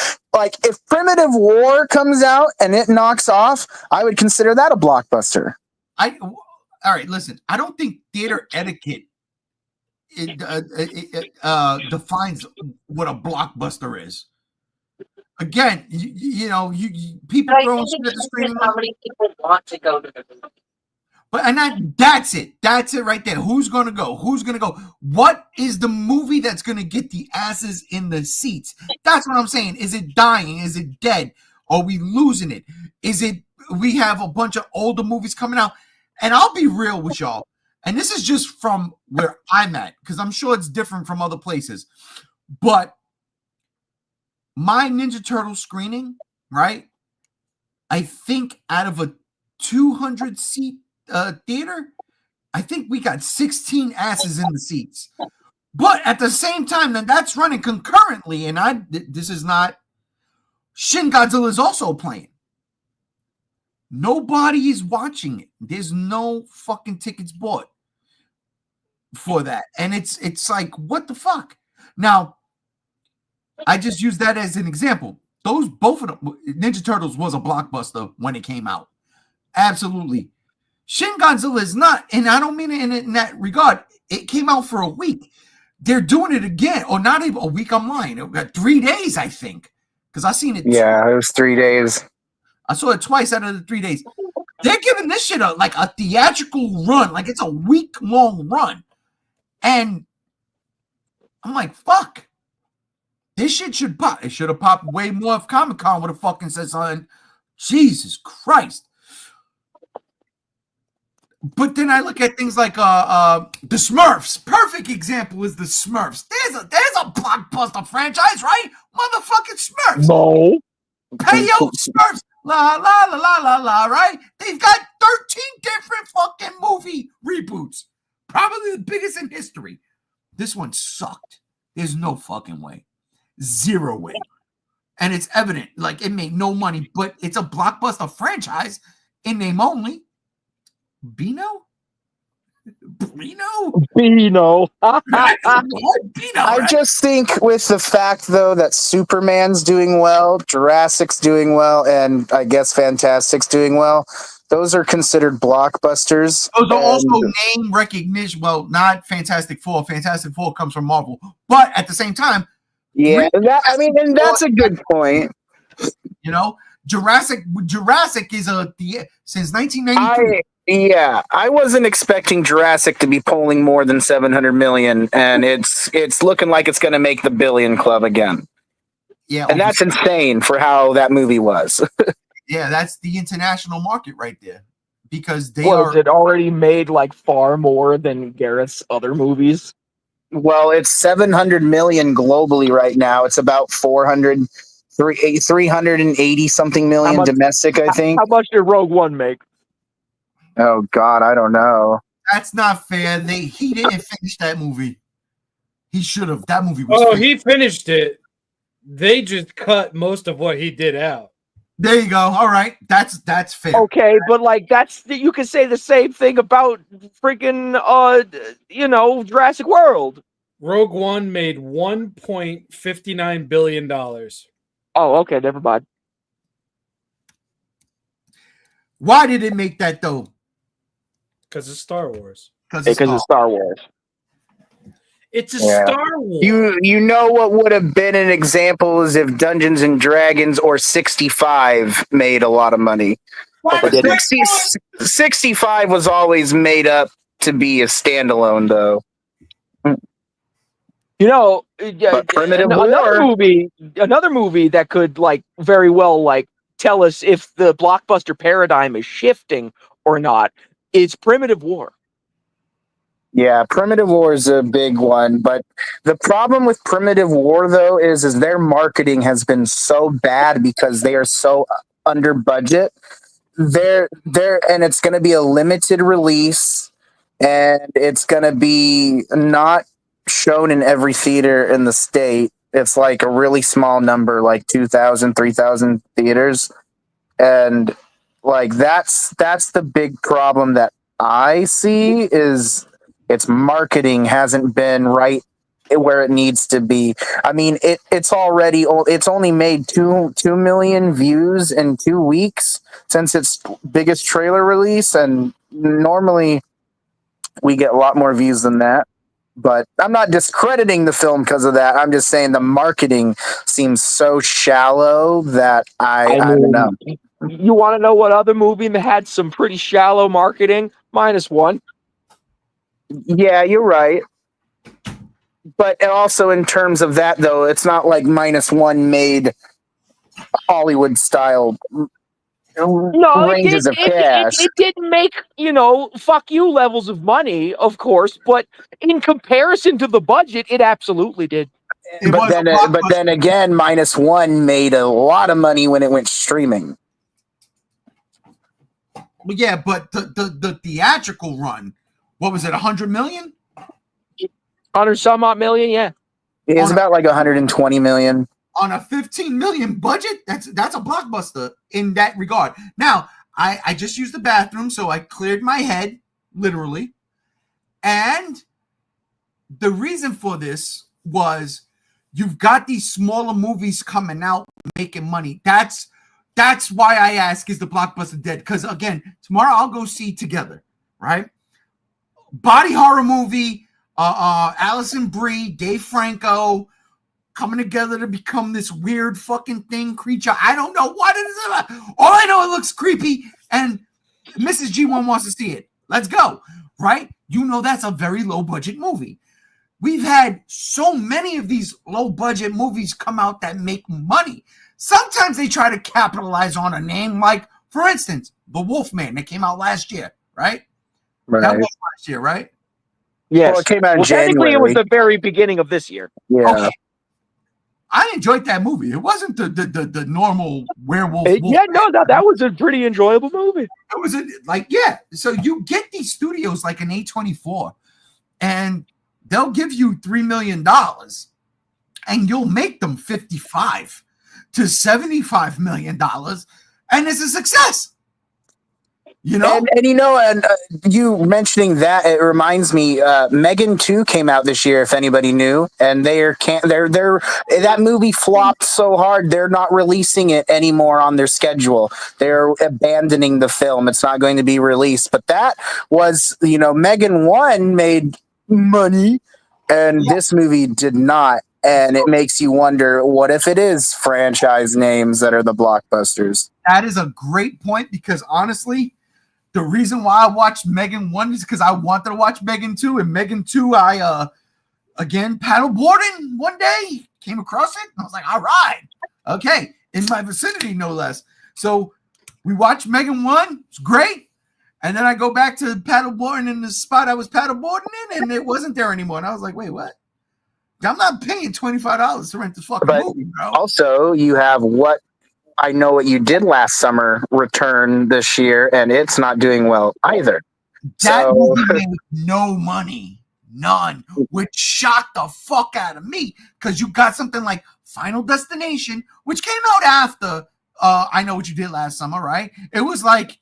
if Primitive War comes out and it knocks off, I would consider that a blockbuster. All right, listen. I don't think theater etiquette defines what a blockbuster is. Again, people throwing shit at the screen. How many people want to go to the movie? That's it. That's it right there. Who's going to go? Who's going to go? What is the movie that's going to get the asses in the seats? That's what I'm saying. Is it dying? Is it dead? Are we losing it? Is it we have a bunch of older movies coming out? And I'll be real with y'all. And this is just from where I'm at, because I'm sure it's different from other places. But my Ninja Turtle screening, right? I think out of a 200 seat theater, I think we got 16 asses in the seats. But at the same time, then that's running concurrently, and this is not Shin Godzilla is also playing. Nobody is watching it. There's no fucking tickets bought for that, and it's like, what the fuck? Now, I just use that as an example. Both of them, Ninja Turtles was a blockbuster when it came out. Absolutely. Shin Godzilla is not, and I don't mean it in that regard. It came out for a week. They're doing it again, or not even a week. I'm lying. It got 3 days, I think, because I seen it. Yeah, it was 3 days. I saw it twice out of the 3 days. They're giving this shit a theatrical run, like it's a week-long run, and I'm like, fuck. This shit should pop. It should have popped way more if Comic-Con would have fucking said something. Jesus Christ. But then I look at things like the Smurfs. Perfect example is the Smurfs. There's a blockbuster franchise, right? Motherfucking Smurfs. No. Hey, yo, Smurfs. La, la, la, la, la, la, right? They've got 13 different fucking movie reboots. Probably the biggest in history. This one sucked. There's no fucking way. Zero way. And it's evident. Like, it made no money, but it's a blockbuster franchise in name only. Bino? Bino. I just think with the fact, though, that Superman's doing well, Jurassic's doing well, and I guess Fantastic's doing well, those are considered blockbusters. Those are also name recognition. Well, not Fantastic Four. Fantastic Four comes from Marvel. But at the same time, yeah, and that's a good point. You know, Jurassic is since 1993. I wasn't expecting Jurassic to be polling more than 700 million, and it's looking like it's going to make the billion club again. Yeah, and that's insane for how that movie was. Yeah, that's the international market right there, because it already made like far more than Gareth's other movies. Well, it's 700 million globally right now. It's about 380 something million domestic, I think. How much did Rogue One make? Oh God, I don't know. That's not fair. He didn't finish that movie. He should have. That movie was. Oh, he finished it. They just cut most of what he did out. There you go. All right, that's fair. Okay, but like you can say the same thing about freaking Jurassic World. Rogue One made $1.59 billion. Oh, okay, never mind. Why did it make that though? Because it's Star Wars. Because it's Star Wars. It's a Star Wars. You know what would have been an example is if Dungeons and Dragons or 65 made a lot of money. 65 was always made up to be a standalone, though. You know, But Primitive another movie that could like very well like tell us if the blockbuster paradigm is shifting or not is Primitive War. Yeah, Primitive War is a big one, but the problem with Primitive War though is their marketing has been so bad because they are so under budget. And it's going to be a limited release, and it's going to be not shown in every theater in the state. It's like a really small number, like 2,000, 3,000 theaters, and like that's the big problem that I see is its marketing hasn't been right where it needs to be. I mean, it's only made 2 million views in 2 weeks since its biggest trailer release, and normally we get a lot more views than that. But I'm not discrediting the film because of that. I'm just saying the marketing seems so shallow that I don't know. You want to know what other movie that had some pretty shallow marketing? -1. Yeah, you're right. But also in terms of that, though, it's not like -1 made Hollywood style ranges of cash. It didn't make, fuck you levels of money, of course, but in comparison to the budget, it absolutely did. But then again, -1 made a lot of money when it went streaming. Well, yeah, but the theatrical run, what was it, 100 million? 100 some odd million, yeah. It was about like 120 million. On a 15 million budget, that's a blockbuster in that regard. Now, I just used the bathroom, so I cleared my head, literally. And the reason for this was you've got these smaller movies coming out making money. That's why I ask, is the blockbuster dead? Because again, tomorrow I'll go see Together, right? Body horror movie, Alison Brie, Dave Franco coming together to become this weird fucking thing creature. I don't know what it is. All I know, it looks creepy, and Mrs. G1 wants to see it. Let's go, right? You know that's a very low budget movie. We've had so many of these low budget movies come out that make money. Sometimes they try to capitalize on a name, like, for instance, The Wolfman that came out last year, right? That was last year, right? Yes. Well, it came out in technically, January. it was the very beginning of this year. Yeah. Okay. I enjoyed that movie. It wasn't the normal werewolf. That was a pretty enjoyable movie. It was so you get these studios like an A24, and they'll give you $3 million, and you'll make them $55 to $75 million, and it's a success. You know, and you mentioning that, it reminds me, Megan 2 came out this year, if anybody knew, and that movie flopped so hard they're not releasing it anymore on their schedule. They're abandoning the film. It's not going to be released. But that was, Megan 1 made money, and this movie did not. And it makes you wonder, what if it is franchise names that are the blockbusters? That is a great point, because honestly, the reason why I watched Megan 1 is because I wanted to watch Megan 2. And Megan 2, I, again, paddleboarding one day, came across it. And I was like, all right, okay, in my vicinity, no less. So we watched Megan 1. It's great. And then I go back to paddleboarding in the spot I was paddleboarding in, and it wasn't there anymore. And I was like, wait, what? I'm not paying $25 to rent this fucking movie, bro. Also, you have What I Know What You Did Last Summer return this year, and it's not doing well either. That movie made no money, none, which shocked the fuck out of me, because you got something like Final Destination, which came out after I Know What You Did Last Summer, right? It was like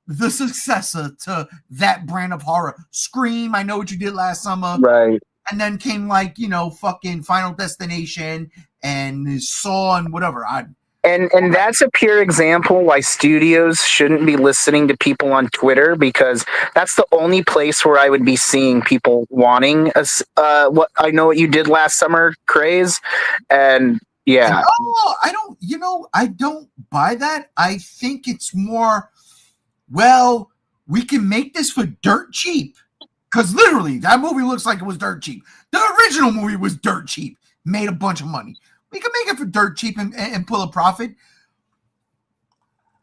the successor to that brand of horror. Scream, I Know What You Did Last Summer. Right. And then came fucking Final Destination and Saw and whatever. And that's a pure example why studios shouldn't be listening to people on Twitter, because that's the only place where I would be seeing people wanting What I Know What You Did Last Summer craze. And yeah. I don't buy that. I think it's more, well, we can make this for dirt cheap. Because literally, that movie looks like it was dirt cheap. The original movie was dirt cheap. made a bunch of money. We can make it for dirt cheap and pull a profit.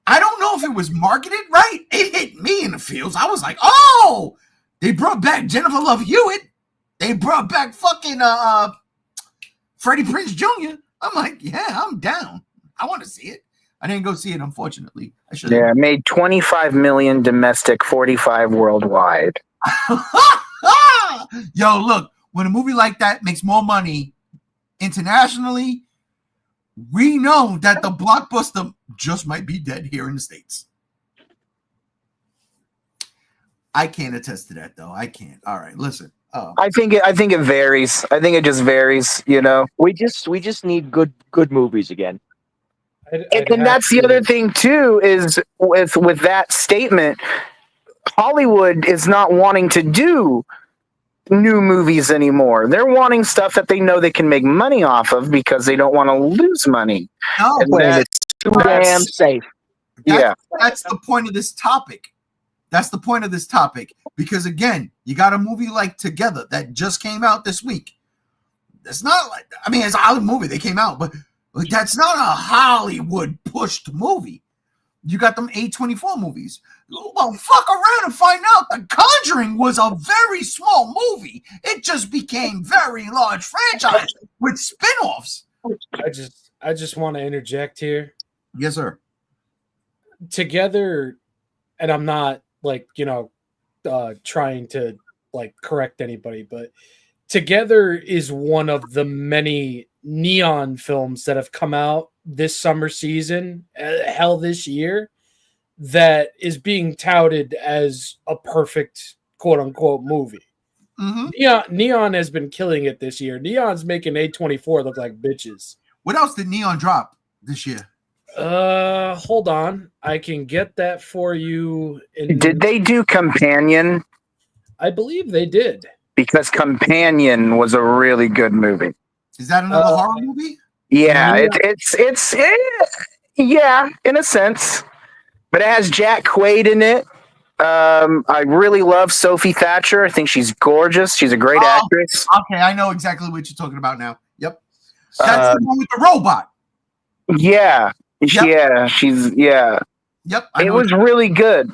I don't know if it was marketed right. It hit me in the feels. I was like, oh, they brought back Jennifer Love Hewitt. They brought back fucking Freddie Prinze Jr. I'm like, yeah, I'm down. I want to see it. I didn't go see it, unfortunately. I should. Yeah, made 25 million domestic, 45 worldwide. Yo, look, when a movie like that makes more money internationally, we know that the blockbuster just might be dead here in the States. I can't attest to that, though. I can't. All right, listen. I think it varies. I think it just varies. You know, We just need good movies again. and that's the other thing too. Is with that statement, Hollywood is not wanting to do new movies anymore. They're wanting stuff that they know they can make money off of because they don't want to lose money. No, And It's too damn safe. That's the point of this topic. That's the point of this topic. Because again, you got a movie like Together that just came out this week. It's not like, I mean, it's a Hollywood movie. They came out, but that's not a Hollywood pushed movie. You got them A24 movies. Well, fuck around and find out The Conjuring was a very small movie. It just became very large franchise with spin-offs. I just want to interject here. Yes, sir. Together, and I'm not trying to correct anybody, but Together is one of the many neon films that have come out this summer season, this year, that is being touted as a perfect quote unquote movie. Mm-hmm. Neon has been killing it this year. Neon's making A24 look like bitches. What else did Neon drop this year? Hold on. I can get that for you. Did they do Companion? I believe they did. Because Companion was a really good movie. Is that another horror movie? Yeah, it's yeah, in a sense. But it has Jack Quaid in it. I really love Sophie Thatcher. I think she's gorgeous. She's a great actress. Okay, I know exactly what you're talking about now. Yep. That's the one with the robot. Yeah. Yep. Yeah. Yep. It was really good.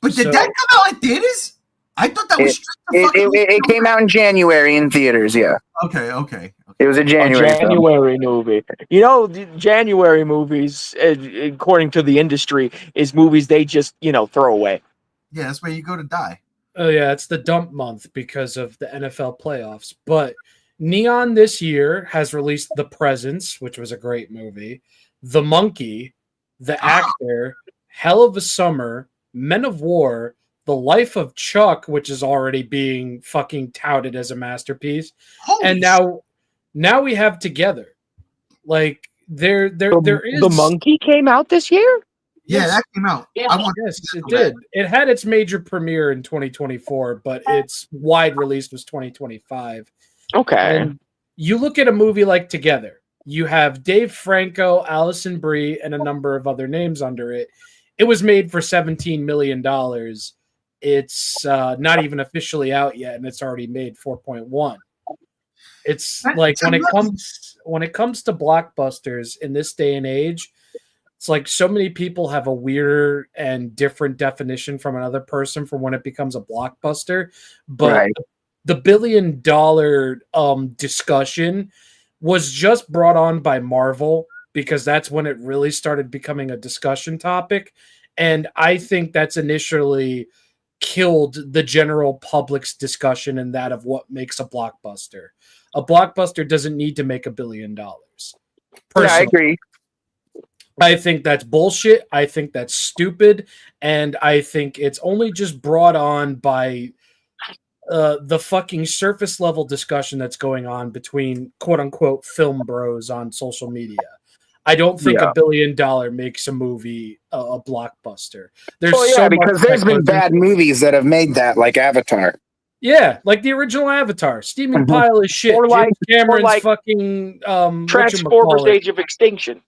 But did that come out in theaters? I thought that was it came out in January in theaters, yeah. Okay. It was a January movie. You know, the January movies, according to the industry, is movies they just, throw away. Yeah, that's where you go to die. Oh, yeah, it's the dump month because of the NFL playoffs. But Neon this year has released The Presence, which was a great movie, The Monkey, The Actor, Hell of a Summer, Men of War, The Life of Chuck, which is already being fucking touted as a masterpiece. And now we have Together. Like there is The Monkey came out this year? Yeah, that came out. Yes, it did. It had its major premiere in 2024, but its wide release was 2025. Okay. And you look at a movie like Together, you have Dave Franco, Alison Brie, and a number of other names under it. It was made for $17 million. It's not even officially out yet, and it's already made 4.1. It's like when it comes to blockbusters in this day and age, it's like so many people have a weirder and different definition from another person for when it becomes a blockbuster. But the $1 billion discussion was just brought on by Marvel because that's when it really started becoming a discussion topic. And I think that's initially killed the general public's discussion and that of what makes a blockbuster. A blockbuster doesn't need to make $1 billion. Yeah, I agree. I think that's bullshit. I think that's stupid. And I think it's only just brought on by the fucking surface level discussion that's going on between quote unquote film bros on social media. I don't think $1 billion makes a movie a blockbuster. Because there's been bad movies that have made that, like Avatar. Yeah, like the original Avatar, steaming pile of shit. Or like Cameron's fucking Transformers: Age of Extinction.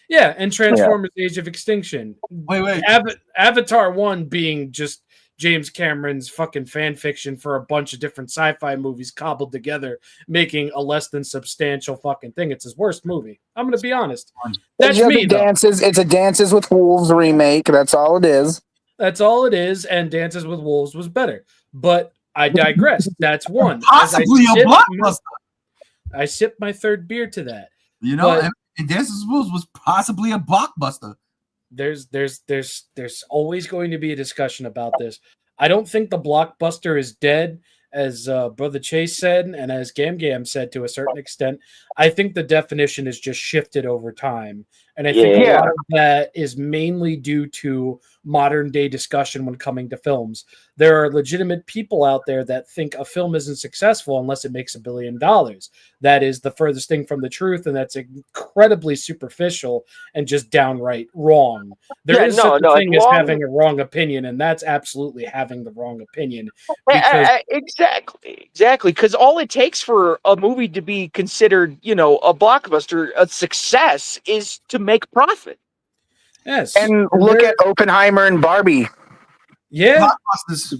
Yeah, and Transformers: Age of Extinction. Wait. Avatar 1 being just James Cameron's fucking fan fiction for a bunch of different sci-fi movies cobbled together, making a less than substantial fucking thing. It's his worst movie. I'm going to be honest. That's me, though. It's a Dances with Wolves remake. That's all it is. That's all it is, and Dances with Wolves was better. But I digress. That's one. Possibly a blockbuster. I sipped my third beer to that. You know, and Dances with Wolves was possibly a blockbuster. There's always going to be a discussion about this. I don't think the blockbuster is dead, as Brother Chase said, and as Gam Gam said to a certain extent. I think the definition is just shifted over time. And I think a lot of that is mainly due to modern day discussion when coming to films. There are legitimate people out there that think a film isn't successful unless it makes $1 billion. That is the furthest thing from the truth, and that's incredibly superficial and just downright wrong. There is such a thing as having a wrong opinion, and that's absolutely having the wrong opinion. Exactly. Because all it takes for a movie to be considered, you know, a blockbuster, a success, is to make profit. Yes. And look at Oppenheimer and Barbie. Yeah.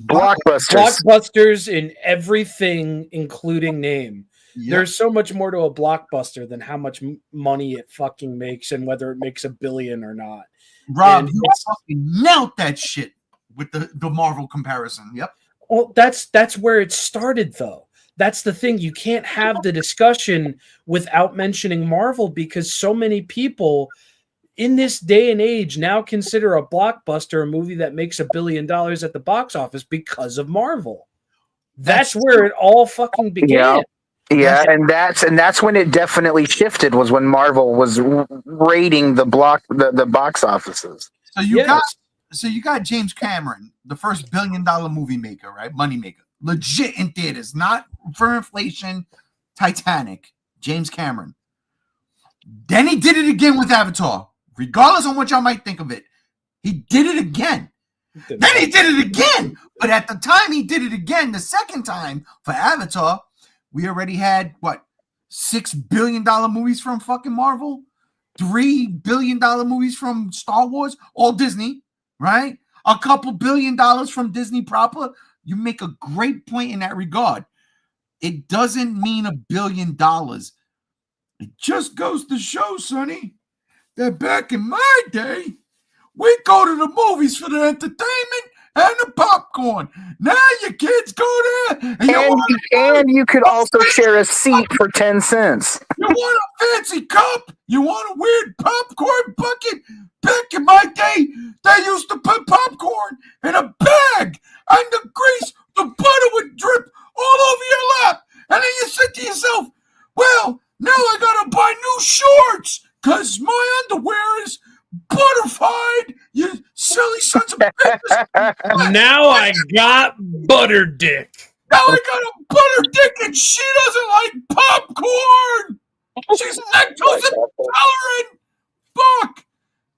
Blockbusters in everything, including name. Yep. There's so much more to a blockbuster than how much money it fucking makes and whether it makes $1 billion or not. Rob, you fucking nailed that shit with the Marvel comparison. Yep. Well, that's where it started, though. That's the thing. You can't have the discussion without mentioning Marvel, because so many people in this day and age now consider a blockbuster a movie that makes $1 billion at the box office because of Marvel. That's where it all fucking began. Yeah, and that's when it definitely shifted, was when Marvel was raiding the box offices. So you got James Cameron, the first $1 billion movie maker, right? Money maker. Legit in theaters, not for inflation. Titanic, James Cameron. Then he did it again with Avatar. Regardless of what y'all might think of it, he did it again. Then he did it again. But at the time he did it again, the second time for Avatar, we already had, $6 billion movies from fucking Marvel? $3 billion movies from Star Wars? All Disney, right? A couple $1 billion from Disney proper. You make a great point in that regard. It doesn't mean $1 billion. It just goes to show, Sonny, that back in my day, we go to the movies for the entertainment and the popcorn. Now your kids go there, and you could also share a seat for 10 cents. You want a fancy cup? You want a weird popcorn bucket? Back in my day, they used to put popcorn in a bag, and the grease, the butter would drip all over your lap. And then you said to yourself, well, now I gotta buy new shorts because my underwear is butterfied, you silly sons of bitches. Now I got butter dick. Now I got a butter dick and she doesn't like popcorn. She's lactose intolerant. Fuck.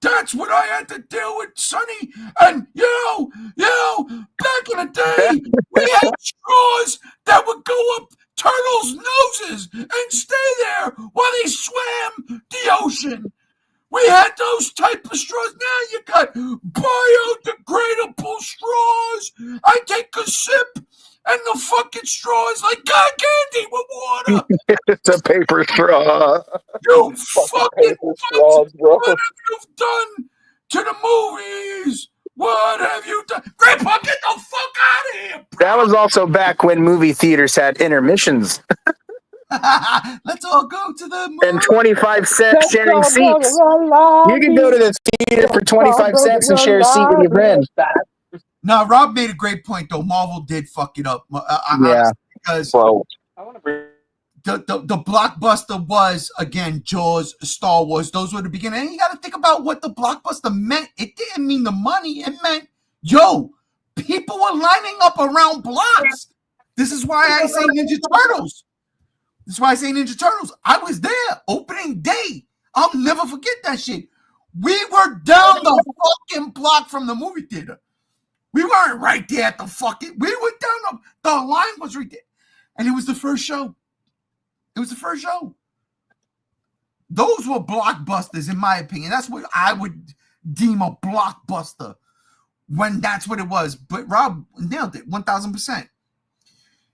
That's what I had to deal with, Sonny. And, back in the day, we had straws that would go up turtles' noses and stay there while they swam the ocean. We had those type of straws. Now you got biodegradable straws. I take a sip and the fucking straw is like God candy with water. It's a paper straw. You fucking straws, bro. What have you done to the movies? What have you done? Grandpa, get the fuck out of here, bro. That was also back when movie theaters had intermissions. Let's all go to the movie. And 25 cents sharing seats. You can go to the theater for 25 cents and share a seat with your friend. No, Rob made a great point, though. Marvel did fuck it up. Because the blockbuster was, again, Jaws, Star Wars. Those were the beginning. And you got to think about what the blockbuster meant. It didn't mean the money. It meant, people were lining up around blocks. This is why I say Ninja Turtles. I was there opening day. I'll never forget that shit. We were down the fucking block from the movie theater. We weren't right there at the fucking. We were down the line was right there, and it was the first show. Those were blockbusters, in my opinion. That's what I would deem a blockbuster. when that's what it was. But Rob nailed it 1,000%.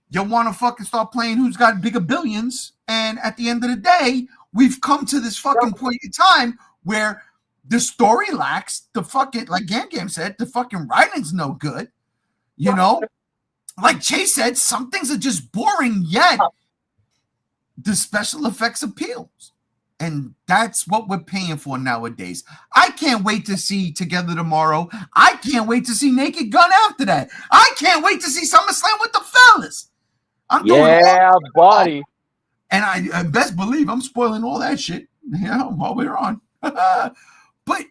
You want to fucking start playing who's got bigger billions, and at the end of the day, we've come to this fucking point in time where the story lacks, the fucking, like Gam said, the fucking writing's no good. You know, like Chase said, some things are just boring, yet the special effects appeals. And that's what we're paying for nowadays. I can't wait to see Together Tomorrow. I can't wait to see Naked Gun after that. I can't wait to see SummerSlam with the fellas. I'm doing buddy. And I best believe I'm spoiling all that shit, while we're on. But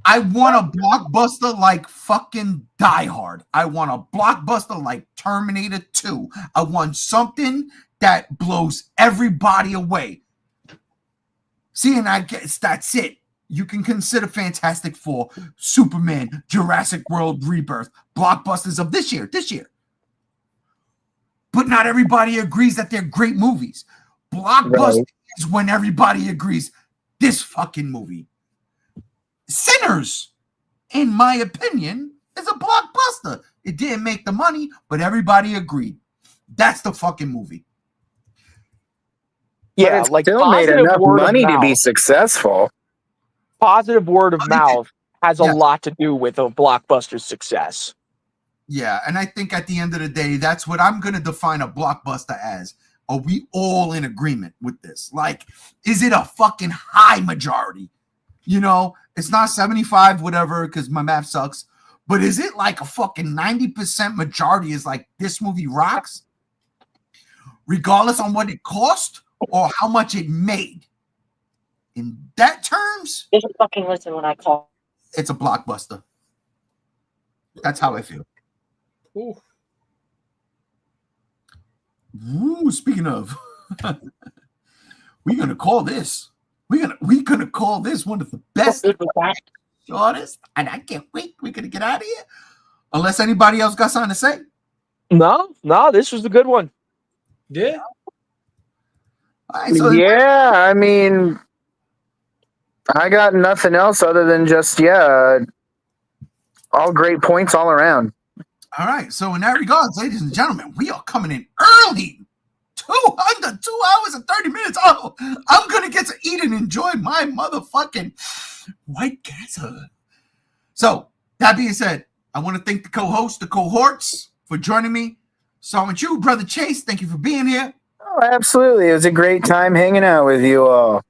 I want a blockbuster like fucking Die Hard. I want a blockbuster like Terminator 2. I want something that blows everybody away. See, and I guess that's it. You can consider Fantastic Four, Superman, Jurassic World Rebirth, blockbusters of this year. But not everybody agrees that they're great movies. Blockbuster is when everybody agrees this fucking movie. Sinners, in my opinion, is a blockbuster. It didn't make the money, but everybody agreed. That's the fucking movie. Yeah, like still made enough money to be successful. Positive word of mouth has a lot to do with a blockbuster's success. Yeah, and I think at the end of the day, that's what I'm going to define a blockbuster as. Are we all in agreement with this? Like, is it a fucking high majority? You know, it's not 75, whatever, because my math sucks. But is it like a fucking 90% majority is like, this movie rocks? Regardless on what it cost or how much it made. In that terms, just fucking listen when I call. It's a blockbuster. That's how I feel. Ooh, speaking of, we're gonna call this. We're gonna call this one of the best, shortest, and I can't wait. We're gonna get out of here. Unless anybody else got something to say. No, this was a good one. Yeah. All right, so yeah, I mean, I got nothing else other than just all great points all around. All right, so in that regards, ladies and gentlemen, we are coming in early. 2 hours and 30 minutes. Oh, I'm going to get to eat and enjoy my motherfucking White Castle. So, that being said, I want to thank the co-hosts, the cohorts for joining me. Starting with you, Brother Chase, thank you for being here. Oh, absolutely. It was a great time hanging out with you all.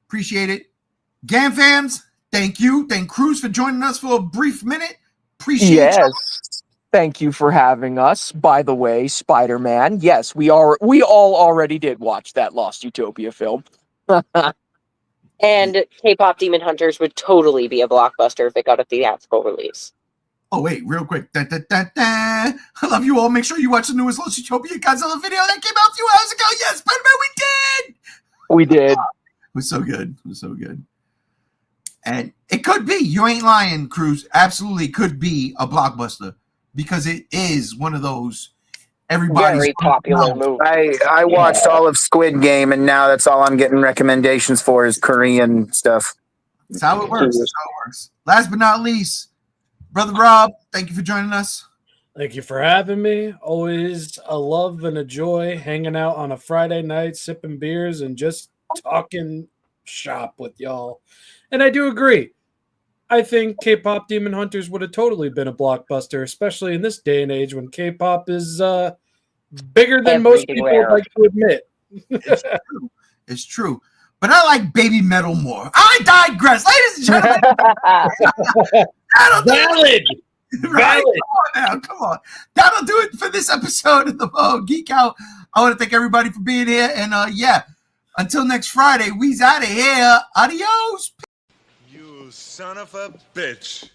Appreciate it. Gam fams, thank you. Thank Cruz for joining us for a brief minute. Appreciate you. Thank you for having us. By the way, Spider-Man. Yes, we all already did watch that Lost Utopia film. And K-pop Demon Hunters would totally be a blockbuster if it got a theatrical release. Oh, wait, real quick. I love you all. Make sure you watch the newest Lost Utopia Godzilla video that came out a few hours ago. Yes, Spider-Man, we did. It was so good. And it could be. You ain't lying, Cruz. Absolutely could be a blockbuster. Because it is one of those everybody's very popular movie. I watched all of Squid Game, and now that's all I'm getting recommendations for is Korean stuff. That's how it works. Last but not least, Brother Rob, thank you for joining us. Thank you for having me. Always a love and a joy hanging out on a Friday night, sipping beers and just talking shop with y'all. And I do agree. I think K-pop Demon Hunters would have totally been a blockbuster, especially in this day and age when K-pop is bigger than most people would like to admit. It's true. But I like Baby Metal more. I digress. Ladies and gentlemen. Valid. Right? Come on. That'll do it for this episode of the Geek Out. I want to thank everybody for being here. And until next Friday, we's out of here. Adios. You son of a bitch.